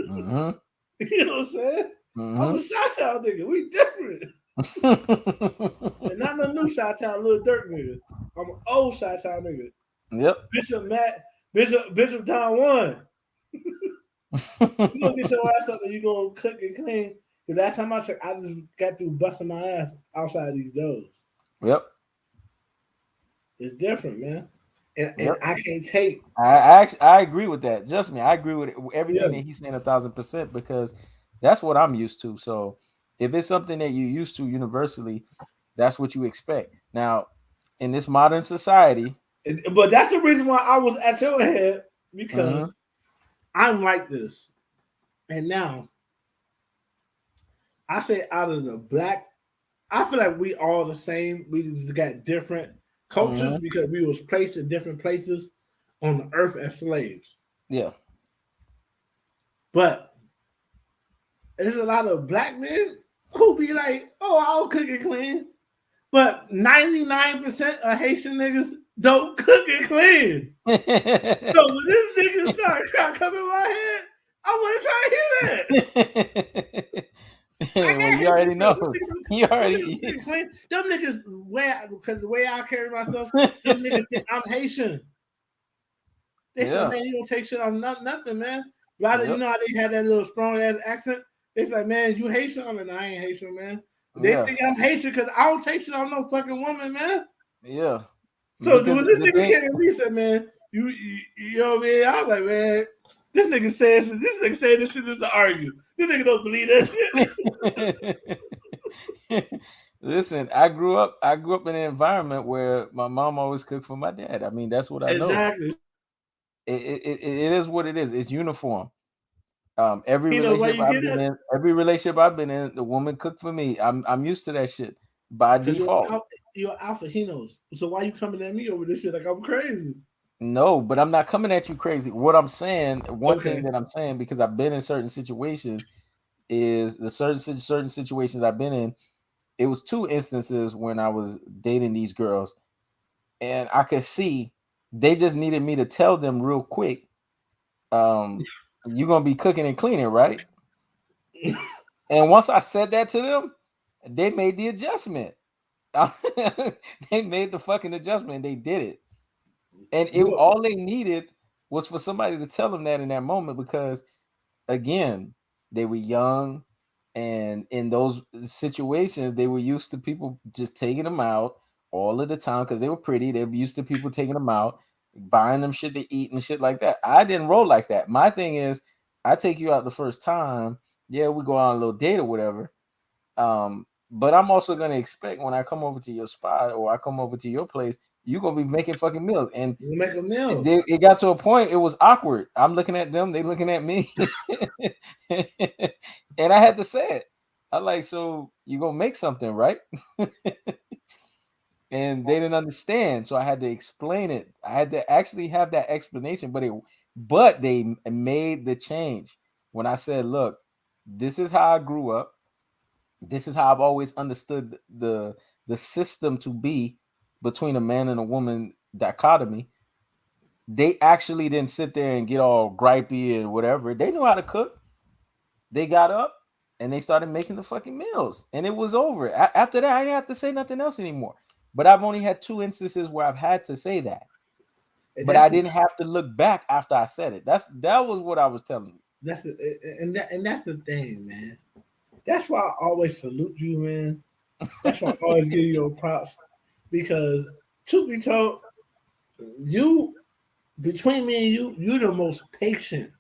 You know what I'm saying? I'm a Shot nigga. We different. And not no new Shot little dirt nigga. I'm an old Shot nigga. Yep. Bishop Don Juan. You gonna get your ass up and you gonna cook and clean. The last time I checked, I just got through busting my ass outside these doors. Yep. It's different, man. And I can't take. I agree with that. Just me. I agree with everything that he's saying 1,000% because that's what I'm used to. So if it's something that you're used to universally, that's what you expect. Now, in this modern society. But that's the reason why I was at your head because I'm like this. And now, I say out of the black, I feel like we all the same. We just got different cultures because we was placed in different places on the earth as slaves. Yeah. But there's a lot of black men who be like, oh, I'll cook and clean. But 99% of Haitian niggas don't cook and clean. So when this nigga start trying to come in my head, I want to try to hear that. Well, you already know. You already. Them niggas, because the way I carry myself, them niggas think I'm Haitian. They said, man, you don't take shit off nothing, man. Rather, you know how they had that little strong ass accent? It's like, man, you Haitian? I'm like, I ain't Haitian, man. They think I'm Haitian because I don't take shit off no fucking woman, man. Yeah. So when this nigga came at me, said, man, you know what I mean? I was like, man, this nigga said this shit is to argue. This nigga don't believe that shit. Listen, I grew up in an environment where my mom always cooked for my dad. I mean, that's what I know. Exactly. It is what it is. It's uniform. Every relationship I've been in, the woman cooked for me. I'm used to that shit by default. You're alpha. HeKnows. So why you coming at me over this shit like I'm crazy? No, but I'm not coming at you crazy. What I'm saying, one thing that I'm saying, because I've been in certain situations, is the certain situations I've been in. It was 2 instances when I was dating these girls, and I could see they just needed me to tell them real quick, you're gonna be cooking and cleaning, right? And once I said that to them, they made the adjustment. They made the fucking adjustment. They did it, and all they needed was for somebody to tell them that in that moment, because again, they were young, and in those situations, they were used to people just taking them out all of the time because they were pretty. They were used to people taking them out, buying them shit to eat and shit like that. I didn't roll like that. My thing is, I take you out the first time. Yeah, we go on a little date or whatever. But I'm also gonna expect when I come over to your spot or I come over to your place, you're gonna be making fucking meals. And you make a meal. It got to a point, it was awkward. I'm looking at them, they looking at me. And I had to say it. I like, so you gonna make something, right? And they didn't understand, so I had to explain it. I had to actually have that explanation, but they made the change when I said, look, this is how I grew up. This is how I've always understood the system to be between a man and a woman dichotomy. They actually didn't sit there and get all gripey and whatever. They knew how to cook. They got up and they started making the fucking meals, and it was over. After that, I didn't have to say nothing else anymore. But I've only had 2 instances where I've had to say that. But I didn't have to look back after I said it. That was what I was telling you. That's the thing, man. That's why I always salute you, man. That's why I always give you your props, because truth be told, you, between me and you, you're the most patient.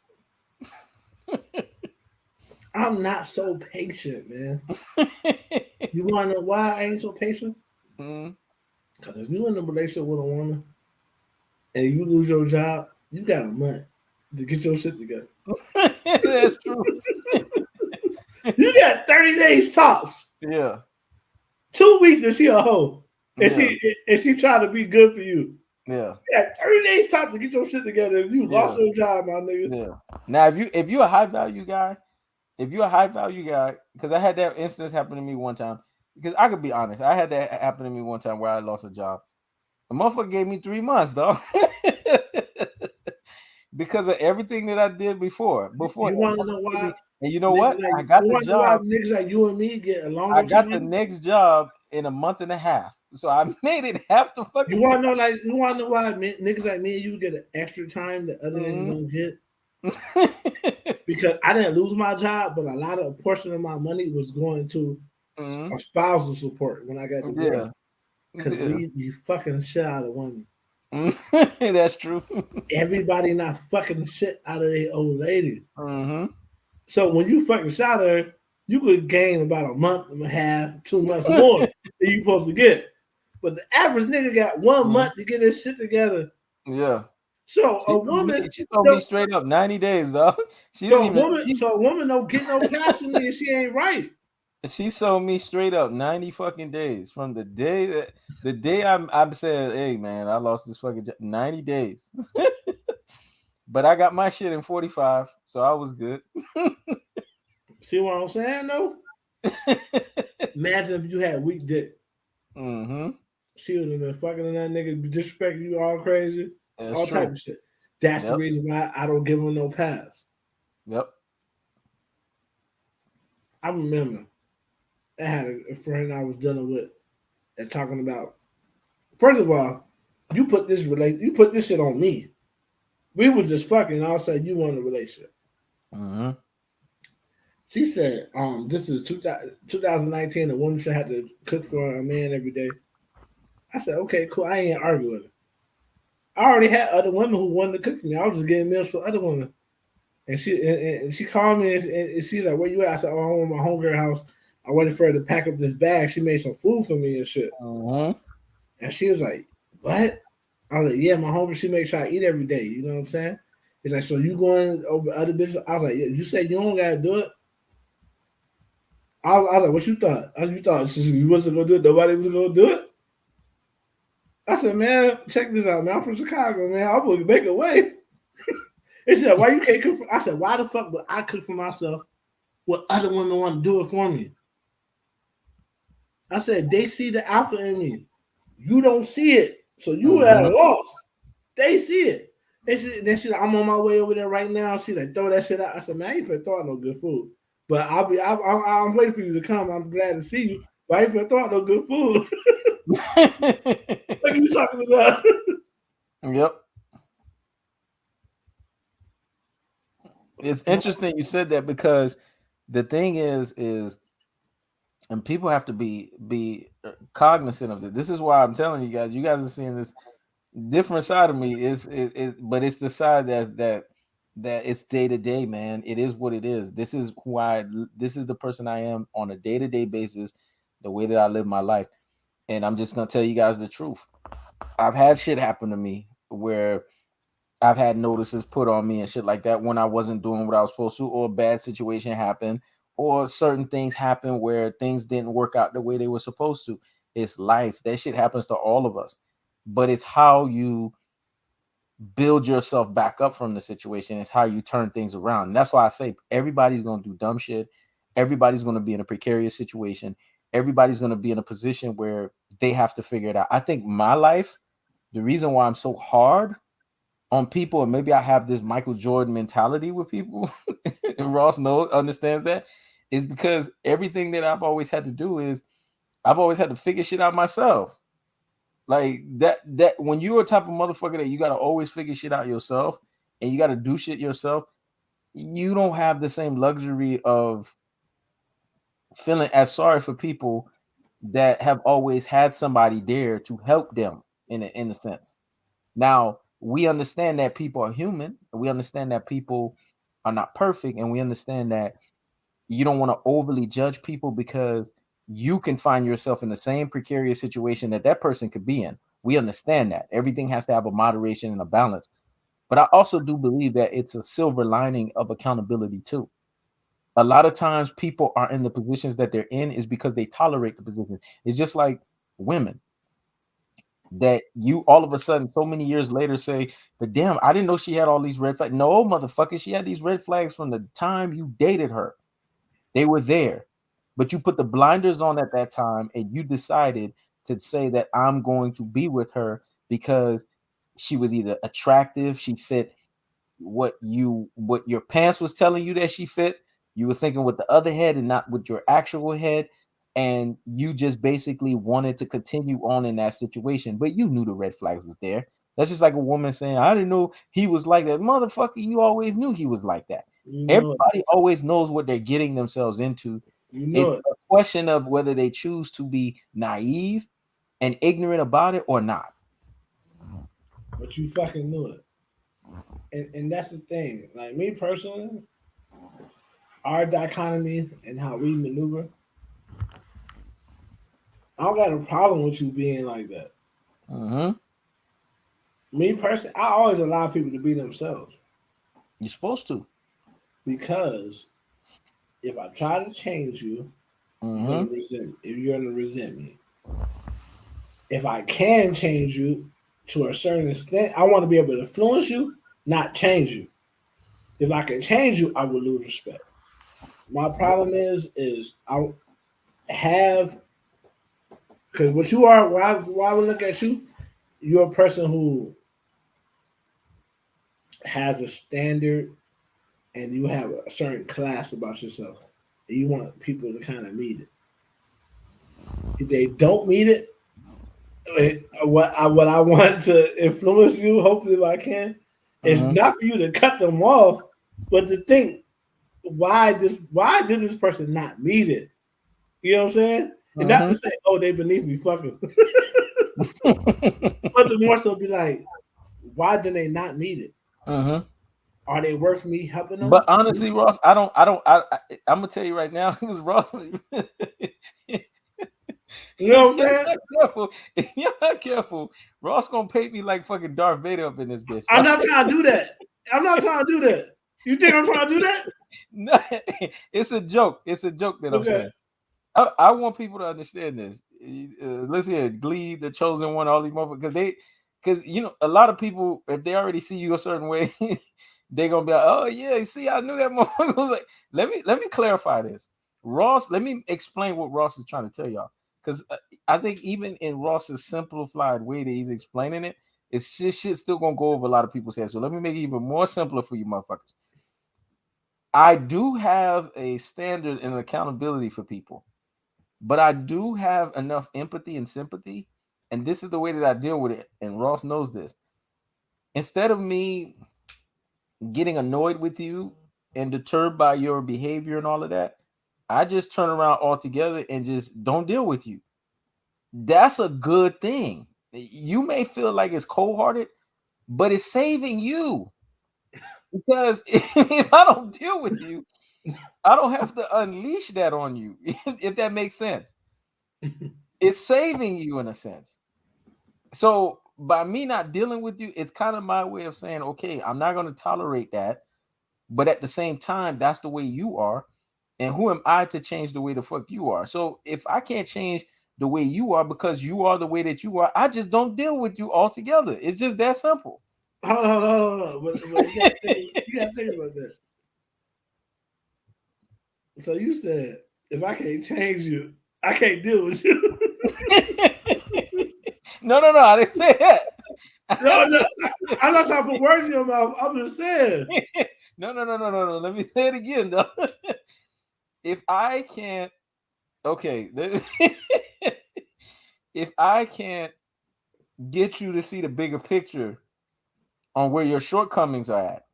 I'm not so patient, man. You want to know why I ain't so patient? Because if you in a relationship with a woman and you lose your job, you got a month to get your shit together. That's true. You got 30 days tops. Yeah. 2 weeks to see a hoe. And she trying to be good for you. Yeah. You got 30 days tops to get your shit together if you lost your job, my nigga. Yeah. Now, if you're a high value guy, because I had that instance happen to me one time, because I could be honest, I had that happen to me one time where I lost a job. The motherfucker gave me 3 months, though. Because of everything that I did before. You want to know why? And you know what? I got the job. Niggas like you and me get along. I got the next job in a month and a half, so I made it half the fucking. You want to know why niggas like me and you get an extra time that other niggas don't get? Because I didn't lose my job, but a portion of my money was going to a spousal support when I got divorced. Because we fucking shit out of women. That's true. Everybody not fucking shit out of their old lady. So when you fucking shit out of her, you could gain about a month and a half, 2 months more than you supposed to get. But the average nigga got 1 month to get his shit together. Yeah. So a woman, she told me straight up 90 days, dog. So a woman don't get no passion if she ain't right. She sold me straight up 90 fucking days from the day I said, hey man, I lost this fucking 90 days. But I got my shit in 45, so I was good. See what I'm saying though? Imagine if you had weak dick. She would have been fucking that nigga, disrespecting you all crazy. That's all true. type of shit. That's the reason why I don't give him no pass. Yep. I remember I had a friend I was dealing with and talking about. First of all, you put this shit on me. We were just fucking. And all of a sudden, you want a relationship. She said, "This is 2019. A woman should have to cook for a man every day." I said, "Okay, cool. I ain't arguing with her. I already had other women who wanted to cook for me. I was just getting meals for other women." And she called me and she's like, "Where you at?" I said, "Oh, I'm at my homegirl house. I waited for her to pack up this bag. She made some food for me and shit." And she was like, "What?" I was like, "Yeah, my homegirl, she makes sure I eat every day." You know what I'm saying? He's like, "So you going over other bitches?" I was like, "Yeah, you said you don't gotta do it." I was like, "What you thought? You thought you wasn't gonna do it? Nobody was gonna do it?" I said, "Man, check this out, man. I'm from Chicago, man. I'm gonna make a way." He said, "Why you can't cook for?" I said, "Why the fuck would I cook for myself when other women want to do it for me?" I said, "They see the alpha in me. You don't see it, so you at a loss. They see it." Then she's like, "I'm on my way over there right now." She like, "Throw that shit out." I said, "Man, I ain't finna throw out no good food. But I'm waiting for you to come. I'm glad to see you. But I ain't even thought no good food. What are you talking about? Yep. It's interesting you said that because the thing is, and people have to be cognizant of it. This is why I'm telling you guys. You guys are seeing this different side of me. But it's the side that it's day to day, man. It is what it is. This is who I. This is the person I am on a day to day basis. The way that I live my life, and I'm just gonna tell you guys the truth. I've had shit happen to me where I've had notices put on me and shit like that when I wasn't doing what I was supposed to, or a bad situation happened, or certain things happen where things didn't work out the way they were supposed to. It's life. That shit happens to all of us. But it's how you build yourself back up from the situation. It's how you turn things around. And that's why I say everybody's going to do dumb shit. Everybody's going to be in a precarious situation. Everybody's going to be in a position where they have to figure it out. I think my life, the reason why I'm so hard on people, and maybe I have this Michael Jordan mentality with people, and Ross understands that, is because everything that I've always had to do is I've always had to figure shit out myself. Like that when you're a type of motherfucker that you got to always figure shit out yourself and you got to do shit yourself, you don't have the same luxury of feeling as sorry for people that have always had somebody there to help them in a sense. Now, we understand that people are human. We understand that people are not perfect, and we understand that you don't want to overly judge people because you can find yourself in the same precarious situation that that person could be in. We understand that everything has to have a moderation and a balance. But I also do believe that it's a silver lining of accountability too. A lot of times people are in the positions that they're in is because they tolerate the position. It's just like women that you all of a sudden so many years later say, but damn, I didn't know she had all these red flags. No, motherfucker, she had these red flags from the time you dated her. They were there, but you put the blinders on at that time and you decided to say that I'm going to be with her because she was either attractive, she fit what your pants was telling you that she fit. You were thinking with the other head and not with your actual head, and you just basically wanted to continue on in that situation, but you knew the red flags was there. That's just like a woman saying, I didn't know he was like that. Motherfucker, you always knew he was like that. You know it. Everybody always knows what they're getting themselves into. You know It's it. a question of whether they choose to be naive and ignorant about it or not. But you fucking knew it. And that's the thing. Like me personally, our dichotomy and how we maneuver, I don't got a problem with you being like that. Mm-hmm. Me personally, I always allow people to be themselves You're supposed to. because if I try to change you, Mm-hmm. you're gonna resent me. If I can change you to a certain extent, I want to be able to influence you, not change you. If I can change you, I will lose respect. My problem is I have because what you are, why we look at you, you're a person who has a standard and you have a certain class about yourself. And you want people to kind of meet it. If they don't meet it, what I want to influence you, hopefully if I can, is Mm-hmm. not for you to cut them off, but to think why did this person not meet it? You know what I'm saying? And not Mm-hmm. to say, oh, they beneath me, fucking, but to more so be like, why did they not meet it? Mm-hmm. Are they worth me helping But them? honestly, Ross, I'm gonna tell you right now, because Ross, You know if what I'm saying? if you're not careful, Ross gonna paint me like fucking Darth Vader up in this bitch. I'm not trying to do that. I'm not trying to do that. You think I'm trying to do that? No, it's a joke. It's a joke that I'm Okay. saying. I want people to understand this. Let's hear Glee, the chosen one, all these motherfuckers, because you know, a lot of people, if they already see you a certain way, they're gonna be like, oh yeah, see, I knew that motherfucker was like, let me clarify this. Ross, let me explain what Ross is trying to tell y'all. Because I think even in Ross's simplified way that he's explaining it, it's shit still gonna go over a lot of people's heads. So let me make it even more simpler for you motherfuckers. I do have a standard and accountability for people, but I do have enough empathy and sympathy. And this is the way that I deal with it. And Ross knows this. Instead of me getting annoyed with you and deterred by your behavior and all of that, I just turn around altogether and just don't deal with you. That's a good thing. You may feel like it's cold-hearted, but it's saving you. Because if I don't deal with you, I don't have to unleash that on you, if that makes sense. It's saving you in a sense. So by me not dealing with you, it's kind of my way of saying, okay, I'm not going to tolerate that. But at the same time, that's the way you are. And who am I to change the way the fuck you are? So if I can't change the way you are because you are the way that you are, I just don't deal with you altogether. It's just that simple. Hold on. But you gotta think about that. So you said, if I can't change you, I can't deal with you. No, I didn't say that. No, I'm not trying to put words in your mouth. I'm just saying. No. Let me say it again, though. If I can't, okay, if I can't get you to see the bigger picture on where your shortcomings are at,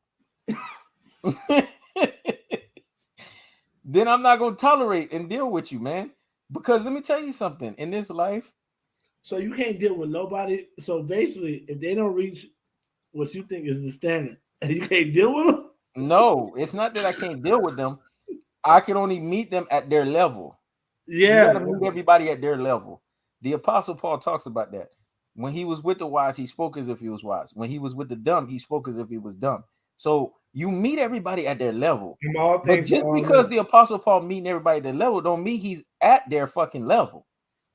then I'm not going to tolerate and deal with you, man. Because let me tell you something. In this life, so you can't deal with nobody. So basically, if they don't reach what you think is the standard, and you can't deal with them. No, it's not that I can't deal with them. I can only meet them at their level. You got Yeah. to meet everybody at their level. The Apostle Paul talks about that. When he was with the wise, he spoke as if he was wise. When he was with the dumb, he spoke as if he was dumb. So you meet everybody at their level. But just because the Apostle Paul meeting everybody at their level don't mean he's at their fucking level.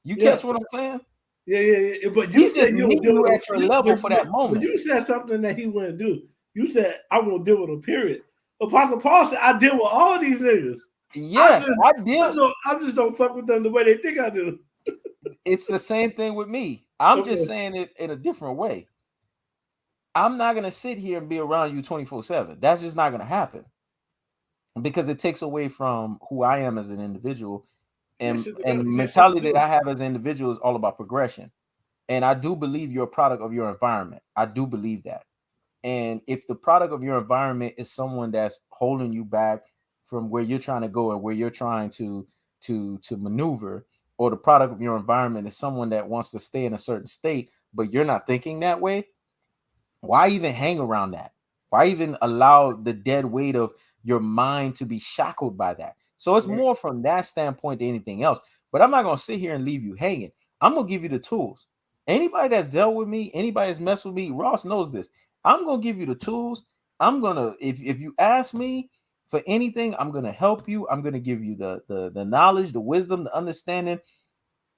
You catch what I'm saying? Yeah. But you said you would deal you with at your level for that moment. But you said something that he wouldn't do. You said, I won't deal with him, period. Apostle Paul said, I deal with all these niggas. Yes, I deal. I just don't fuck with them the way they think I do. It's the same thing with me. I'm just saying it in a different way. I'm not going to sit here and be around you 24/7. That's just not going to happen. Because it takes away from who I am as an individual. And mentality that I have as an individual is all about progression. And I do believe you're a product of your environment. I do believe that. And if the product of your environment is someone that's holding you back from where you're trying to go and where you're trying to maneuver, or the product of your environment is someone that wants to stay in a certain state, but you're not thinking that way, why even hang around that? Why even allow the dead weight of your mind to be shackled by that? So it's more from that standpoint than anything else. But I'm not going to sit here and leave you hanging. I'm going to give you the tools. Anybody that's dealt with me, anybody that's messed with me, Ross knows this. I'm going to give you the tools. I'm going to, if you ask me for anything, I'm going to help you. I'm going to give you the knowledge, the wisdom, the understanding.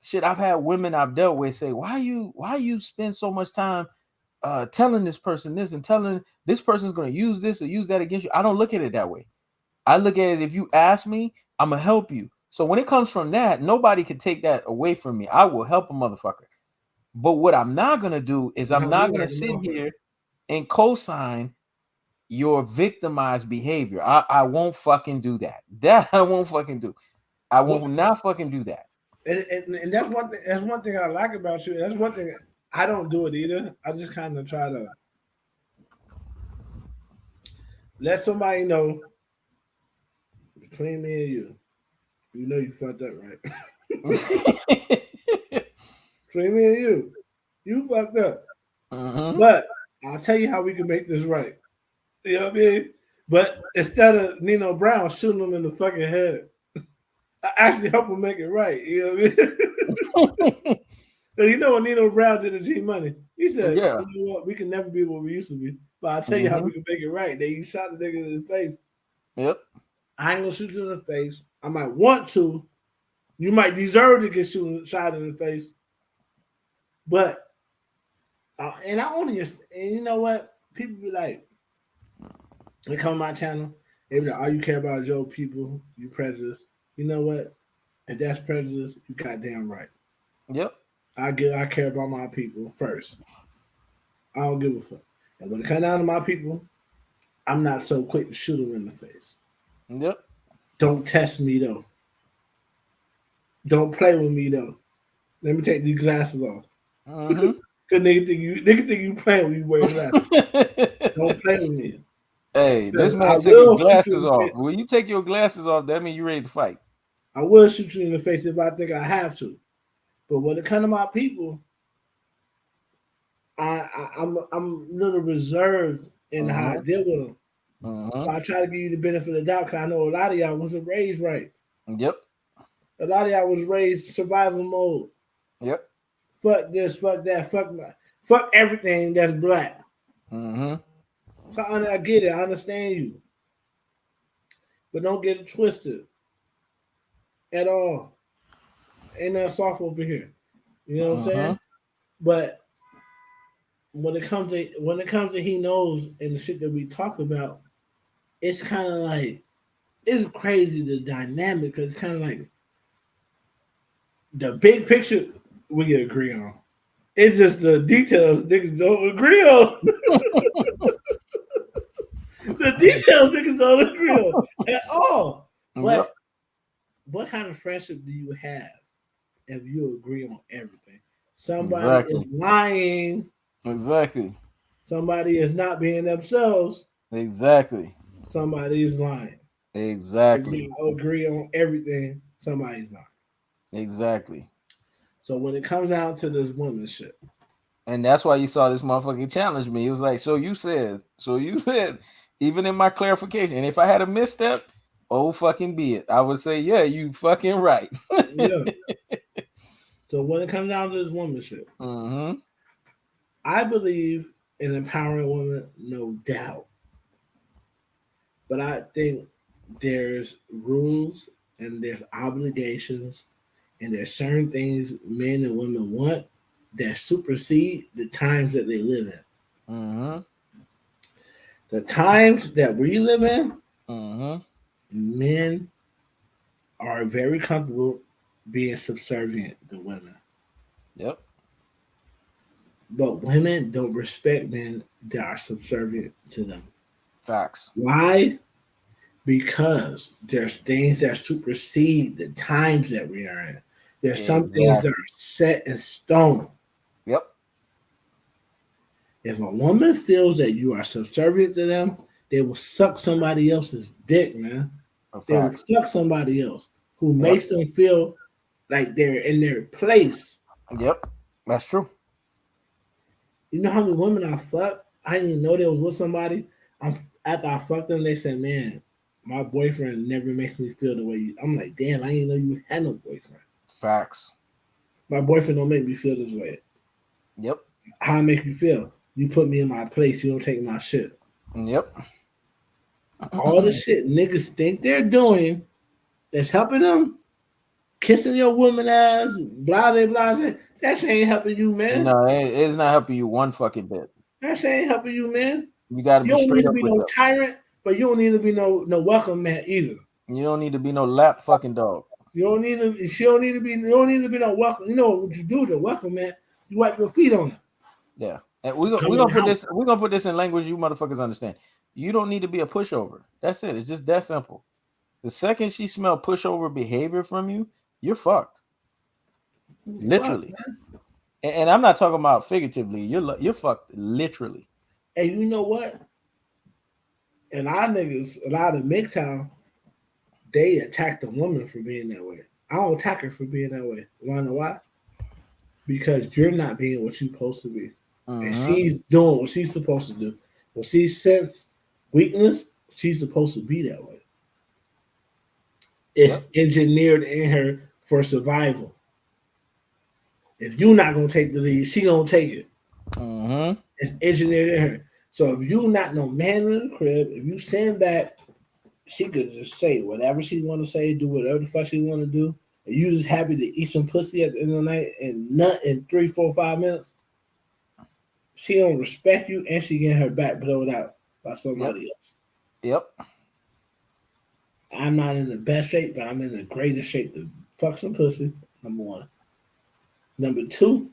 Shit, I've had women I've dealt with say, why you spend so much time telling this person this and telling this person's going to use this or use that against you? I don't look at it that way. I look at it as, if you ask me, I'm going to help you. So when it comes from that, nobody can take that away from me. I will help a motherfucker. But what I'm not going to do is I'm not going to sit here and co-sign your victimized behavior. I won't fucking do that. That I won't fucking do. I will not fucking do that. And that's one thing. That's one thing I like about you. That's one thing I don't do it either. I just kind of try to let somebody know between me and you. You know you fucked up, right? Between me and you fucked up. Mm-hmm. But I'll tell you how we can make this right. You know what I mean? But instead of Nino Brown shooting him in the fucking head, I actually help him make it right. You know what I mean? But you know what Nino Brown did to G Money? He said, Yeah. You know what? We can never be what we used to be. But I'll tell you how we can make it right. Then you shot the nigga in his face. Yep. I ain't gonna shoot you in the face. I might want to. You might deserve to get shot in the face. But and I only and you know what? People be like, they come to my channel, they be like, all you care about is your people, you prejudice. You know what? If that's prejudice, you goddamn right. Yep. I care about my people first. I don't give a fuck. And when it comes down to my people, I'm not so quick to shoot them in the face. Yep. Don't test me though. Don't play with me though. Let me take these glasses off. Mm-hmm. Cause nigga think you playing when you wear glasses. Don't play with me. Hey, this Cause I man took his will shoot you in glasses the off. face. When you take your glasses off, that means you ready to fight. I will shoot you in the face if I think I have to. But when it comes to my people, I'm a little reserved in how I Mm-hmm. deal with them. So Mm-hmm. I try to give you the benefit of the doubt because I know a lot of y'all wasn't raised right. Yep. A lot of y'all was raised survival mode. Yep. Fuck this, fuck that, fuck everything that's black. Mm-hmm. So I get it, I understand you, but don't get it twisted at all. Ain't nothing soft over here. You know what I'm Mm-hmm. saying? But when it comes to he knows and the shit that we talk about, it's kind of like it's crazy the dynamic because it's kind of like the big picture we agree on. It's just the details niggas don't agree on. The details niggas don't agree on at all. Yep. But what kind of friendship do you have if you agree on everything? Somebody is Exactly. lying. Exactly. Somebody is not being themselves. Exactly. Somebody is lying. If Exactly. you agree on everything, somebody's lying. Exactly. So when it comes down to this woman shit, And that's why you saw this motherfucker challenge me. It was like, so you said, even in my clarification, and if I had a misstep, oh fucking be it. I would say, yeah, you fucking right. yeah. So when it comes down to this woman shit, Mm-hmm. I believe in empowering women, no doubt. But I think there's rules and there's obligations and there's certain things men and women want that supersede the times that they live in. Mm-hmm. The times that we live in, Mm-hmm. men are very comfortable being subservient to women. Yep. But women don't respect men that are subservient to them. Facts. Why? Because there's things that supersede the times that we are in. There's some things that Exactly. are set in stone. Yep. If a woman feels that you are subservient to them, they will suck somebody else's dick, man. They will Facts. fuck somebody else who Yep. makes them feel like they're in their place. Yep. That's true. You know how many women I fucked? I didn't even know they was with somebody. After I fucked them, they said, "Man, my boyfriend never makes me feel the way you." I'm like, "Damn, I didn't know you had no boyfriend. Facts. My boyfriend don't make me feel this way. Yep. How I make you feel? You put me in my place. You don't take my shit. Yep. All the shit niggas think they're doing that's helping them, kissing your woman ass, blah blah blah. That shit ain't helping you, man. No, it's not helping you one fucking bit. That shit ain't helping you, man. You got to You be don't need straight to up be with no them. tyrant, but you don't need to be no welcome man either. You don't need to be no lap fucking dog. You don't need to. She don't need to be. You don't need to be no welcome. You know what you do to welcome man? You wipe your feet on her. Yeah, and we're Come we in gonna the put house. this. We're gonna put this in language you motherfuckers understand. You don't need to be a pushover. That's it. It's just that simple. The second she smell pushover behavior from you, you're fucked. Fuck, Literally. man. And I'm not talking about figuratively. You're fucked literally. And you know what? And our niggas, a lot of MGTOW, they attack the woman for being that way. I don't attack her for being that way. Wanna know why? Because you're not being what you're supposed to be. And Mm-hmm. she's doing what she's supposed to do. When she sense weakness, she's supposed to be that way. It's Yep. engineered in her for survival. If you're not gonna take the lead, she gonna take it. Mm-hmm. It's engineered in her. So if you not no man in the crib, if you stand back, she could just say whatever she want to say, do whatever the fuck she want to do. And you just happy to eat some pussy at the end of the night and nut in 3, 4, 5 minutes. She don't respect you, and she getting her back blowed out by Yep. somebody else. Yep. I'm not in the best shape, but I'm in the greatest shape to fuck some pussy. Number one. Number two,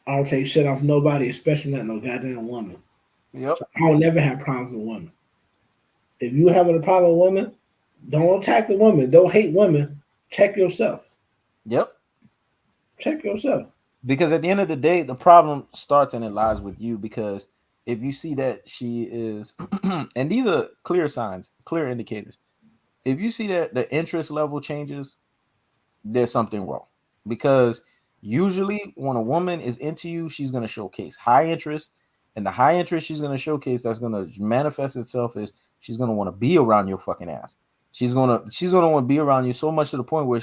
I don't take shit off nobody, especially not no goddamn woman. Yep. So I don't never have problems with women. If you having a problem with women, don't attack the woman. Don't hate women. Check yourself. Yep. Check yourself. Because at the end of the day, the problem starts and it lies with you. Because if you see that she is, and these are clear signs, clear indicators. If you see that the interest level changes, there's something wrong. Because usually when a woman is into you, she's going to showcase high interest. And the high interest she's going to showcase that's going to manifest itself is she's going to want to be around your fucking ass. She's gonna want to be around you so much to the point where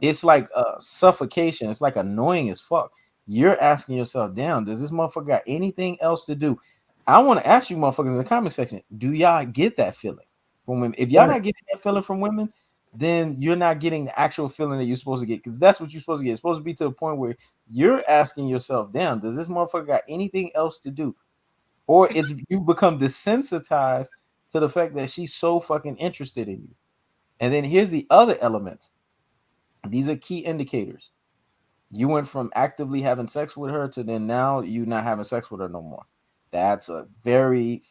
it's like suffocation. It's like annoying as fuck. You're asking yourself, damn, does this motherfucker got anything else to do? I want to ask you motherfuckers in the comment section, do y'all get that feeling from women? If y'all not getting that feeling from women, then you're not getting the actual feeling that you're supposed to get, because that's what you're supposed to get. It's supposed to be to a point where you're asking yourself, damn, does this motherfucker got anything else to do? Or it's you've become desensitized to the fact that she's so fucking interested in you. And then here's the other elements. These are key indicators. You went from actively having sex with her to then now you not having sex with her no more. It's a very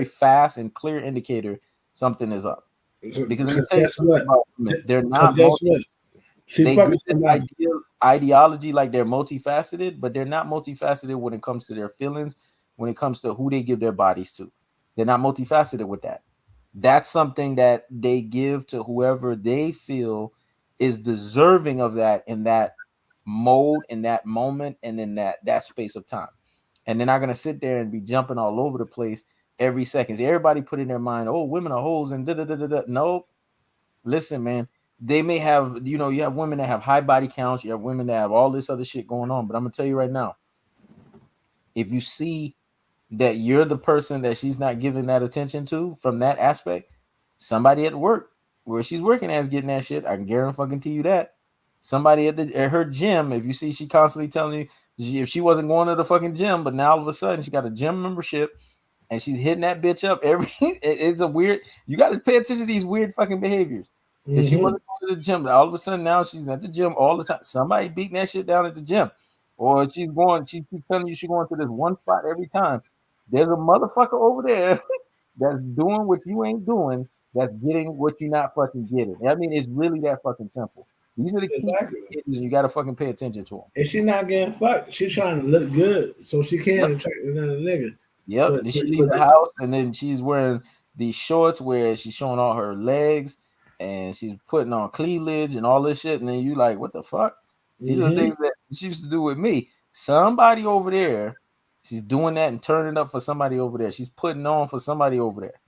fast and clear indicator something is up. Because let me tell you something about women. They're not they get this ideology like they're multifaceted, but they're not multifaceted when it comes to their feelings, when it comes to who they give their bodies to. They're not multifaceted with that. That's something that they give to whoever they feel is deserving of that in that mode, in that moment, and in that space of time. And they're not going to sit there and be jumping all over the place every second. Everybody put in their mind, oh, women are hoes and da-da-da-da-da. No, listen, man. They may have, you have women that have high body counts. You have women that have all this other shit going on. But I'm going to tell you right now, if you see that you're the person that she's not giving that attention to from that aspect, somebody at work where she's working as getting that shit, I can guarantee you that. Somebody at her gym, if you see she constantly telling you if she wasn't going to the fucking gym, but now all of a sudden she got a gym membership and she's hitting that bitch up it's a weird, you got to pay attention to these weird fucking behaviors. Mm-hmm. If she wasn't going to the gym, all of a sudden now she's at the gym all the time. Somebody beating that shit down at the gym. Or she keeps telling you she's going to this one spot every time. There's a motherfucker over there that's doing what you ain't doing, that's getting what you're not fucking getting. I mean, it's really that fucking simple. These are the key indicators, and you got to fucking pay attention to them. If she's not getting fucked, she's trying to look good so she can attract another nigga. Yep. Then she leave the house, and then she's wearing these shorts where she's showing all her legs, and she's putting on cleavage and all this shit, and then you like, what the fuck? These are the things that she used to do with me. Somebody over there, she's doing that and turning up for somebody over there. She's putting on for somebody over there.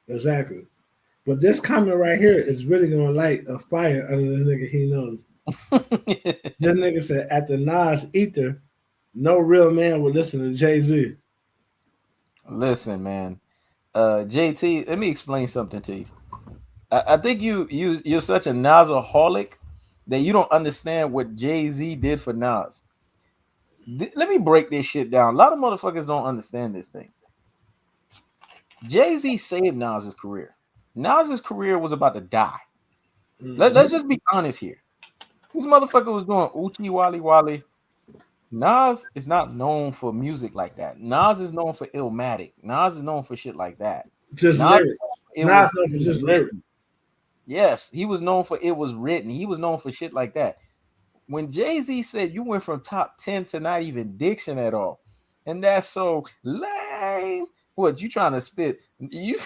Exactly. But this comment right here is really going to light a fire under the nigga HeKnows. This nigga said, at the Nas ether, no real man would listen to Jay-Z. Listen, man. JT, let me explain something to you. I think you're such a Nasaholic that you don't understand what Jay-Z did for Nas. Let me break this shit down. A lot of motherfuckers don't understand this thing. Jay-Z saved Nas's career. Nas's career was about to die. Let's just be honest here. This motherfucker was doing Uchi Wally Wally. Nas is not known for music like that. Nas is known for Illmatic. Nas is known for shit like that. Just lyrics. Nas known for just lyrics. Yes, he was known for it was written. He was known for shit like that. When Jay-Z said you went from top 10 to not even diction at all, and that's so lame. What you trying to spit? You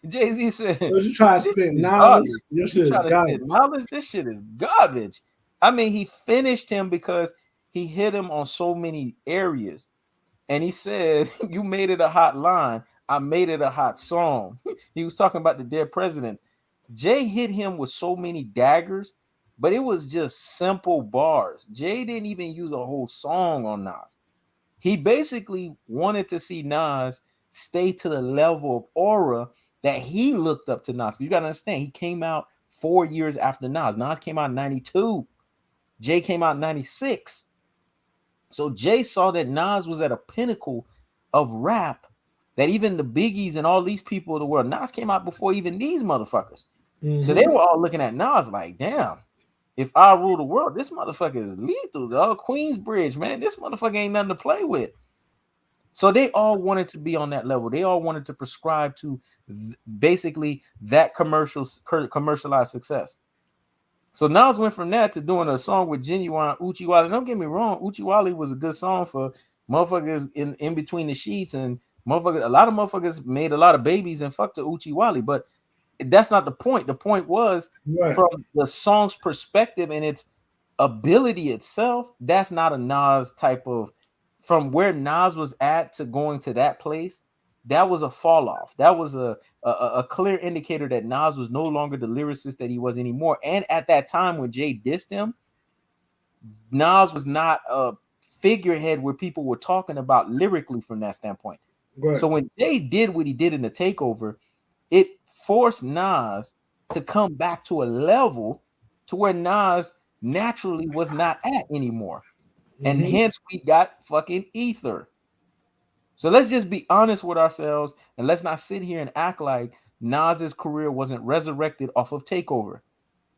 Jay-Z said you trying to spit knowledge. Your shit is garbage. Knowledge. This shit is garbage. I mean, he finished him because he hit him on so many areas. And he said, you made it a hot line. I made it a hot song. He was talking about the dead presidents. Jay hit him with so many daggers, but it was just simple bars. Jay didn't even use a whole song on Nas. He basically wanted to see Nas stay to the level of aura that he looked up to Nas. You got to understand, he came out 4 years after Nas. Nas came out in 92. Jay came out in 96. So Jay saw that Nas was at a pinnacle of rap that even the Biggies and all these people of the world, Nas came out before even these motherfuckers. So they were all looking at Nas like, damn, if I rule the world, this motherfucker is lethal. Queensbridge, man, this motherfucker ain't nothing to play with. So they all wanted to be on that level. They all wanted to prescribe to basically that commercialized success. So Nas went from that to doing a song with Genuine Uchiwali. Don't get me wrong, Uchiwali was a good song for motherfuckers in between the sheets, and motherfuckers. A lot of motherfuckers made a lot of babies and fucked to Uchiwali, but that's not the point. The point was Right. from the song's perspective and its ability itself. That's not a Nas type of. From where Nas was at to going to that place, that was a fall off. That was a clear indicator that Nas was no longer the lyricist that he was anymore. And at that time when Jay dissed him, Nas was not a figurehead where people were talking about lyrically from that standpoint. Right. So when Jay did what he did in the takeover, it forced Nas to come back to a level to where Nas naturally was not at anymore. And hence we got fucking Ether. So let's just be honest with ourselves and let's not sit here and act like Nas's career wasn't resurrected off of Takeover.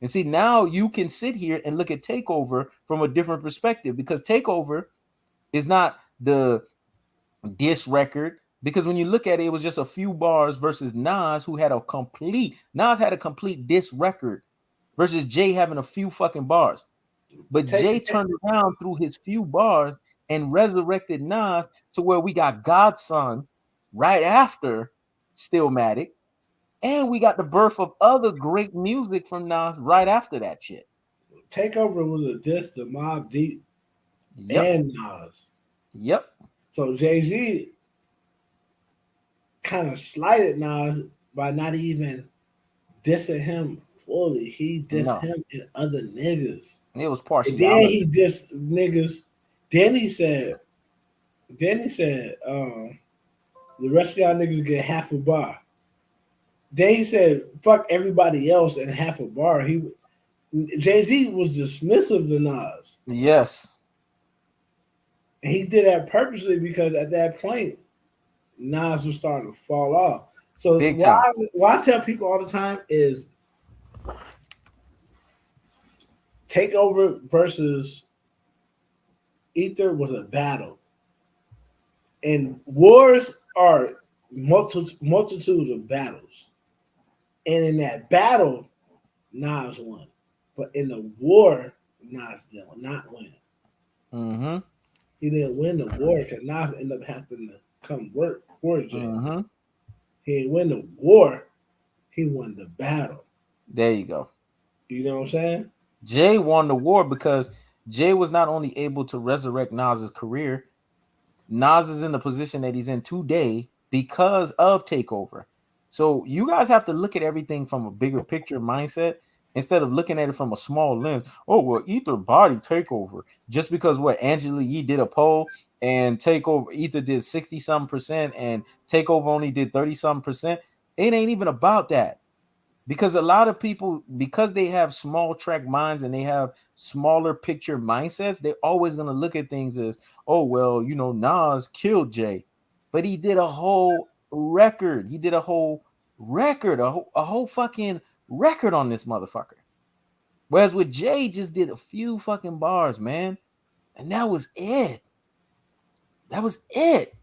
And see, now you can sit here and look at Takeover from a different perspective because Takeover is not the diss record. Because when you look at it, it was just a few bars versus Nas, who had a complete diss record versus Jay having a few fucking bars. But Jay turned around through his few bars and resurrected Nas to where we got Godson right after Stillmatic, and we got the birth of other great music from Nas right after that shit. Takeover was a diss to Mobb Deep and Nas. Yep. So Jay-Z kind of slighted Nas by not even dissing him fully. He dissed him and other niggas. It was partial. And then he dissed niggas. Then he said, the rest of y'all niggas get half a bar. Then he said, fuck everybody else and half a bar. Jay-Z was dismissive to Nas. Yes. And he did that purposely because at that point, Nas was starting to fall off. So why I tell people all the time is Takeover versus Ether was a battle. And wars are multitudes of battles. And in that battle, Nas won. But in the war, Nas did not win. Mm-hmm. He didn't win the war because Nas ended up having to come work for Jay. Mm-hmm. He didn't win the war. He won the battle. There you go. You know what I'm saying? Jay won the war because Jay was not only able to resurrect Nas's career, Nas is in the position that he's in today because of Takeover. So you guys have to look at everything from a bigger picture mindset instead of looking at it from a small lens. Oh, well, Ether body Takeover. Just because what Angela Yee did a poll and Takeover, Ether did 60-something% and Takeover only did 30-something%. It ain't even about that. Because a lot of people, because they have small track minds and they have smaller picture mindsets, they're always going to look at things as, oh, well, you know, Nas killed Jay. But he did a whole record. He did a whole record, a whole fucking record on this motherfucker. Whereas with Jay, just did a few fucking bars, man. And that was it. That was it.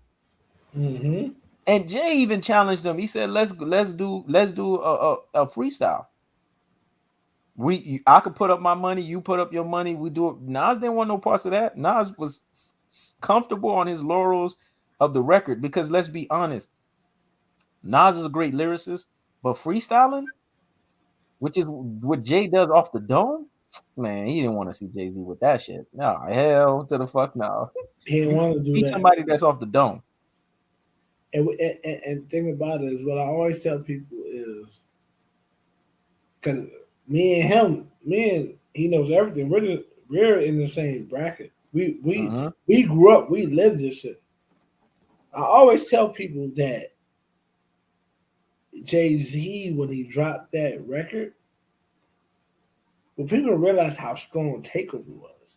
Mm-hmm. And Jay even challenged him. He said, "Let's do a freestyle. I could put up my money, you put up your money. We do it." Nas didn't want no parts of that. Nas was comfortable on his laurels of the record because let's be honest, Nas is a great lyricist, but freestyling, which is what Jay does off the dome, man, he didn't want to see Jay-Z with that shit. No, hell to the fuck no. He didn't want to do that. Somebody that's off the dome. And thing about it is what I always tell people is because me and he knows everything. We're in the same bracket. We grew up, we lived this shit. I always tell people that Jay-Z, when he dropped that record, when people realized how strong Takeover was,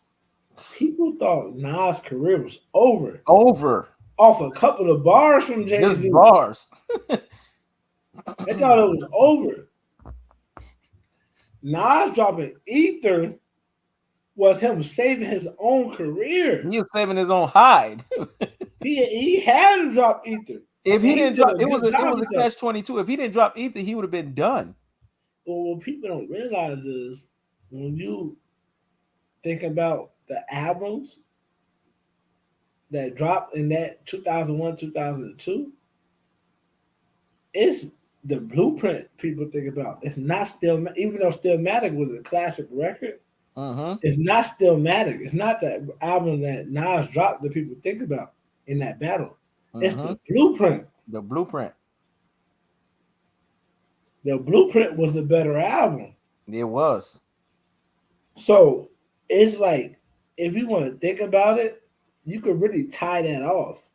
people thought Nas' career was over. Off a couple of bars from Jay-Z. Just bars. They thought it was over. Nas dropping Ether was him saving his own career. He was saving his own hide. He had to drop Ether. If he didn't did drop, a it was good job a with that. catch-22. If he didn't drop Ether, he would have been done. But what people don't realize is when you think about the albums that dropped in that 2001, 2002, it's the blueprint people think about. It's not still, even though Stillmatic was a classic record, it's not Stillmatic. It's not the album that Nas dropped that people think about in that battle. It's the blueprint. The blueprint. The blueprint was the better album. It was. So it's like, if you want to think about it, you could really tie that off.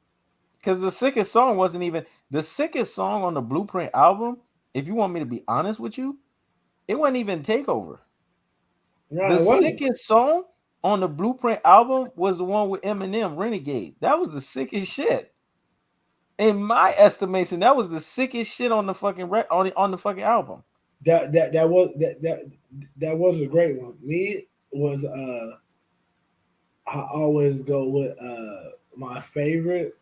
Because the sickest song wasn't even the sickest song on the Blueprint album. If you want me to be honest with you, it wasn't even Takeover. No, the sickest song on the Blueprint album was the one with Eminem, Renegade. That was the sickest shit. In my estimation, that was the sickest shit on the fucking on the fucking album. That was a great one. Me was I always go with my favorite.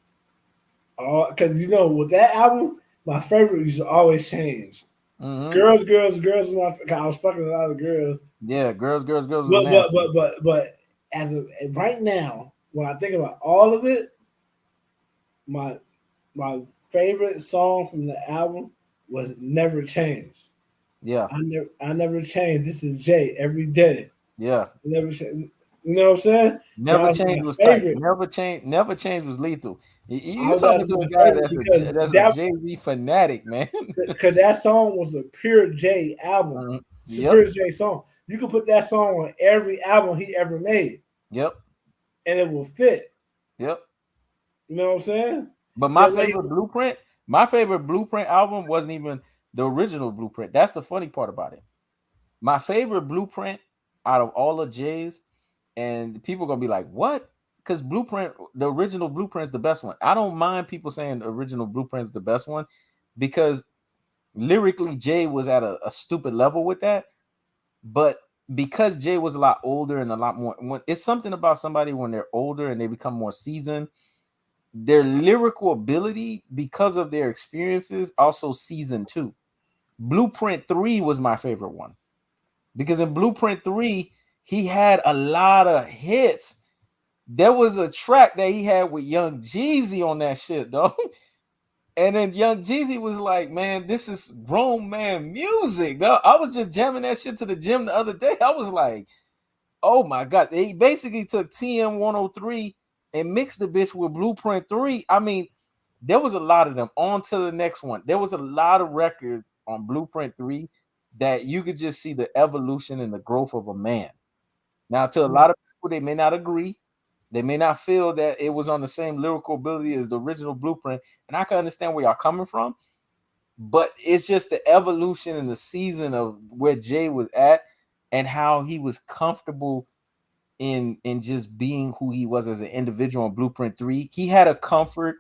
Because you know, with that album, my favorite used to always change. Girls is my. I was fucking a lot of girls. Yeah, girls. But right now, when I think about all of it, my favorite song from the album was "Never Change." Yeah, I never change. This is Jay every day. Yeah, never change. You know what I'm saying? Never Change was tight. Never Change was lethal. You talking to a guy that's a Jay-Z fanatic, man. Because that song was a pure Jay album. It's a pure Jay song. You could put that song on every album he ever made. Yep. And it will fit. Yep. You know what I'm saying? But my favorite Blueprint album wasn't even the original Blueprint. That's the funny part about it. My favorite Blueprint out of all of Jay's, and people are gonna be like, what? Because Blueprint, the original Blueprint is the best one. I don't mind people saying the original Blueprint is the best one because lyrically Jay was at a stupid level with that. But because Jay was a lot older and a lot more, it's something about somebody when they're older and they become more seasoned, their lyrical ability because of their experiences also seasoned too. Blueprint 3 was my favorite one because in Blueprint 3 he had a lot of hits. There was a track that he had with Young Jeezy on that shit, though. And then Young Jeezy was like, man, this is grown man music, though. I was just jamming that shit to the gym the other day. I was like, oh my God. He basically took TM 103 and mixed the bitch with Blueprint 3. I mean, there was a lot of them. On to the next one. There was a lot of records on Blueprint 3 that you could just see the evolution and the growth of a man. Now, to a lot of people, they may not agree. They may not feel that it was on the same lyrical ability as the original Blueprint. And I can understand where y'all coming from. But it's just the evolution and the season of where Jay was at and how he was comfortable in just being who he was as an individual on Blueprint 3. He had a comfort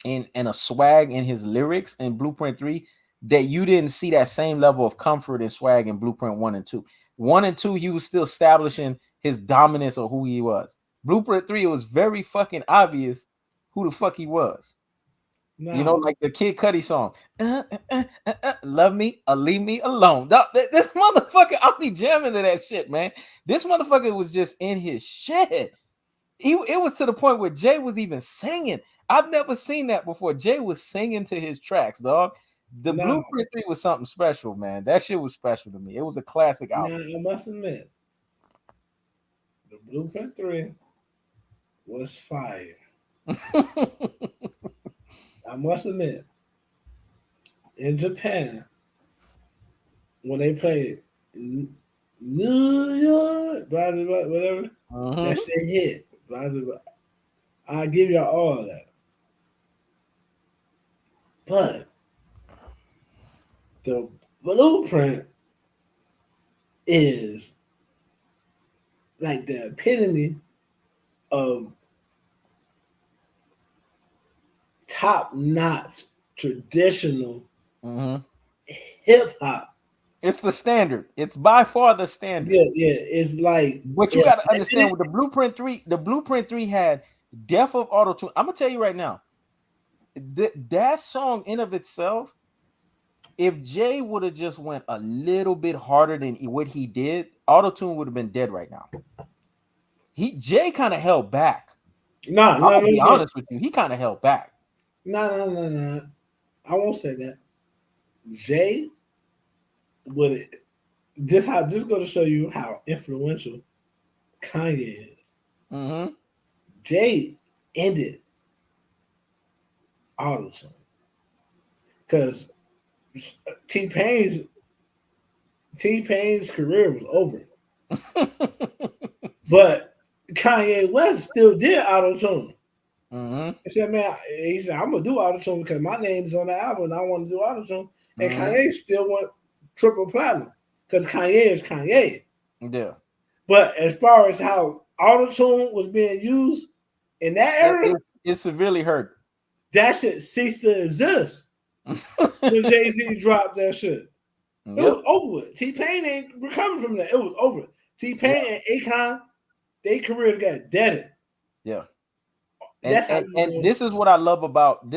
and a swag in his lyrics in Blueprint 3 that you didn't see that same level of comfort and swag in Blueprint 1 and 2. 1 and 2, he was still establishing his dominance of who he was. Blueprint 3, it was very fucking obvious who the fuck he was. No. You know, like the Kid Cudi song, love me or leave me alone. This motherfucker, I'll be jamming to that shit, man. This motherfucker was just in his shit. It was to the point where Jay was even singing. I've never seen that before. Jay was singing to his tracks, dog. The Blueprint 3 was something special, man. That shit was special to me. It was a classic album. Now, I must admit, the Blueprint 3 was fire. I must admit, in Japan, when they played New York, blah, blah, blah, whatever, that shit hit. Blah, blah, blah. I'll give y'all all of that. But the Blueprint is like the epitome of top-notch traditional hip hop. It's the standard. It's by far the standard. Yeah. It's like, but you got to understand with the Blueprint 3 had Death of auto tune. I'm gonna tell you right now, that song in of itself, if Jay would have just went a little bit harder than what he did, auto tune would have been dead right now. Jay kind of held back. No, I'm no, gonna be listen. honest with you. He kind of held back. No. I won't say that. Jay would this going to show you how influential Kanye is. Mm-hmm. Jay ended auto-tune because T Pain's career was over, but Kanye West still did auto-tune. Mm-hmm. He said, "Man," he said, "I'm gonna do auto-tune because my name is on the album, and I want to do auto-tune." And Mm-hmm. Kanye still went triple platinum because Kanye is Kanye. Yeah. But as far as how auto-tune was being used in that era, It severely hurt. that shit ceased to exist when Jay-Z dropped that shit. It Yep. was over with. T-Pain ain't recovered from that. It was over. Yeah. T-Pain and Akon, their careers got deaded. Yeah. And That's how and you and know. this is what I love about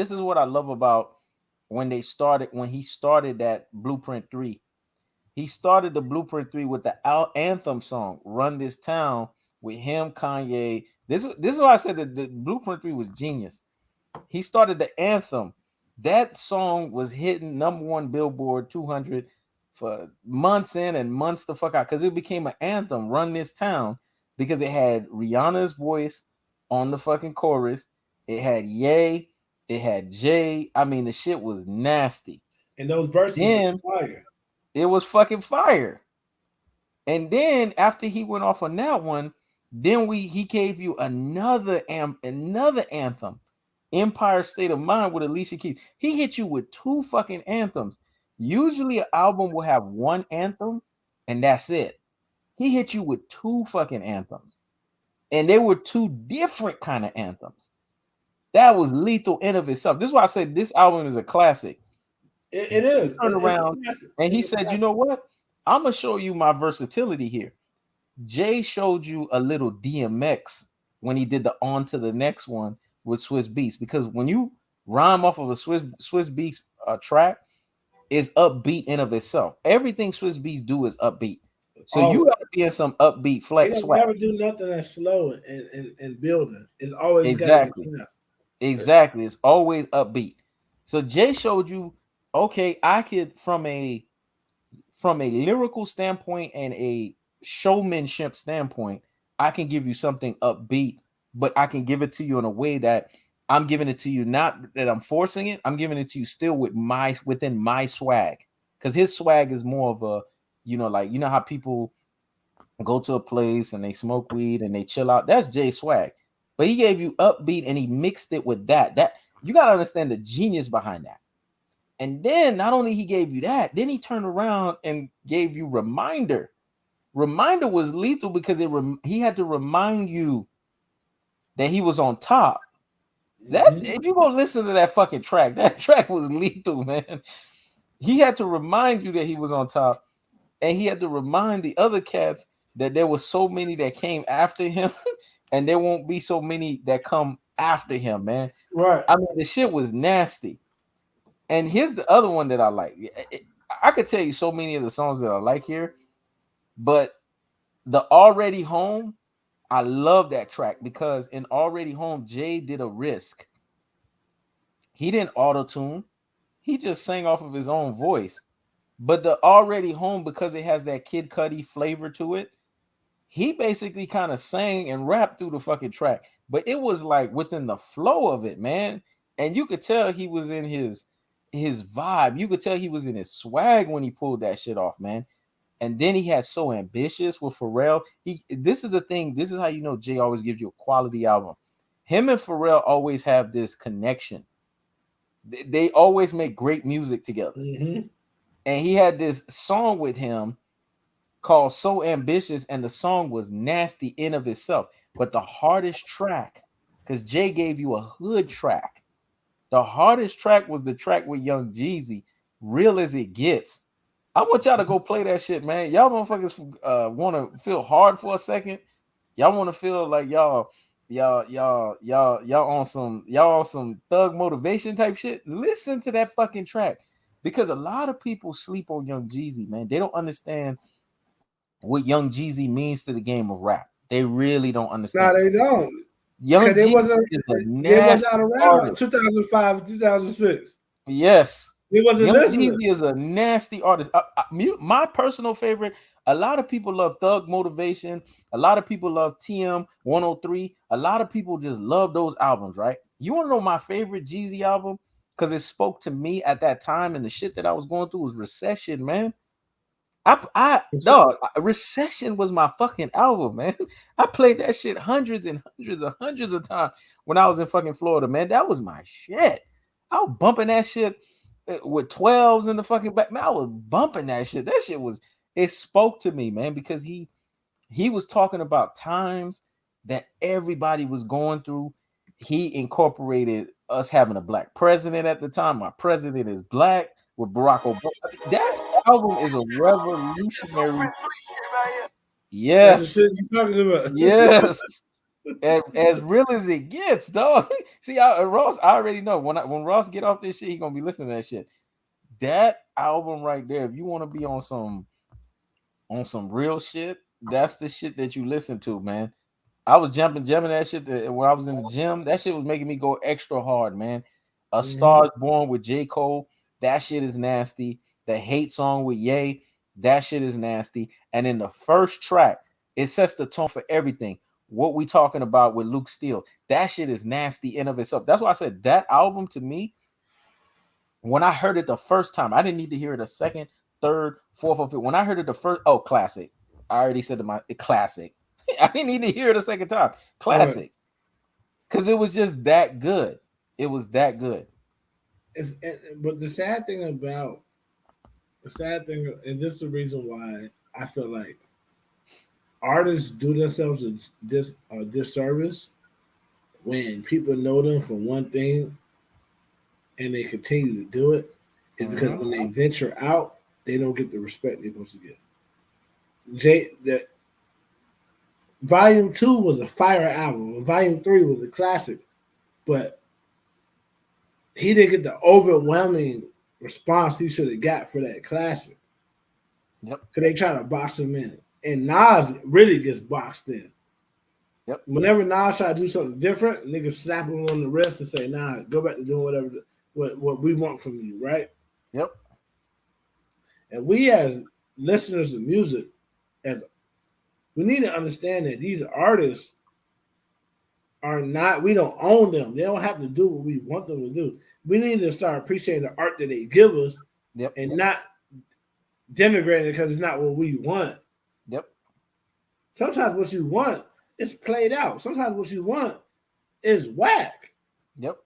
when he started that Blueprint 3. He started the Blueprint 3 with the anthem song, Run This Town, with him, Kanye. This is why I said that the Blueprint 3 was genius. He started the anthem. That song was hitting #1 Billboard 200 for months in and months the fuck out because it became an anthem, Run This Town, because it had Rihanna's voice on the fucking chorus. It had Ye, it had Jay. I mean, the shit was nasty. And those verses was Then fire. it was fucking fire. And then after he went off on that one, then he gave you another anthem, Empire State of Mind with Alicia Keys. He hit you with 2 fucking anthems. Usually an album will have 1 anthem and that's it. He hit you with 2 fucking anthems. And they were 2 different kind of anthems. That was lethal in of itself. This is why I said this album is a classic. It is. Turned It's a around classic. and he It's a said, "You classic. know what? I'm gonna show you my versatility here." Jay showed you a little DMX when he did the On to the Next one with Swiss Beats, because when you rhyme off of a Swiss Beats track, is upbeat in of itself. Everything Swiss Beats do is upbeat. So you Always. got to be in some upbeat They flex don't swag. never do nothing that's slow and building. It's always got to be Exactly. fast. Exactly. It's always upbeat. So Jay showed you, okay, I could from a lyrical standpoint and a showmanship standpoint, I can give you something upbeat, but I can give it to you in a way that I'm giving it to you, not that I'm forcing it. I'm giving it to you still within my swag. Because his swag is more of a, like, how people go to a place and they smoke weed and they chill out. That's Jay swag. But he gave you upbeat and he mixed it with that. That you gotta understand the genius behind that. And then not only he gave you that, then he turned around and gave you Reminder. Reminder was lethal because he had to remind you that he was on top. That if you go listen to that fucking track, that track was lethal, man. He had to remind you that he was on top, and he had to remind the other cats that there were so many that came after him, and there won't be so many that come after him, man. Right. I mean, the shit was nasty. And here's the other one that I like. I could tell you so many of the songs that I like here, but the Already Home, I love that track because in Already Home, Jay did a risk. He didn't auto tune, he just sang off of his own voice. But the Already Home, because it has that Kid Cudi flavor to it, he basically kind of sang and rapped through the fucking track. But it was like within the flow of it, man. And you could tell he was in his vibe. You could tell he was in his swag when he pulled that shit off, man. And then he had So Ambitious with Pharrell. This is the thing. This is how you know Jay always gives you a quality album. Him and Pharrell always have this connection. They always make great music together. Mm-hmm. And he had this song with him called So Ambitious, and the song was nasty in of itself. But the hardest track, because Jay gave you a hood track, the hardest track was the track with Young Jeezy, Real As It Gets. I want y'all to go play that shit, man. Y'all motherfuckers want to feel hard for a second. Y'all want to feel like y'all y'all on some thug motivation type shit. Listen to that fucking track because a lot of people sleep on Young Jeezy, man. They don't understand what Young Jeezy means to the game of rap. They really don't No, understand. they don't. Young Cause they Jeezy wasn't is a they wasn't nasty around artist. 2005, 2006. Yes. They wasn't Young listening. Jeezy is a nasty artist. My personal favorite, a lot of people love Thug Motivation. A lot of people love TM 103. A lot of people just love those albums, right? You want to know my favorite Jeezy album? Because it spoke to me at that time and the shit that I was going through was Recession, man. Recession was my fucking album, man. I played that shit hundreds of times when I was in fucking Florida, man. That was my shit. I was bumping that shit with 12s in the fucking back. Man, I was bumping that shit. That shit was, it spoke to me, man, because he was talking about times that everybody was going through. He incorporated us having a black president at the time. My president is black with Barack Obama. That album is a revolutionary. That's the Yes, shit you talking about. yes. As real as it gets, dog. See, Ross, I already know when Ross get off this shit, he gonna be listening to that shit. That album right there, if you want to be on some real shit, that's the shit that you listen to, man. I was jamming that shit when I was in the gym. That shit was making me go extra hard, man. A Mhm. Star is Born with J. Cole, that shit is nasty. The Hate song with Ye, that shit is nasty. And in the first track, it sets the tone for everything. What we talking about with Luke Steele, that shit is nasty in of itself. That's why I said that album to me, when I heard it the first time, I didn't need to hear it a second, third, fourth, or fifth. When I heard it the first, oh, classic. I already said to my classic. I didn't need to hear it a second time. Right. Classic. Because it was just that good. It was that good. But the sad thing, and this is the reason why I feel like artists do themselves a disservice when people know them for one thing and they continue to do it, is because Mm-hmm. when they venture out, they don't get the respect they're supposed to get. The Volume Two was a fire album. Volume Three was a classic, but he didn't get the overwhelming response he should have got for that classic. Yep. Cause they try to box him in, and Nas really gets boxed in. Yep. Whenever Nas try to do something different, niggas slap him on the wrist and say, "Nah, go back to doing what we want from you, right?" Yep. And we as listeners of music, and we need to understand that these artists are not. We don't own them. They don't have to do what we want them to do. We need to start appreciating the art that they give us, Yep. and not denigrating it because it's not what we want. Yep. Sometimes what you want is played out. Sometimes what you want is whack. Yep.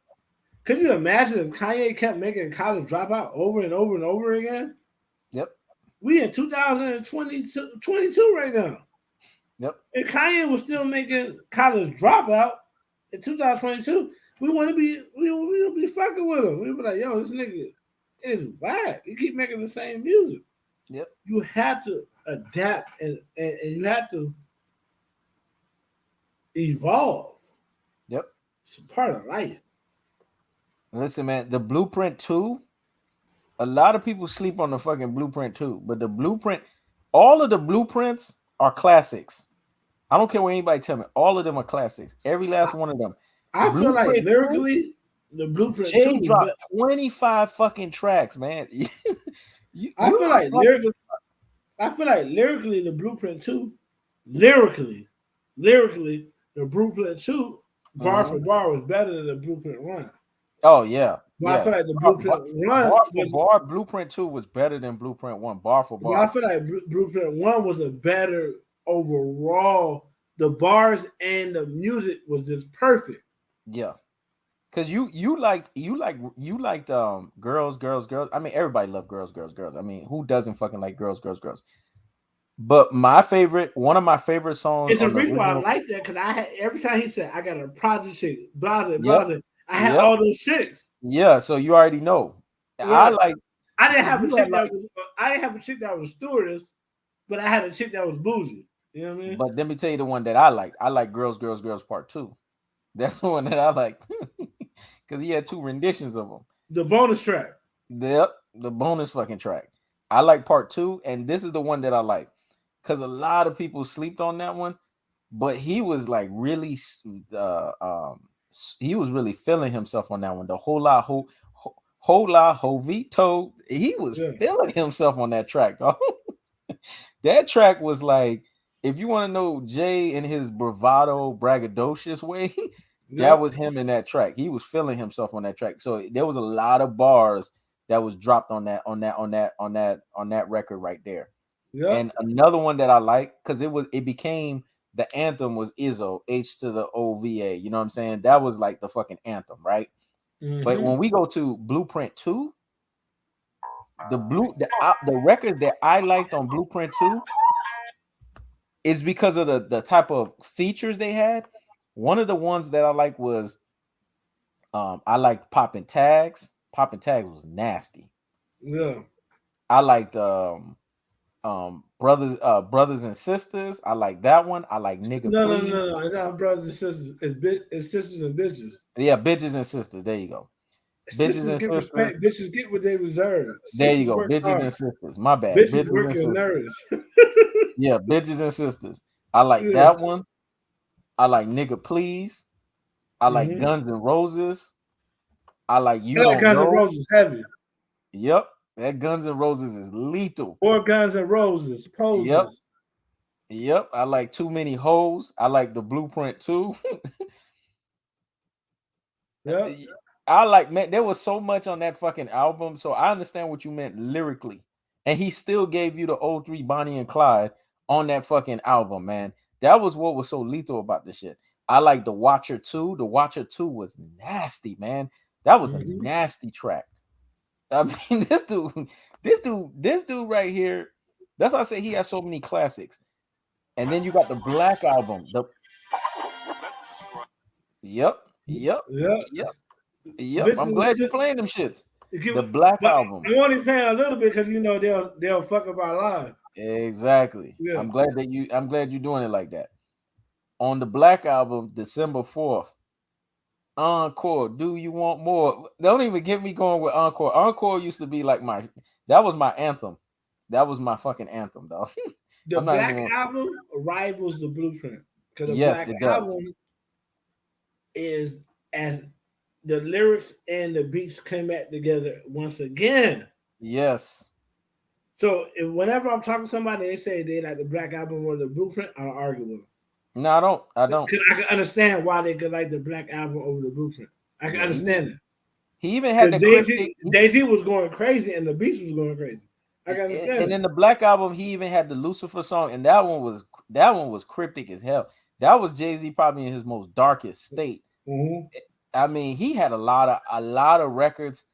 Could you imagine if Kanye kept making College Dropout over and over and over again? Yep. We in 2022 right now. Yep. If Kanye was still making College Dropout in 2022, we would be fucking with him. We'd be like, yo, this nigga is whack. You keep making the same music. Yep. You have to adapt and you have to evolve. Yep. It's a part of life. Listen, man, the Blueprint 2, a lot of people sleep on the fucking Blueprint 2, but the Blueprint, all of the blueprints are classics. I don't care what anybody tell me. All of them are classics. Every last one of them. I feel like Blueprint 2, lyrically, the Blueprint Jay 2 was dropped 25 fucking tracks, man. I You feel know like lyrically, the Blueprint 2, lyrically, the Blueprint 2, bar for Mhm. bar was better than the Blueprint 1. Oh yeah, But I yeah. feel like the Blueprint 1 Bar for was bar, Blueprint 2 was better than Blueprint 1. Bar for but I bar. feel like Blueprint 1 was a better overall. The bars and the music was just perfect. Yeah. Cause you liked girls. I mean, everybody loved girls. I mean, who doesn't fucking like girls? But one of my favorite songs It's the on the reason why I original. like that because I had every time he said I got a project chick, Yep, I had yep, all those chicks. yeah. So you already know. I Right. like. I didn't See, have a you had chick like, that was I didn't have a chick that was stewardess, but I had a chick that was bougie. You know what I mean? but let me tell you the one that I liked. I like girls Part Two. That's the one that I like because he had 2 renditions of them. The bonus track. Yep, the bonus fucking track. I like part 2, and this is the one that I like because a lot of people sleeped on that one, but he was like really, he was really feeling himself on that one. The Hola Jovito, he was feeling himself on that track, dog. That track was like, if you want to know Jay in his bravado, braggadocious way, that was him in that track. He was feeling himself on that track. So there was a lot of bars that was dropped on that record right there. And another one that I like, because it became the anthem was Izzo, H to the OVA. You know what I'm saying? That was like the fucking anthem, right? But when we go to Blueprint 2, the records that I liked on Blueprint 2 is because of the type of features they had. One of the ones that I like was I liked Poppin' Tags. Poppin' Tags was nasty. Yeah. I liked brothers and sisters. I like that one. I like nigga please. No. It's not brothers and sisters. It's sisters and bitches. Yeah, bitches and sisters. There you go. Bitches and sisters. Respect. Bitches get what they deserve. There you go. Bitches and sisters. My bad. Bitches work your nerves. Yeah, bitches and sisters. I like that one. I like nigga please. I like Guns N' Roses. I like you don't Guns know. N' Roses heavy. Yep, that Guns N' Roses is lethal. Or Guns N' Roses poses. Yep. I like Too Many Hoes. I like the Blueprint 2. Yep. I like, man, there was so much on that fucking album, so I understand what you meant lyrically. And he still gave you the 03 Bonnie and Clyde on that fucking album, man. That was what was so lethal about this shit. I like the Watcher 2. The Watcher 2 was nasty, man. That was a nasty track. I mean, this dude right here. That's why I say he has so many classics. And then you got the Black Album. Yep. I'm glad you're playing them shits. The Black Album. I'm only playing a little bit because they'll fuck up our lives. Exactly. Yeah. I'm glad you're doing it like that. On the Black Album, December 4th. Encore, do you want more? Don't even get me going with Encore. Encore used to be like that was my anthem. That was my fucking anthem, though. The Black Album rivals the Blueprint. Because the Black Album is as the lyrics and the beats came back together once again. Yes. So whenever I'm talking to somebody, they say they like the Black Album or the Blueprint, I'll argue with them. No, I don't. Because I can understand why they could like the Black Album over the Blueprint. I can understand it. He even had the Jay-Z was going crazy and the beats was going crazy. I can understand. And in the Black Album, he even had the Lucifer song, and that one was cryptic as hell. That was Jay-Z probably in his most darkest state. Mm-hmm. I mean, he had a lot of records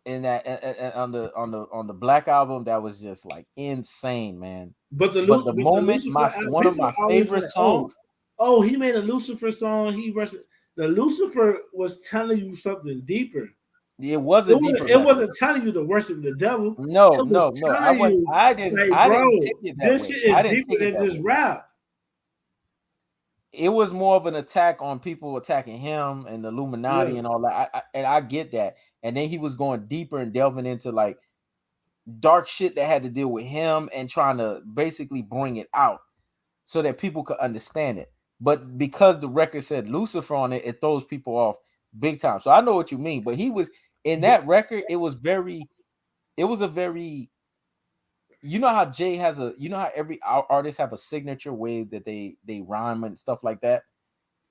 in that on the Black Album that was just like insane, man. But the moment one of my favorite songs. Oh, he made a Lucifer song. The Lucifer was telling you something deeper. It wasn't deeper. It wasn't telling you to worship the devil. No. I didn't take it that this way. Shit is deeper than just rap. It was more of an attack on people attacking him and the Illuminati and all that. I get that. And then he was going deeper and delving into like dark shit that had to deal with him and trying to basically bring it out so that people could understand it. But because the record said Lucifer on it, it throws people off big time. So I know what you mean. But he was in that record. It was a very, you know how Jay has how every artist have a signature way that they rhyme and stuff like that.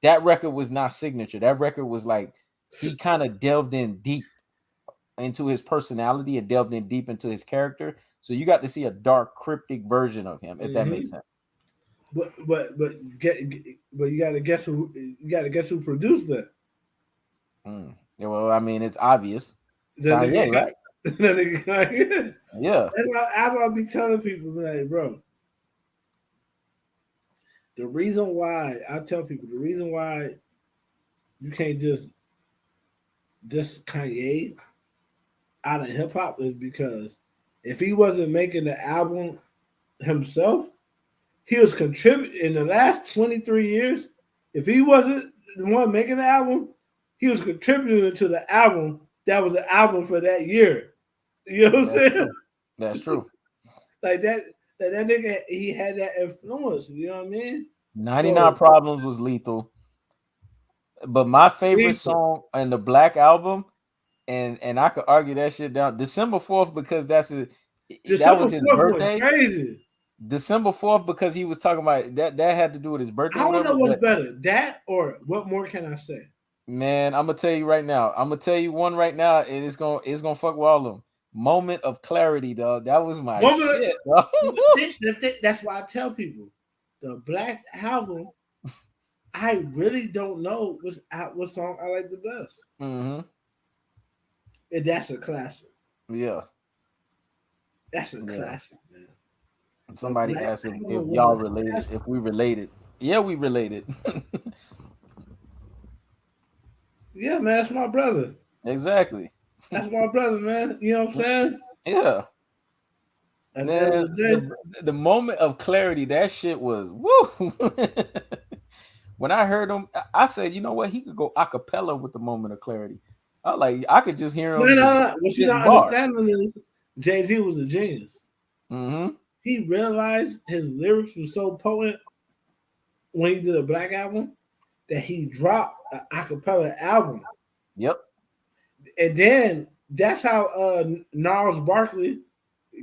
That record was not signature. That record was like he kind of delved in deep into his personality and delved in deep into his character. So you got to see a dark, cryptic version of him, if that makes sense. But you gotta guess who produced that. Yeah, well, I mean, it's obvious. Kanye, right? Yeah. That's why I'll be telling people, like, bro. The reason why you can't just Kanye out of hip hop is because if he wasn't making the album himself, he was contributing in the last 23 years. If he wasn't the one making the album, he was contributing to the album that was the album for that year. You know what I'm That's saying? true. That's true. Like that nigga, he had that influence. You know what I mean? 99 So Problems was lethal. But my favorite lethal. song in the Black Album, and I could argue that shit down, December 4th, because that December was his 4th was birthday. crazy. December 4th, because he was talking about that had to do with his birthday, I don't know whatever. what's But better, that or what more can I say? man, I'm gonna tell you right now. I'm gonna tell you one right now, and it's gonna fuck with all of them. Moment of Clarity, dog. That was my Moment, shit, dog. that's why I tell people the Black Album. I really don't know what song I like the best, Mm-hmm. and that's a classic. Yeah. That's a Yeah. classic, man. The Somebody Black asked if Album was y'all a related, classic. if we related. Yeah, we related. Yeah, man, that's my brother. Exactly. That's my brother, man. You know what I'm saying? Yeah. At the end Man, of the day, the moment of clarity, that shit was woo. When I heard him, I said, you know what? He could go a cappella with the moment of clarity. I could just hear no, him no, just no. What you spitting not bars. understanding is Jay-Z was a genius. Mm-hmm. He realized his lyrics were so potent when he did a Black Album that he dropped an acapella album. Yep. And then that's how Gnarls Barkley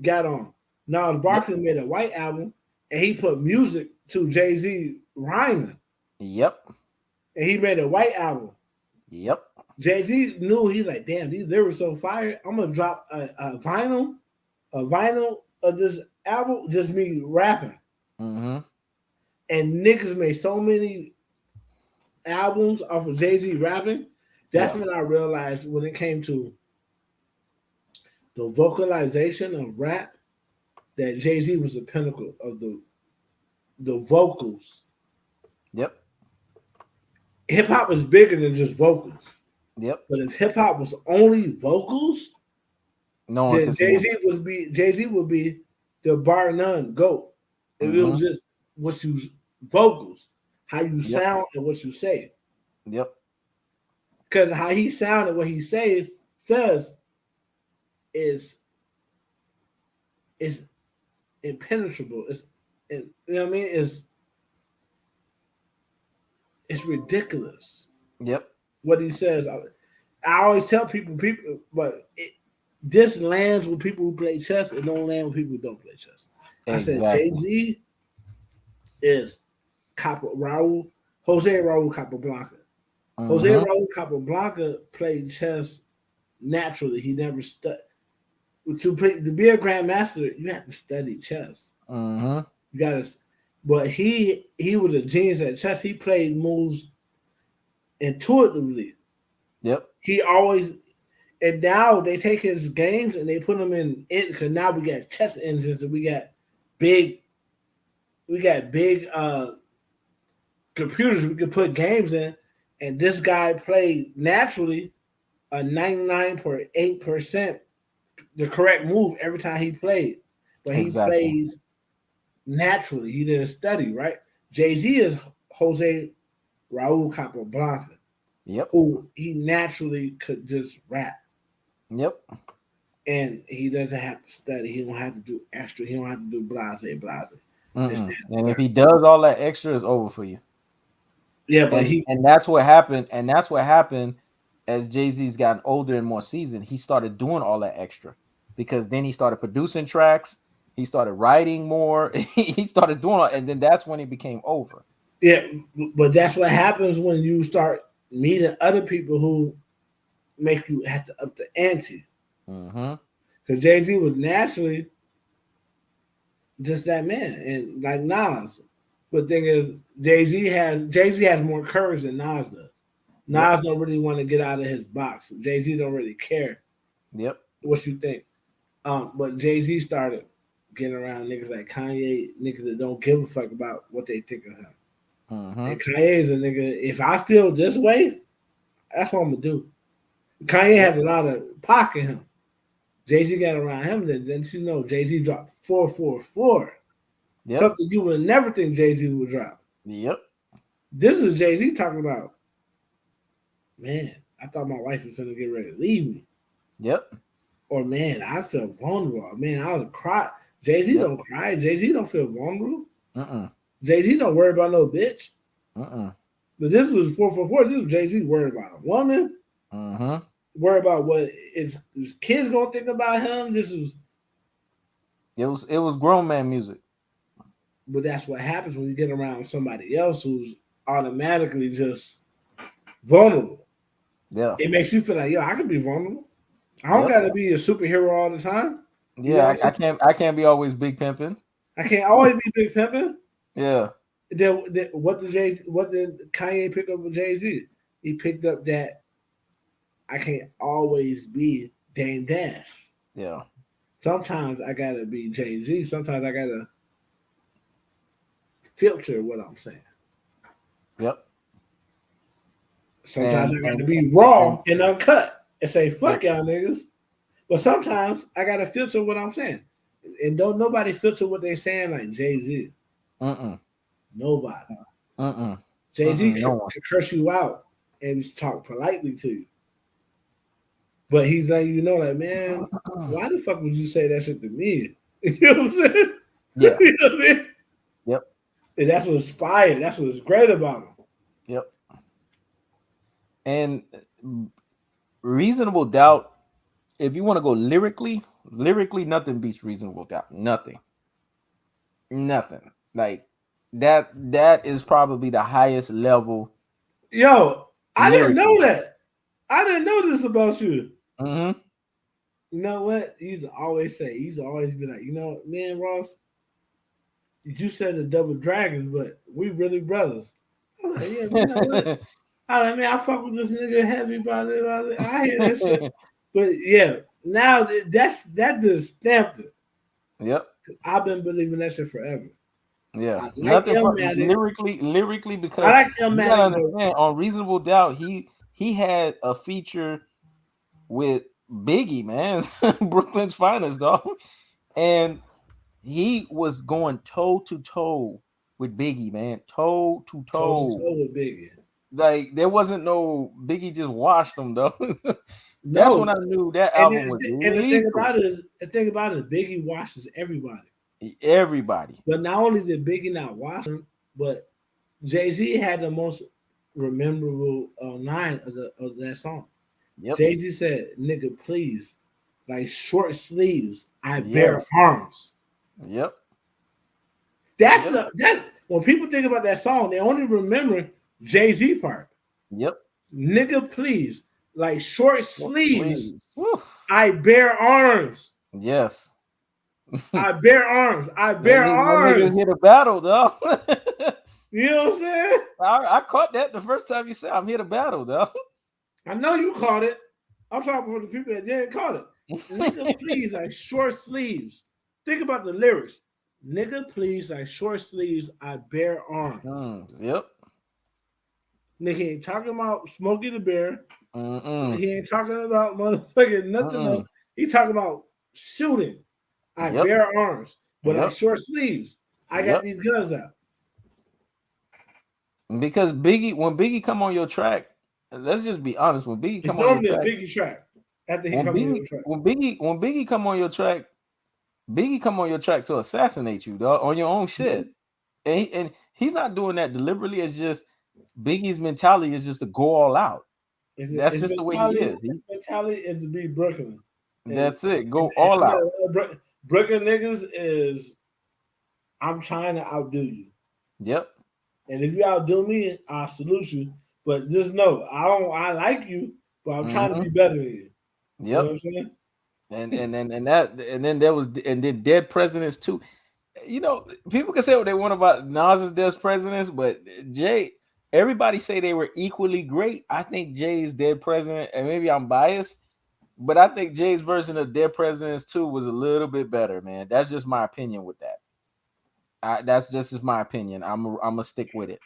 got on. Gnarls Yep. Barkley made a white album and he put music to Jay-Z rhyming. Yep. And he made a white album. Yep. Jay-Z knew, he's like, damn, these lyrics so fire. I'm gonna drop a vinyl of this album, just me rapping. Mm-hmm. And niggas made so many albums off of Jay-Z rapping. That's Yeah. when I realized when it came to the vocalization of rap that Jay-Z was the pinnacle of the vocals. Yep. Hip hop is bigger than just vocals. Yep. But if hip hop was only vocals, No one then could see him. Jay-Z would be the bar none GOAT. If it was Mm-hmm. just what you vocals, how you Yep. sound and what you say. Yep. Because how he sounded, what he says is impenetrable. You know what I mean? It's ridiculous Yep. what he says. I always tell people, but this lands with people who play chess. It don't land with people who don't play chess. I said Exactly. Jay-Z is Jose Raul Capablanca. Jose Mm-hmm. Raul Capablanca played chess naturally. He never studied. To be a grandmaster, you have to study chess. Mm-hmm. You gotta, but he was a genius at chess. He played moves intuitively. Yep. He always, and now they take his games and they put them in it because now we got chess engines and we got big computers we can put games in. And this guy played naturally a 99.8% the correct move every time he played. But he Exactly. played naturally. He didn't study, right? Jay-Z is Jose Raul Capablanca, Yep. who he naturally could just rap. Yep. And he doesn't have to study. He don't have to do extra. He don't have to do blase. And if he does all that extra, it's over for you. Yeah, but And that's what happened. And that's what happened as Jay-Z's gotten older and more seasoned. He started doing all that extra because then he started producing tracks. He started writing more. He started doing all, and then that's when it became over. Yeah, but that's what happens when you start meeting other people who make you have to up the ante. Mm-hmm. Because Jay-Z was naturally just that man, and like Nas. But the thing is, Jay-Z has more courage than Nas does. Nas don't really want to get out of his box. Jay-Z don't really care. Yep. What you think? But Jay-Z started getting around niggas like Kanye, niggas that don't give a fuck about what they think of him. Mm-hmm. And Kanye is a nigga. If I feel this way, that's what I'm gonna do. Kanye has a lot of pocket in him. Jay-Z got around him, then you know Jay-Z dropped 444. Yep. Something you would never think Jay-Z would drop. Yep. This is Jay-Z talking about man, I thought my wife was gonna get ready to leave me. Yep. Or man, I felt vulnerable. Man, I was cry. Jay-Z Yep. don't cry. Jay-Z don't feel vulnerable. Mm-mm. Jay-Z don't worry about no bitch. Mm-mm. But this was 444. This was Jay-Z worried about a woman. Mm-hmm. Worried about what his kids gonna think about him. This was It was grown man music. but that's what happens when you get around somebody else who's automatically just vulnerable. Yeah. It makes you feel like, yo, I can be vulnerable. I don't Yep. gotta be a superhero all the time. You know Yeah. what I'm I can't be always big pimping. I can't always be big pimping. Yeah. Then what did Kanye pick up with Jay-Z? He picked up that I can't always be Dame Dash. Yeah. Sometimes I gotta be Jay-Z. Sometimes I gotta filter what I'm saying. Yep. Sometimes And I gotta and be and raw and uncut and say yeah. fuck y'all niggas. But sometimes I gotta filter what I'm saying. And don't nobody filter what they saying like Jay-Z. Mm-mm. Nobody. Mm-mm. Jay-Z Mm-mm. No can one. curse you out and talk politely to you. But he's letting you know, like, man, why the fuck would you say that shit to me? You know what I'm saying? Yeah. You know what I mean? Yep. And that's what's fire. That's what's great about him. Yep. And reasonable doubt. If you want to go lyrically, nothing beats reasonable doubt. Nothing. Like that. That is probably the highest level Yo, I didn't know lyrically. that. I didn't know this about you. Mm-hmm. You know what? He used to always say, he used to always be like, you know, man, Ross, you said the double dragons, but we really brothers. I'm like, yeah, you know what? I like, man, I fuck with this nigga heavy, brother. I hear that shit. But yeah, now that just stamped it. Yep. I've been believing that shit forever. Yeah. I like Nothing for Illmatic. lyrically I because like you gotta Illmatic, but understand on reasonable doubt he had a feature with Biggie, man, Brooklyn's finest, dog, and he was going toe to toe with Biggie, man, toe to toe to toe. toe with Biggie. Like there wasn't no Biggie just washed him though. That's when No, I knew that and album was and lethal. the thing about it is Biggie washes everybody. Everybody. But not only did Biggie not wash him, but Jay-Z had the most memorable line of that song. Yep. Jay-Z said, "Nigga, please, like short sleeves, I bear Yes. arms." Yep. That's Yep. that. When people think about that song, they only remember Jay-Z part. Yep. Nigga, please, like short What sleeves, sleeves? Woo. I bear arms. Yes. I bear arms. I That bear nigga, that nigga arms. hit a battle, though. You know what I'm saying? I caught that the first time you said I'm here to battle, though. I know you caught it. I'm talking for the people that didn't caught it. Nigga, please, like short sleeves. Think about the lyrics. Nigga, please, like short sleeves, I bear arms. Yep. Nigga ain't talking about Smokey the Bear. Mm-mm. He ain't talking about motherfucking nothing else. Mm-mm. He talking about shooting. I Yep. bear arms, but like Yep. short sleeves. I got Yep. these guns out. Because when Biggie come on your track, let's just be honest. When Biggie It's come on your normally a track, Biggie track after he when come on Biggie the track. when Biggie come on your track, Biggie come on your track to assassinate you, dog, on your own shit. And he's not doing that deliberately. It's just Biggie's mentality is just to go all out. That's His just the way he is. mentality is to be Brooklyn. And, That's it. Go all out. Brooklyn niggas is I'm trying to outdo you. Yep. And if you outdo me, I'll salute you. But just know I like you, but I'm trying to Mm-hmm. be better than you. You know Yep. what I'm saying? And then dead presidents too. You know, people can say what they want about Nas's dead presidents, but everybody say they were equally great. I think Jay's dead president, and maybe I'm biased, but I think Jay's version of dead presidents too was a little bit better, man. That's just my opinion with that. That's just my opinion. I'm gonna stick with it.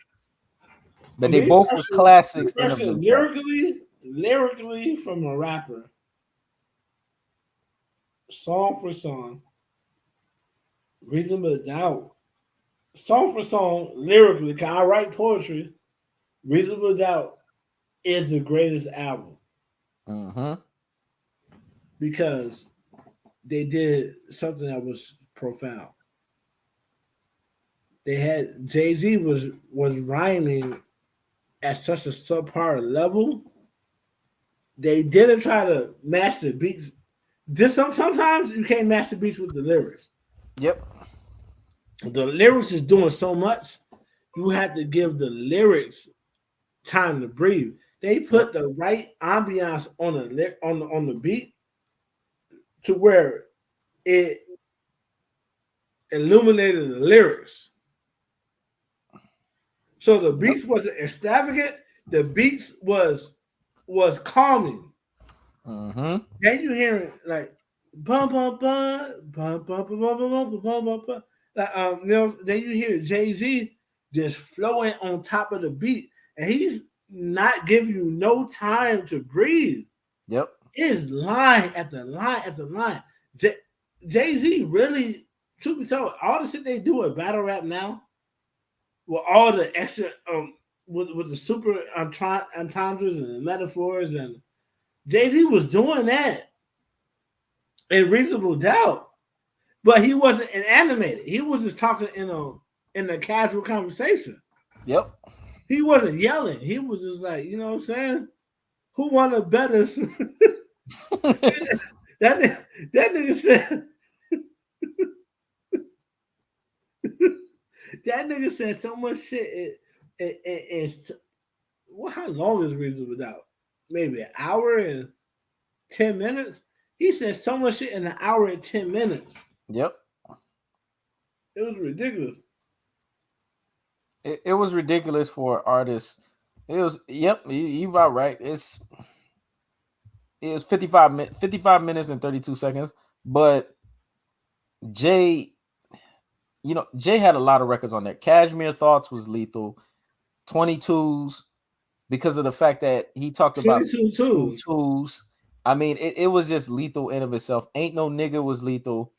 But they both were classics in of themselves. Lyrically from a rapper, song for song, reasonable doubt, song for song, lyrically. Can I write poetry? Reasonable doubt is the greatest album Mm-hmm. because they did something that was profound. They had Jay-Z was rhyming at such a subpar level. They didn't try to match the beats. Just sometimes you can't match the beats with the lyrics. Yep. The lyrics is doing so much, you have to give the lyrics time to breathe. They Yep. put the right ambiance on on the beat to where it illuminated the lyrics. So the Yep. beats wasn't extravagant. The beats was calming. Mm-hmm. Then you hear it like bum bum bum bum bum bum bum bum bum bum bum. Like then you hear Jay Z just flowing on top of the beat, and he's not giving you no time to breathe. Yep. It's line after line after line. Jay Z really, truth be told, all the shit they do with battle rap now, with all the extra with the super entendres and the metaphors, and Jay Z was doing that in Reasonable Doubt, but he wasn't animated. He was just talking in a casual conversation. Yep. He wasn't yelling. He was just like, you know what I'm saying? Who won a better? that that nigga said that nigga said so much shit. It's well, how long is Reasonable Doubt? Maybe an hour and 10 minutes. He said so much shit in an hour and 10 minutes. Yep. It was ridiculous. It was ridiculous for artists. It was. Yep. You about right. It's 55 minutes and 32 seconds. But Jay, Jay had a lot of records on there. Cashmere Thoughts was lethal. 22s, because of the fact that he talked about 22 twos. 22s. I mean, it was just lethal in of itself. Ain't No Nigga was lethal.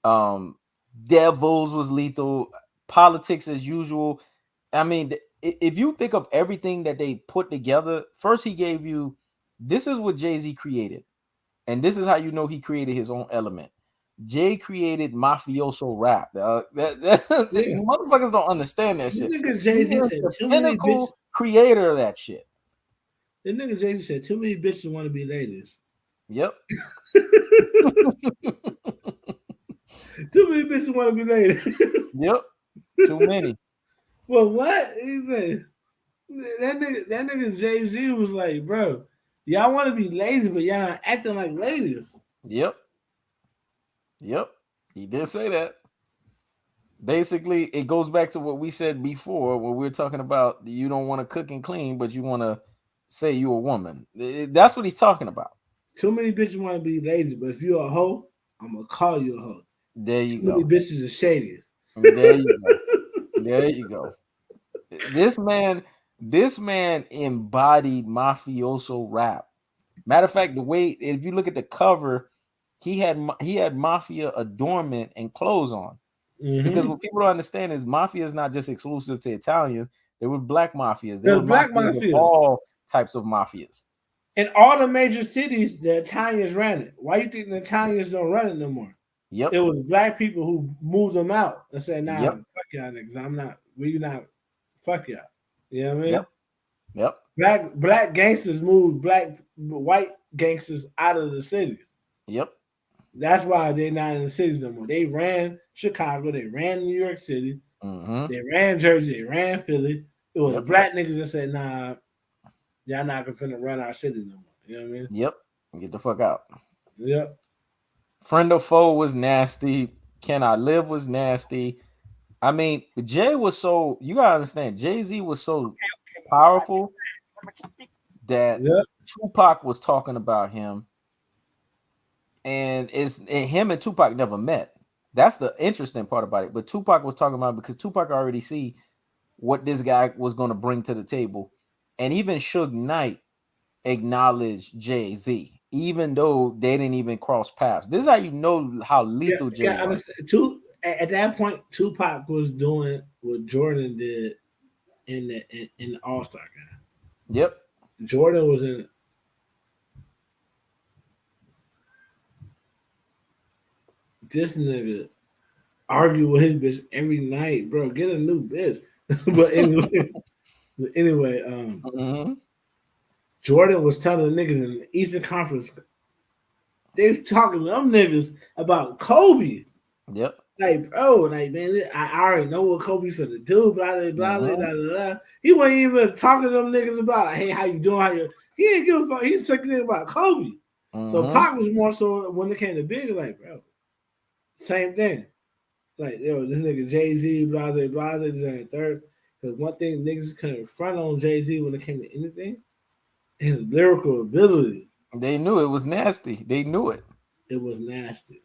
Um, Devils was lethal. Politics as usual. I mean, if you think of everything that they put together, first he gave you, this is what Jay-Z created. And this is how you know he created his own element. Jay created mafioso rap. Yeah. Motherfuckers don't understand that This shit. nigga He Jay Z is said the too many bitches. pinnacle creator of that shit. This nigga Jay Z said too many bitches want to be ladies. Yep. Too many bitches want to be ladies. Yep. Too many. Well, what? He said that nigga Jay Z was like, bro, y'all want to be ladies, but y'all not acting like ladies. Yep. Yep. He did say that. Basically, it goes back to what we said before when we were talking about you don't want to cook and clean, but you want to say you're a woman. That's what he's talking about. Too many bitches want to be ladies, but if you're a hoe, I'm gonna call you a hoe. There you Too many go. bitches are shady. There you go. There you go. This man embodied mafioso rap. Matter of fact, the way if you look at the cover, he had mafia adornment and clothes on. Because what people don't understand is mafia is not just exclusive to Italians. There were black mafias. There There's were black mafias of mafias. all types of mafias. In all the major cities, the Italians ran it. Why you think the Italians don't run it no more? Yep. It was black people who moved them out and said, nah, Yep. fuck y'all niggas. I'm not, we not, fuck y'all. You know what I mean? Yep. Yep. Black gangsters moved white gangsters out of the cities. Yep. That's why they're not in the cities no more. They ran Chicago, they ran New York City, they ran Jersey, they ran Philly. It was black niggas that said, nah, y'all not gonna run our cities no more. You know what I mean? Yep. Get the fuck out. Yep. Friend or Foe was nasty. Can I Live was nasty. I mean, Jay was so, you gotta understand, Jay-Z was so powerful that Tupac was talking about him, and him and Tupac never met. That's the interesting part about it. But Tupac was talking about, because Tupac already see what this guy was going to bring to the table, and even Suge Knight acknowledged Jay-Z, even though they didn't even cross paths. This is how you know how lethal Jay was. At that point, Tupac was doing what Jordan did in the All-Star game. Yep. Jordan was in. This nigga argue with his bitch every night, bro. Get a new bitch. but anyway, Mm-hmm. Jordan was telling the niggas in the Eastern Conference, they was talking to them niggas about Kobe. Yep. Like, bro, like, man, I already know what Kobe finna do, blah, blah, blah, blah, Mm-hmm. blah, blah. He wasn't even talking to them niggas about, like, hey, how you doing? How you? He didn't give a fuck. He was talking about Kobe. So Mm-hmm. Pac was more so when it came to big, like, bro, same thing. Like, yo, this nigga Jay Z, blah, blah, blah, this and third. Because one thing niggas couldn't front on Jay Z when it came to anything, his lyrical ability. They knew it was nasty. They knew it. It was nasty.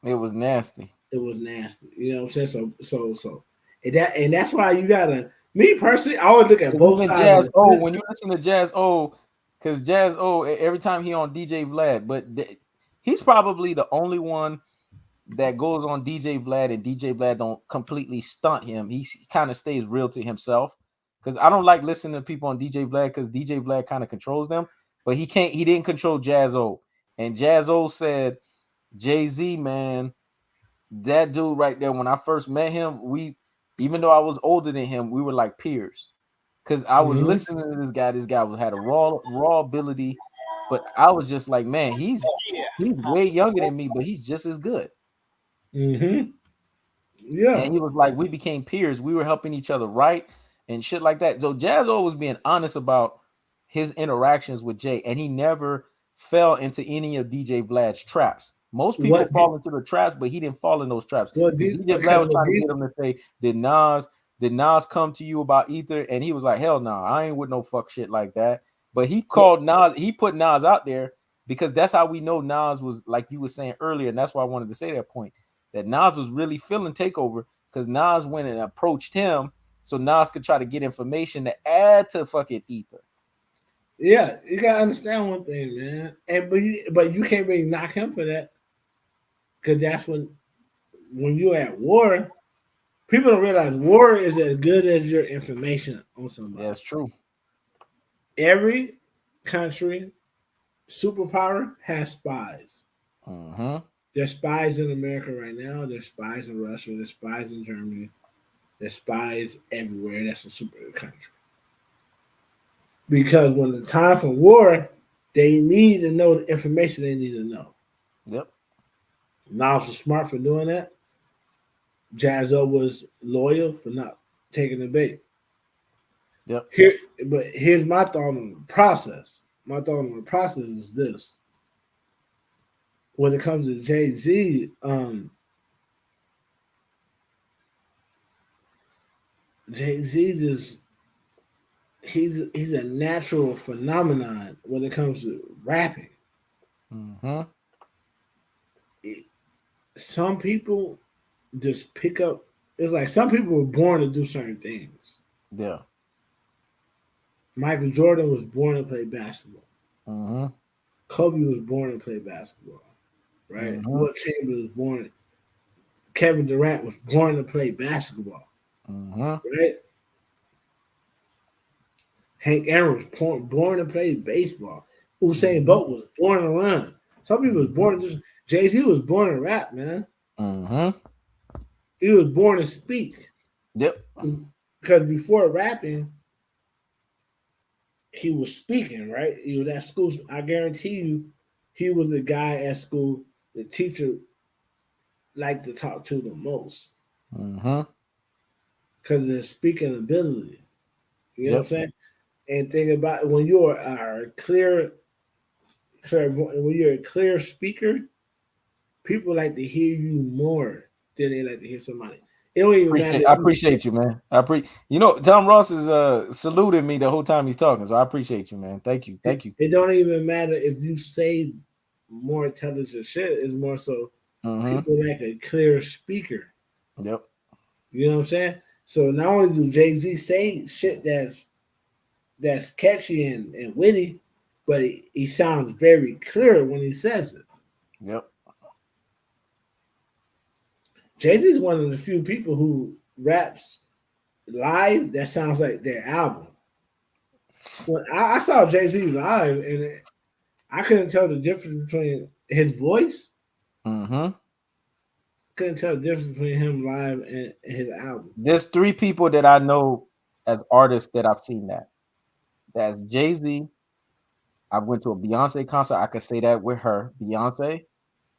It was nasty. It was nasty. You know what I'm saying? So, and that's why you gotta. Me personally, I always look at both Even sides of Jazz the O, fence. when you listen to Jazz O, because Jazz O, every time he on DJ Vlad, but he's probably the only one that goes on DJ Vlad, and DJ Vlad don't completely stunt him. He kind of stays real to himself. Because I don't like listening to people on DJ Vlad because DJ Vlad kind of controls them, but he can't. He didn't control Jazz O, and Jazz O said, "Jay-Z, man, that dude right there. When I first met him, even though I was older than him, we were like peers." Because I was Mm-hmm. listening to this guy. This guy had a raw ability, but I was just like, man, he's way younger than me, but he's just as good. Mm-hmm. Yeah. And he was like, we became peers. We were helping each other write and shit like that. So Jazzo was being honest about his interactions with Jay, and he never fell into any of DJ Vlad's traps. Most people What? fall into the traps, but he didn't fall in those traps. What? Because DJ Vlad Because was trying to get him to say, did Nas come to you about Ether? And he was like, hell no, I ain't with no fuck shit like that. But he called Nas, he put Nas out there because that's how we know Nas was, like you were saying earlier, and that's why I wanted to say that point, that Nas was really feeling Takeover because Nas went and approached him so Nas could try to get information to add to fucking Ether. Yeah, you gotta understand one thing, man. And but you can't really knock him for that because that's when you're at war. People don't realize war is as good as your information on Yeah, somebody. it's true. Every country superpower has spies. Mm-hmm. There's spies in America right now. There's spies in Russia. There's spies in Germany. There's spies everywhere. That's a super country. Because when the time for war, they need to know the information they need to know. Yep. Nas was smart for doing that. Jazzo was loyal for not taking the bait. Yep. Here, but here's my thought on the process. My thought on the process is this: when it comes to Jay Z, Jay Z just he's a natural phenomenon when it comes to rapping. Mm-hmm. Some people just pick up. It's like some people were born to do certain things. Yeah. Michael Jordan was born to play basketball. Mm-hmm. Kobe was born to play basketball. Right? Mm-hmm. Will Chamberlain was born. Kevin Durant was born to play basketball. Mm-hmm. Right? Hank Aaron was born to play baseball. Usain Mm-hmm. Bolt was born to run. Some people was born to just. Jay Z was born to rap, man. Mm-hmm. He was born to speak. Yep. Because before rapping, he was speaking, right? He was at school. I guarantee you, he was the guy at school the teacher liked to talk to the most Mm-hmm. because of his speaking ability. You know what I'm Yep. saying? And think about it, when you're a when you're a clear speaker, people like to hear you more than they like to hear somebody. It don't even matter I if you say appreciate you, man. Tom Ross is saluting me the whole time he's talking, so I appreciate you, man. Thank you. it, Thank you. it don't even matter if you say more intelligent shit. It's more so Mm-hmm. people like a clear speaker. Yep. You know what I'm saying? So not only do Jay Z say shit that's catchy and witty, but he sounds very clear when he says it. Yep. Jay Z is one of the few people who raps live that sounds like their album. when I saw Jay-Z live, and I couldn't tell the difference between his voice. Mm-hmm. Couldn't tell the difference between him live and his album. There's three people that I know as artists that I've seen that. That's Jay-Z. I went to a Beyonce concert. I could say that with her, Beyonce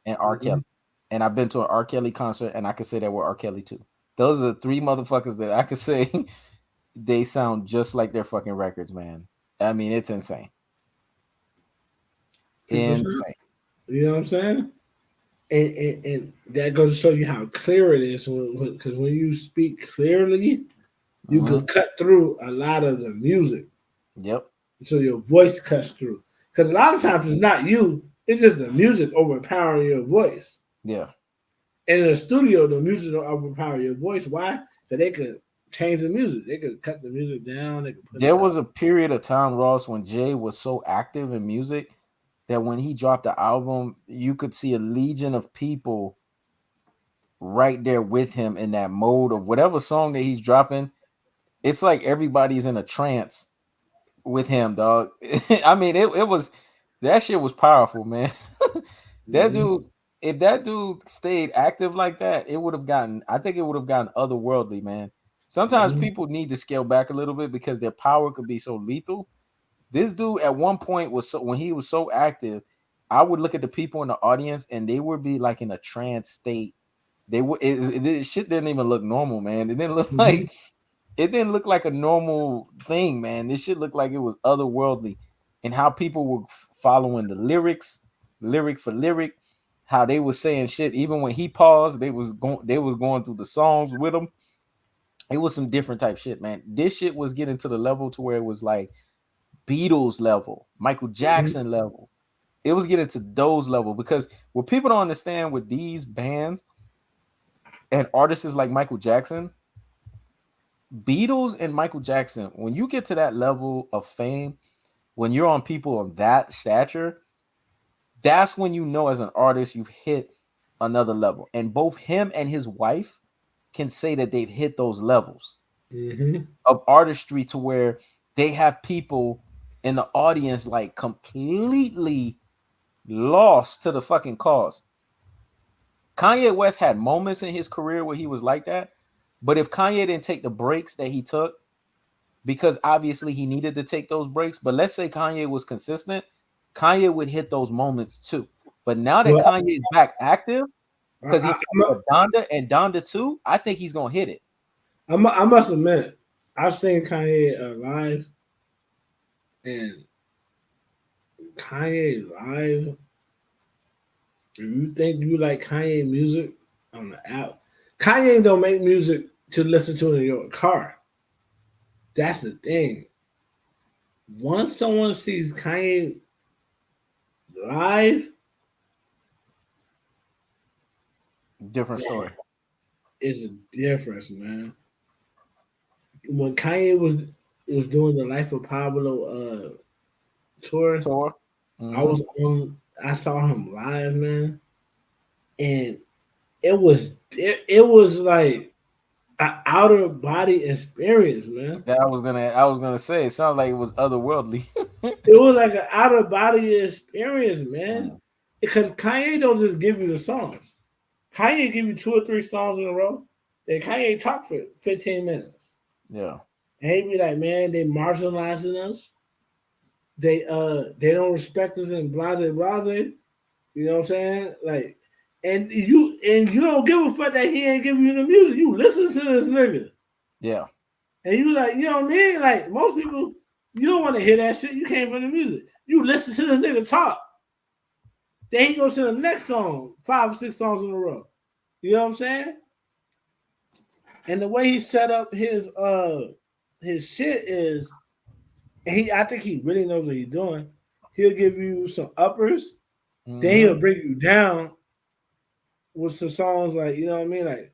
and R. Mm-hmm. Kelly. And I've been to an R. Kelly concert, and I could say that with R. Kelly too. Those are the three motherfuckers that I could say they sound just like their fucking records, man. I mean, it's insane. Percent. Insane. You know what I'm saying? And that goes to show you how clear it is. Because when you speak clearly, you Mm-hmm. could cut through a lot of the music, Yep. so your voice cuts through. Because a lot of times it's not you; it's just the music overpowering your voice. Yeah. And in the studio, the music will overpower your voice. Why? Because they could change the music. They could cut the music down. They could put There it up. was a period of time, Ross, when Jay was so active in music that when he dropped the album, you could see a legion of people right there with him in that mode of whatever song that he's dropping. It's like everybody's in a trance with him, dog. I mean, it was that shit was powerful, man. That Mm-hmm. dude, if that dude stayed active like that, it would have gotten, I think it would have gotten otherworldly, man. Sometimes Mm-hmm. people need to scale back a little bit because their power could be so lethal. This dude at one point was so when he was so active, I would look at the people in the audience and they would be like in a trance state. They would shit didn't even look normal, man. Mm-hmm. It didn't look like a normal thing, man. This shit looked like it was otherworldly, and how people were following the lyrics, lyric for lyric, how they were saying shit. Even when he paused, they was going through the songs with him. It was some different type shit, man. This shit was getting to the level to where it was like Beatles level, Michael Mm-hmm. Jackson level. It was getting to those level because what people don't understand with these bands and artists like Michael Jackson, Beatles and Michael Jackson, when you get to that level of fame, when you're on people of that stature, that's when you know as an artist you've hit another level. And both him and his wife can say that they've hit those levels Mm-hmm. of artistry to where they have people in the audience like completely lost to the fucking cause. Kanye West had moments in his career where he was like that, but if Kanye didn't take the breaks that he took, because obviously he needed to take those breaks, but let's say Kanye was consistent, Kanye would hit those moments too. But now that Well, Kanye is back active, because he I'm a, got Donda and Donda 2, I think he's gonna hit it. I must admit, I've seen Kanye live, and Kanye live. If you think you like Kanye music on the app, Kanye don't make music to listen to in your car. That's the thing. Once someone sees Kanye live, Different man, story. it's a difference, man. When Kanye was doing the Life of Pablo tour, Tour. I Mm-hmm. was on. I saw him live, man, and it was like an outer body experience, man. That I was gonna say it sounds like it was otherworldly. It was like an out of body experience, man. Mm, Because Kanye don't just give you the songs. Kanye give you two or three songs in a row. Then Kanye talk for 15 minutes. yeah. And he be like, man, they marginalizing us. They don't respect us and blase blase. You know what I'm saying? Like, and you don't give a fuck that he ain't giving you the music. You listen to this nigga. Yeah. And you like, you know what I mean? Like most people, you don't want to hear that shit. You came from the music. You listen to this nigga talk. Then he goes to the next song, 5 or 6 songs in a row. You know what I'm saying? And the way he set up his shit is, and I think he really knows what he's doing. He'll give you some uppers, then Mm-hmm. he'll bring you down with some songs like, you know what I mean,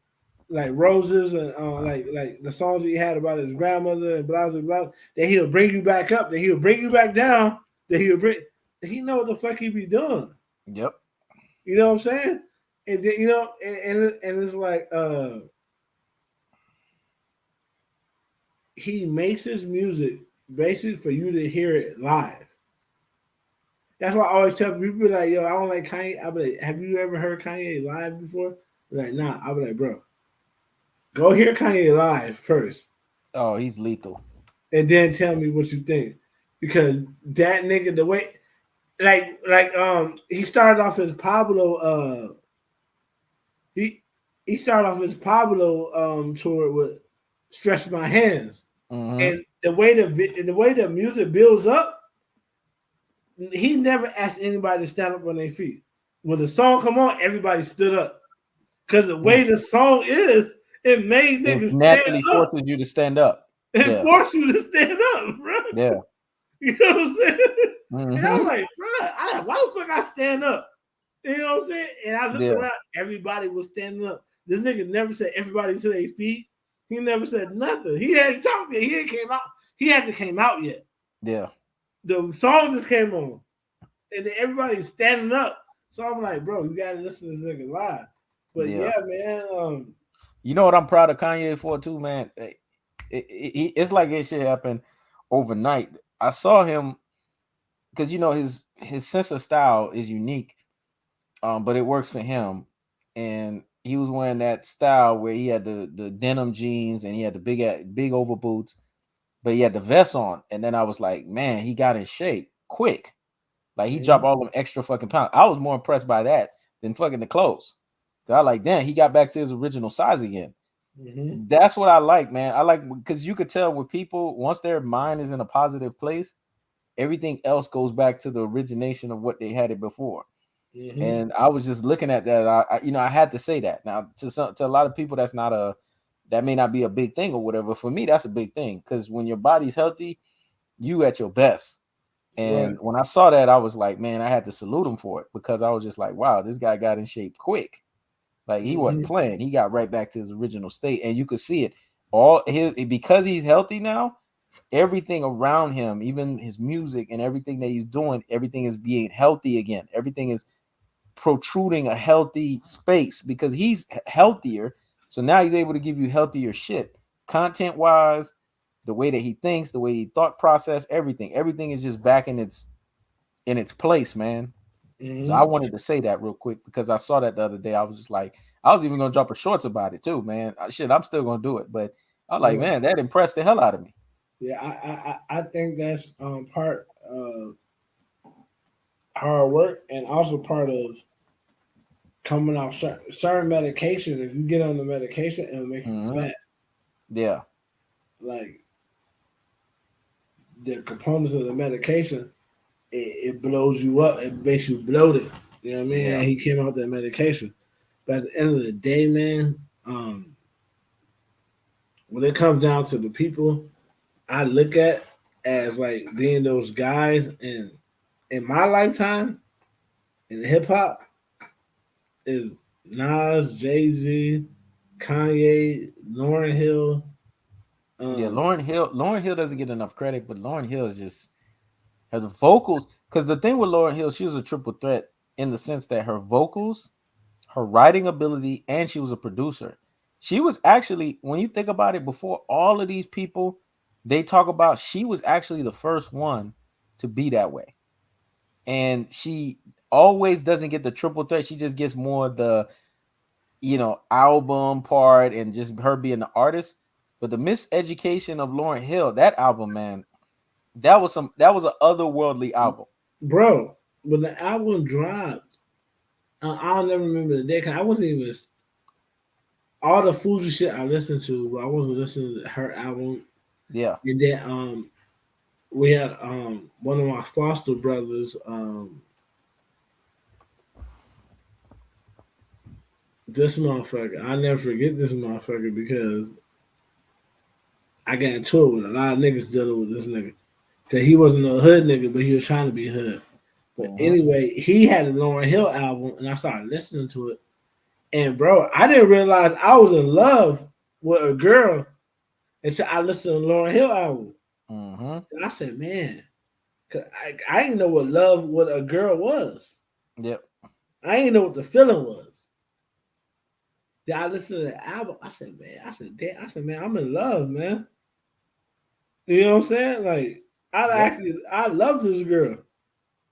like roses and like the songs that he had about his grandmother and blah blah blah. Then he'll bring you back up. Then he'll bring you back down. Then he'll bring. He know what the fuck he be doing. Yep. You know what I'm saying? And then, and it's like he makes his music basically for you to hear it live. That's why I always tell people like, yo, I don't like Kanye. I be like, have you ever heard Kanye live before? They're like, nah. I be like, bro, go hear Kanye live first, Oh, he's lethal. and then tell me what you think. Because that nigga, the way, he started off as Pablo. He he started off as Pablo tour with "Stretch My Hands," Mm-hmm. and the way the music builds up, he never asked anybody to stand up on their feet. When the song come on, everybody stood up because the way the song is, it made It niggas stand naturally up. forces you to stand up. It Yeah. forced you to stand up, bro. Yeah. You know what I'm saying? And I was Mm-hmm. like, bro, why the fuck I stand up? You know what I'm saying? And I looked Yeah. around, everybody was standing up. This nigga never said everybody to their feet. He never said nothing. He hadn't talked yet. He hadn't came out. He hadn't came out yet. Yeah. The song just came on. And then everybody's standing up. So I'm like, bro, you gotta listen to this nigga live. But Yeah. yeah, man. You know what I'm proud of Kanye for too, man? It's like it should happen overnight. I saw him because you know his sense of style is unique, but it works for him. And he was wearing that style where he had the denim jeans and he had the big over boots, but he had the vest on. And then I was like, man, he got in shape quick. Like he dropped all them extra fucking pounds. I was more impressed by that than fucking the clothes. I like, damn, he got back to his original size again. That's what I like, man. I like because you could tell with people once their mind is in a positive place, everything else goes back to the origination of what they had it before. And I was just looking at that. I had to say that. Now to a lot of people, that may not be a big thing or whatever. For me, that's a big thing because when your body's healthy, you at your best. Right. And when I saw that, I was like, man, I had to salute him for it because I was just like, wow, this guy got in shape quick. Like he wasn't playing. He got right back to his original state, and you could see it. All his because he's healthy now. Everything around him, even his music and everything that he's doing, everything is being healthy again. Everything is protruding a healthy space because he's healthier. So now he's able to give you healthier shit, content wise, the way that he thinks, the way he thought process, everything is just back in its place, man. So I wanted to say that real quick because I saw that the other day. I was just like, I was even gonna drop a shorts about it too, man. Shit, I'm still gonna do it, but I was like, Right. man, that impressed the hell out of me. Yeah, I think that's part of hard work and also part of coming off certain medication. If you get on the medication, it'll make you Mm-hmm. fat. Yeah, Like the components of the medication, it blows you up. It makes you bloated. You know what I mean? yeah, And he came out that medication. But at the end of the day, man, when it comes down to the people I look at as like being those guys in my lifetime in hip hop is Nas, Jay Z, Kanye, Lauren Hill. yeah. Um, Lauren Hill doesn't get enough credit, but Lauren Hill is just her vocals. Because the thing with Lauren Hill, she was a triple threat in the sense that her vocals, her writing ability, and she was a producer. She was actually, when you think about it, before all of these people, they talk about she was actually the first one to be that way. And she always doesn't get the triple threat. She just gets more the, album part and just her being the artist. But the miseducation of Lauren Hill, that album, man, that was an otherworldly album. bro, when the album dropped, I'll never remember the day. 'Cause I wasn't even all the Fuji shit I listened to, but I wasn't listening to her album. Yeah. And then we had one of my foster brothers. This motherfucker, I never forget this motherfucker because I got into it with a lot of niggas dealing with this nigga. Cause he wasn't a hood nigga, but he was trying to be hood. But Mm-hmm. anyway, he had a Lauren Hill album, and I started listening to it. And bro, I didn't realize I was in love with a girl until I listened to the Lauren Hill album. Mm-hmm. And I said, man, 'cause I didn't know what love with a girl was. Yep. I didn't know what the feeling was. Then I listened to the album. I said, man, damn, man, I'm in love, man. You know what I'm saying? Like Yep. I love this girl,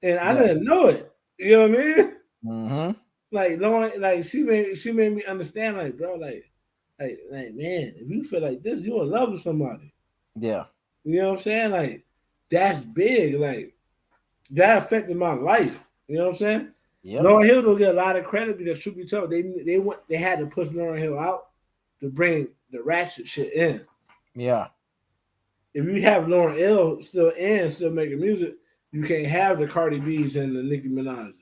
and I Yeah. didn't know it. You know what I mean? Mm-hmm. Like Lauren, like she made me understand, like bro, like man, if you feel like this, you in love with somebody. Yeah. You know what I'm saying? Like that's big. Like that affected my life. You know what I'm saying? Yep. Lauren Hill don't get a lot of credit because truth be told, they had to push Lauren Hill out to bring the ratchet shit in. Yeah. If you have Lauren Hill still in, still making music, you can't have the Cardi B's and the Nicki Minaj's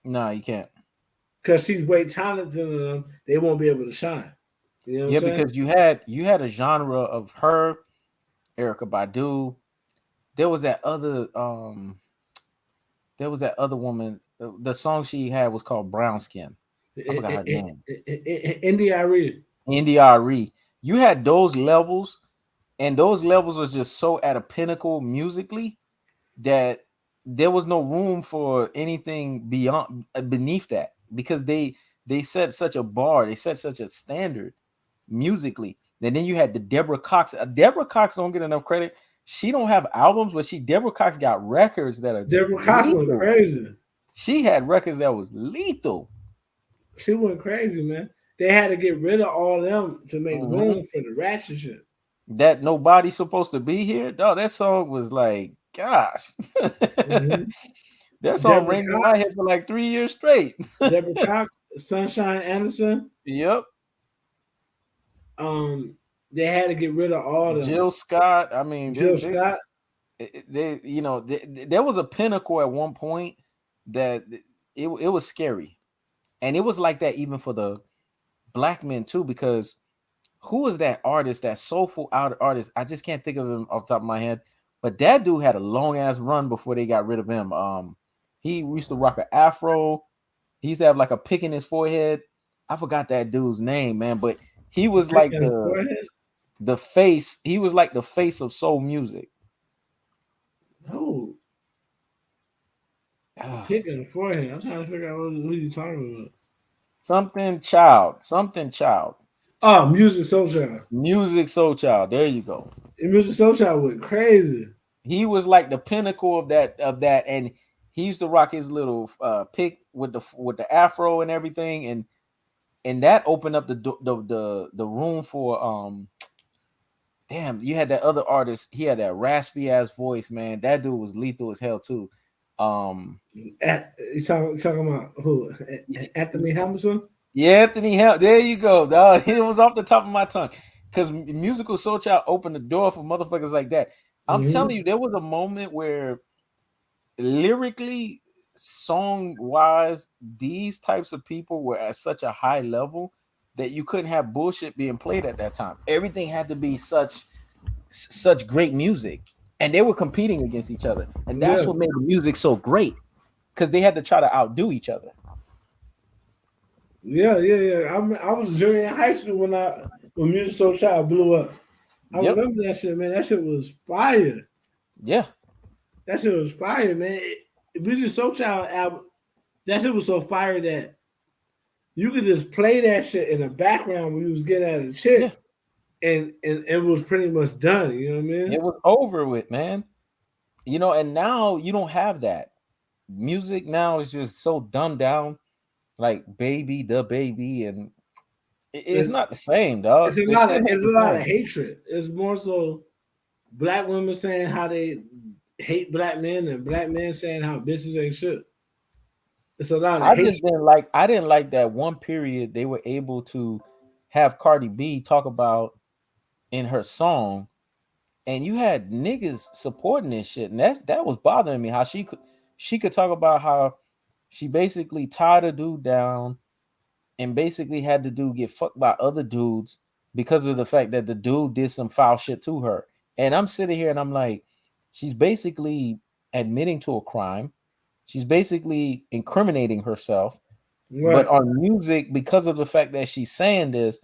No, you can't. because she's way talented than them. They won't be able to shine. You know what I'm Yeah, saying? because you had a genre of her, Erica Badu. There was that other woman. The song she had was called Brown Skin. I forgot her name. India Arie. NDRE. You had those levels, and those levels was just so at a pinnacle musically that there was no room for anything beyond beneath that because they set such a bar, they set such a standard musically. And then you had the Deborah Cox. Deborah Cox don't get enough credit. She don't have albums, but Deborah Cox got records that are just Deborah Cox went lethal. crazy. She had records that was lethal. She went crazy, man. They had to get rid of all them to make Mhm. room for the ratchet shit. That nobody's supposed to be here. No, that song was like, gosh, Mm-hmm. that song Deborah rang in my Cox, head for like 3 years straight. Deborah Cox, Sunshine Anderson. Yep. Um, they had to get rid of all them. Jill Scott. I mean, Jill Scott. there was a pinnacle at one point that it was scary, and it was like that even for the black men too. Because who was that artist, that soulful out artist? I just can't think of him off the top of my head. But that dude had a long ass run before they got rid of him. He used to rock an afro. He used to have like a pick in his forehead. I forgot that dude's name, man, but he A was pick like in his forehead. the face. He was like the face of soul music. No, a Ah, pick in the forehead. I'm trying to figure out who you talking about. something child, Oh, Music Soul Child. music soul child. There you go. And Music Soul Child went crazy. He was like the pinnacle of that, and he used to rock his little pick with the afro and everything, and that opened up the room for damn, you had that other artist. He had that raspy ass voice, man. That dude was lethal as hell too. Um, You talking about who? Anthony Hamilton? yeah, Anthony Hell. There you go, dog. It was off the top of my tongue because musical soul child opened the door for motherfuckers like that. I'm telling Mm-hmm. you, there was a moment where lyrically, song wise, these types of people were at such a high level that you couldn't have bullshit being played at that time. Everything had to be such great music, and they were competing against each other, and that's Yeah, what made the music so great because they had to try to outdo each other. yeah. I was a junior in high school when Music Soul Child blew up. I Yep. remember that shit, man. That shit was fire. Yeah. That shit was fire, man. Music Soul Child album. That shit was so fire that you could just play that shit in the background when you was getting at a Yeah. chick, and it was pretty much done. You know what I It mean? was over with, man. And now you don't have that. Music now is just so dumbed down, like baby, the baby, and it's It's, not the same, dog. The shit ain't it's the a lot of same. hatred. It's more so black women saying how they hate black men and black men saying how bitches ain't shit. It's a lot of I just hatred. didn't like that one period they were able to have Cardi B talk about in her song, and you had niggas supporting this shit, and that was bothering me. How she could talk about how she basically tied a dude down and basically had the dude get fucked by other dudes because of the fact that the dude did some foul shit to her. And I'm sitting here and I'm like, she's basically admitting to a crime. She's basically incriminating herself. But Right. on music, because of the fact that she's saying this,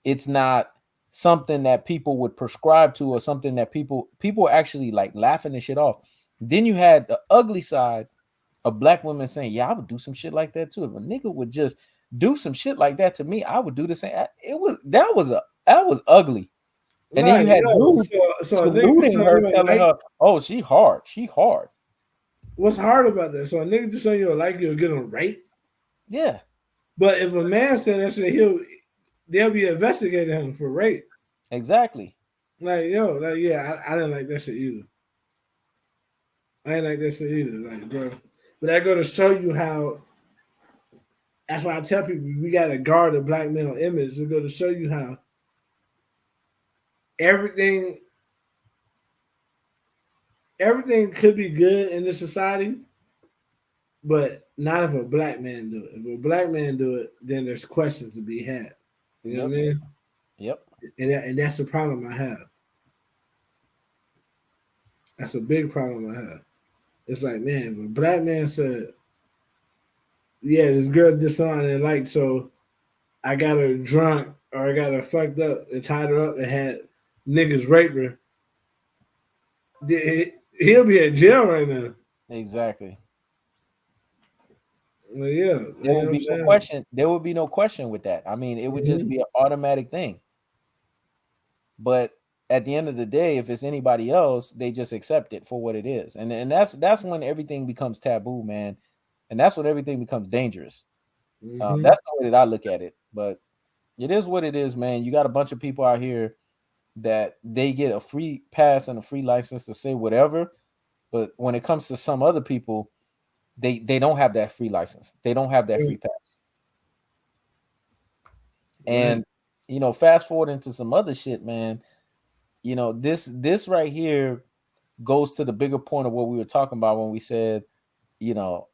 it's not something that people would prescribe to or something that people are actually like laughing this shit off. Then you had the ugly side of black women saying, "Yeah, I would do some shit like that too. If a nigga would just do some shit like that to me, I would do the same." It was that was ugly. And then you Right, had yo. dudes So a nigga just saluting on her, you a telling like. her, "Oh, she hard, she hard." What's hard about that? So a nigga just on you a like, you'll get him raped. Yeah, But if a man said that shit, they'll be investigating him for rape. exactly. Like, yo, like, yeah, I didn't like that shit either. I ain't like that shit either, like, bro. But I go to show you how. That's why I tell people we gotta guard the black male image. To go to show you how everything, everything could be good in this society, but not if a black man do it. If a black man do it, then there's questions to be had. You know Yep, what I mean? yep. And that's the problem I have. That's a big problem I have. It's like, man, if a black man said, "Yeah, this girl did something I like, so I got her drunk or I got her fucked up and tied her up and had niggas rape her," he'll be in jail right now. Exactly. Well, yeah, There you know would what I'm be no saying? question. There would be no question with that. I mean, it would just Mm-hmm. be an automatic thing. But at the end of the day, if it's anybody else, they just accept it for what it is, and that's when everything becomes taboo, man, and that's when everything becomes dangerous. Mm-hmm. That's the way that I look at it. But it is what it is, man. You got a bunch of people out here that they get a free pass and a free license to say whatever, but when it comes to some other people, they don't have that free license. They don't have that free pass. Right. And fast forward into some other shit, man. This right here goes to the bigger point of what we were talking about when we said, you know,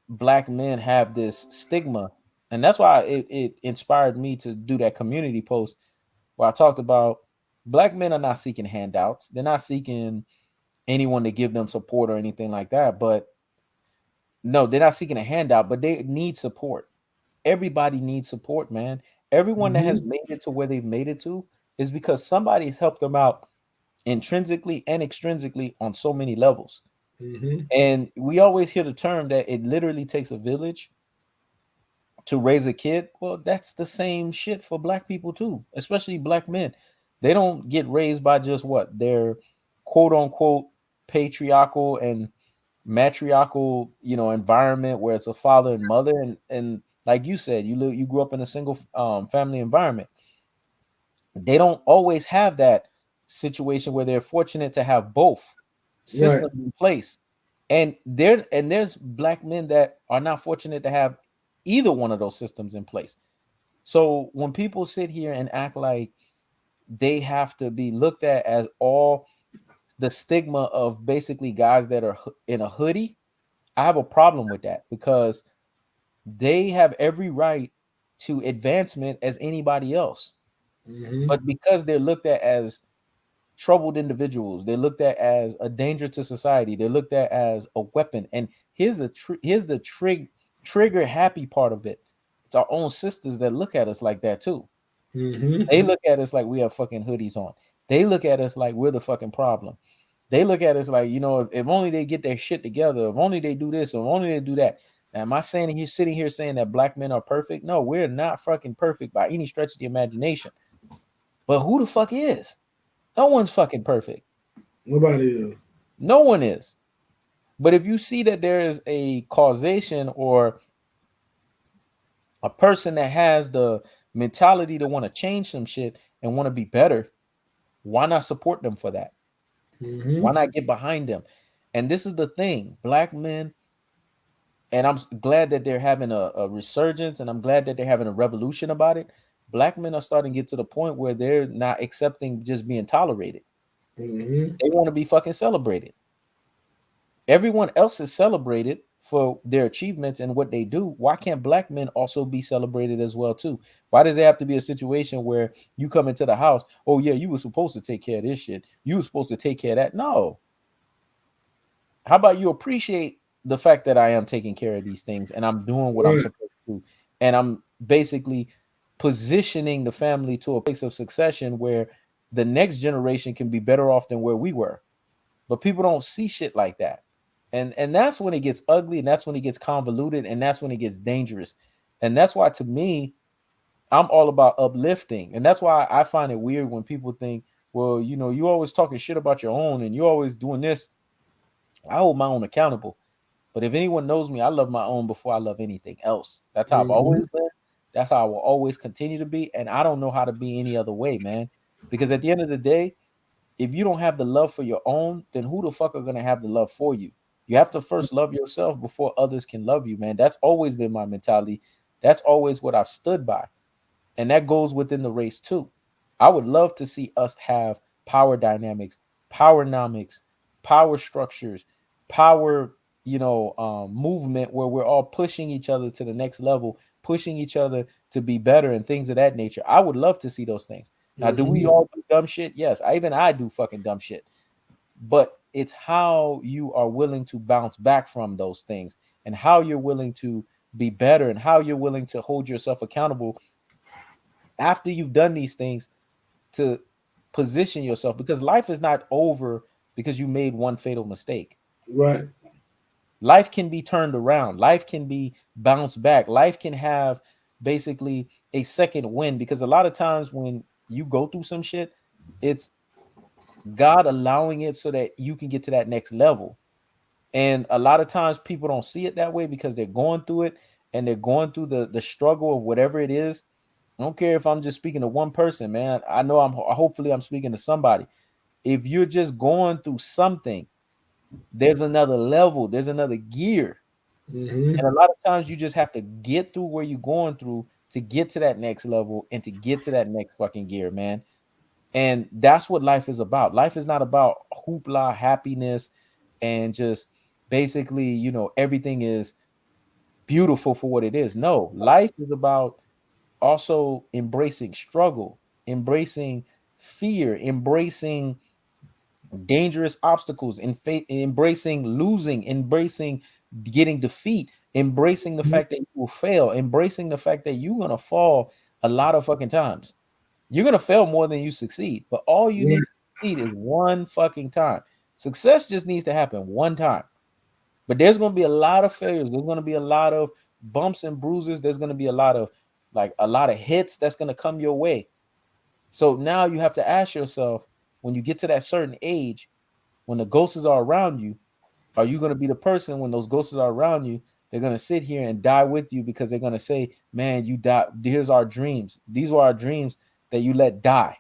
black men have this stigma. And that's why it inspired me to do that community post where I talked about black men are not seeking handouts. They're not seeking anyone to give them support or anything like that. But no, they're not seeking a handout, but they need support. Everybody needs support, man. Everyone that has Mm-hmm. made it to where they've made it to is because somebody's helped them out intrinsically and extrinsically on so many levels. Mm-hmm. And we always hear the term that it literally takes a village to raise a kid. Well, that's the same shit for black people too, especially black men. They don't get raised by just what their quote unquote patriarchal and matriarchal, environment where it's a father and mother, and like you said, you grew up in a single family environment. They don't always have that situation where they're fortunate to have both Right. systems in place. And there's black men that are not fortunate to have either one of those systems in place. So when people sit here and act like they have to be looked at as all the stigma of basically guys that are in a hoodie, I have a problem with that because they have every right to advancement as anybody else. Mm-hmm. But because they're looked at as troubled individuals, they're looked at as a danger to society, they're looked at as a weapon. And here's the trigger happy part of it. It's our own sisters that look at us like that too. Mm-hmm. They look at us like we have fucking hoodies on. They look at us like we're the fucking problem. They look at us like, if only they get their shit together, if only they do this, or if only they do that. Now, am I saying he's sitting here saying that black men are perfect? No, we're not fucking perfect by any stretch of the imagination. But who the fuck is? No one's fucking perfect. Nobody is. No one is. But if you see that there is a causation or a person that has the mentality to want to change some shit and want to be better, why not support them for that? Why Mm-hmm. not get behind them? And this is the thing, black men, and I'm glad that they're having a resurgence, and I'm glad that they're having a revolution about it. Black men are starting to get to the point where they're not accepting just being tolerated. Mm-hmm. They want to be fucking celebrated. Everyone else is celebrated for their achievements and what they do. Why can't black men also be celebrated as well too? Why does there have to be a situation where you come into the house? Oh yeah, you were supposed to take care of this shit. You were supposed to take care of that. No. How about you appreciate the fact that I am taking care of these things and I'm doing what I'm Right. supposed to do, and I'm basically positioning the family to a place of succession where the next generation can be better off than where we were. But people don't see shit like that. And that's when it gets ugly, and that's when it gets convoluted, and that's when it gets dangerous. And that's why, to me, I'm all about uplifting. And that's why I find it weird when people think, well, you always talking shit about your own and you always doing this. I hold my own accountable. But if anyone knows me, I love my own before I love anything else. That's how I've Mm-hmm. always been. That's how I will always continue to be. And I don't know how to be any other way, man. Because at the end of the day, if you don't have the love for your own, then who the fuck are gonna have the love for you? You have to first love yourself before others can love you, man. That's always been my mentality. That's always what I've stood by. And that goes within the race too. I would love to see us have power dynamics, powernomics, power structures, power, movement where we're all pushing each other to the next level, pushing each other to be better and things of that nature. I would love to see those things. Now, do we Mm-hmm. all do dumb shit? Yes, I do fucking dumb shit. But it's how you are willing to bounce back from those things and how you're willing to be better and how you're willing to hold yourself accountable after you've done these things to position yourself, because life is not over because you made one fatal mistake. Right. Life can be turned around, life can be bounced back, life can have basically a second win, because a lot of times when you go through some shit, it's God allowing it so that you can get to that next level. And a lot of times people don't see it that way because they're going through it and they're going through the struggle of whatever it is. I don't care if I'm just speaking to one person, man. I know hopefully I'm speaking to somebody. If you're just going through something, there's another level, there's another gear. Mm-hmm. And a lot of times you just have to get through where you're going through to get to that next level and to get to that next fucking gear, man. And that's what life is about. Life is not about hoopla, happiness, and just basically, everything is beautiful for what it is. No, life is about also embracing struggle, embracing fear, embracing dangerous obstacles, embracing losing, embracing getting defeat, embracing the fact that you will fail, embracing the fact that you're gonna fall a lot of fucking times. You're gonna fail more than you succeed, but all you Right. need to succeed is one fucking time. Success just needs to happen one time. But there's gonna be a lot of failures. There's gonna be a lot of bumps and bruises. There's gonna be a lot of hits that's gonna come your way. So now you have to ask yourself, when you get to that certain age, when the ghosts are around you, are you gonna be the person when those ghosts are around you? They're gonna sit here and die with you because they're gonna say, "Man, you died. Here's our dreams. These were our dreams that you let die."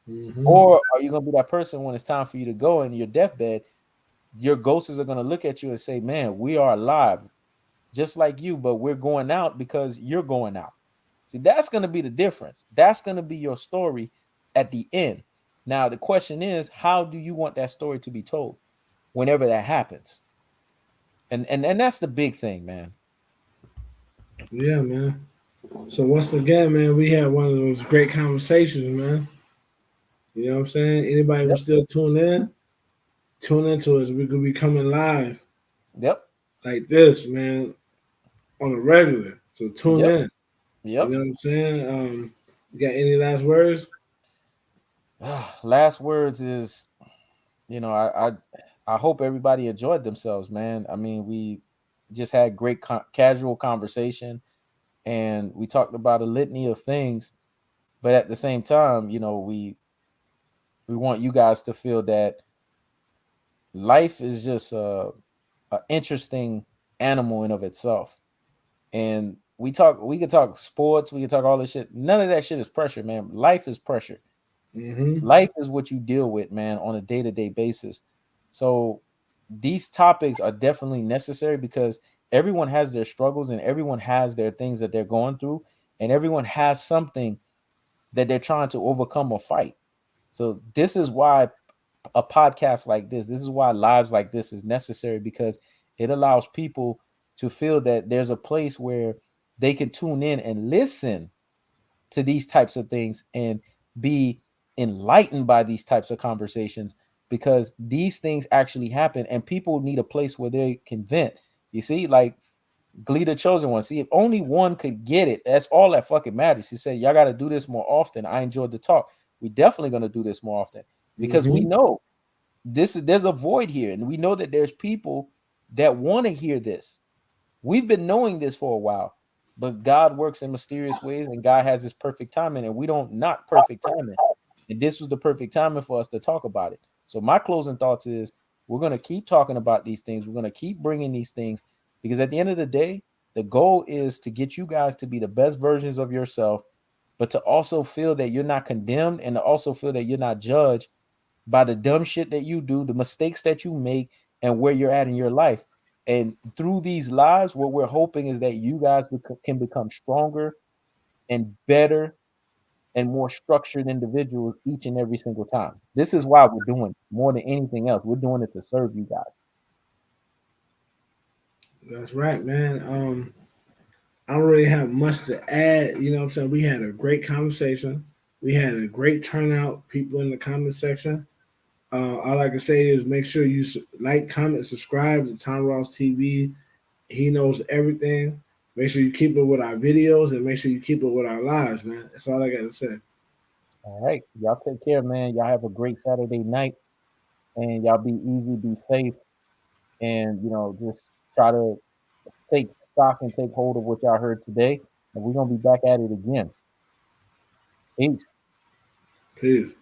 Mm-hmm. Or are you gonna be that person when it's time for you to go in your deathbed? Your ghosts are gonna look at you and say, "Man, we are alive, just like you, but we're going out because you're going out." See, that's gonna be the difference. That's gonna be your story at the end. Now, the question is, how do you want that story to be told whenever that happens? And that's the big thing, man. Yeah, man. So once again, man, we had one of those great conversations, man. You know what I'm saying? Anybody who Yep. still tune into us. We could be coming live Yep. like this, man, on a regular. So tune Yep. in. You Yep. know what I'm saying? You got any last words? Last words is, you know, I hope everybody enjoyed themselves, man. I mean, we just had great casual conversation, and we talked about a litany of things, but at the same time, we want you guys to feel that life is just a interesting animal in of itself. And we could talk sports, we could talk all this shit. None of that shit is pressure, man. Life is pressure. Mm-hmm. Life is what you deal with, man, on a day-to-day basis. So these topics are definitely necessary because everyone has their struggles and everyone has their things that they're going through, and everyone has something that they're trying to overcome or fight. So this is why a podcast like this is why lives like this is necessary, because it allows people to feel that there's a place where they can tune in and listen to these types of things and be enlightened by these types of conversations, because these things actually happen and people need a place where they can vent. You see, like Glee the Chosen One. See, if only one could get it, that's all that fucking matters. He said, "Y'all got to do this more often." I enjoyed the talk. We definitely gonna do this more often because we Mm-hmm. know there's a void here, and we know that there's people that want to hear this. We've been knowing this for a while, but God works in mysterious ways, and God has his perfect timing, and we don't knock perfect timing. And this was the perfect timing for us to talk about it. So my closing thoughts is we're going to keep talking about these things. We're going to keep bringing these things because at the end of the day, the goal is to get you guys to be the best versions of yourself, but to also feel that you're not condemned and to also feel that you're not judged by the dumb shit that you do, the mistakes that you make, and where you're at in your life. And through these lives, what we're hoping is that you guys can become stronger and better and more structured individuals each and every single time. This is why we're doing it more than anything else. We're doing it to serve you guys. That's right, man. I don't really have much to add. You know what I'm saying? We had a great conversation. We had a great turnout, people in the comment section. All I can say is make sure you like, comment, subscribe to Tom Ross TV. He knows everything. Make sure you keep it with our videos and make sure you keep it with our lives, man. That's all I got to say. All right. Y'all take care, man. Y'all have a great Saturday night and y'all be easy, be safe, and just try to take stock and take hold of what y'all heard today. And we're gonna be back at it again. Peace. Peace.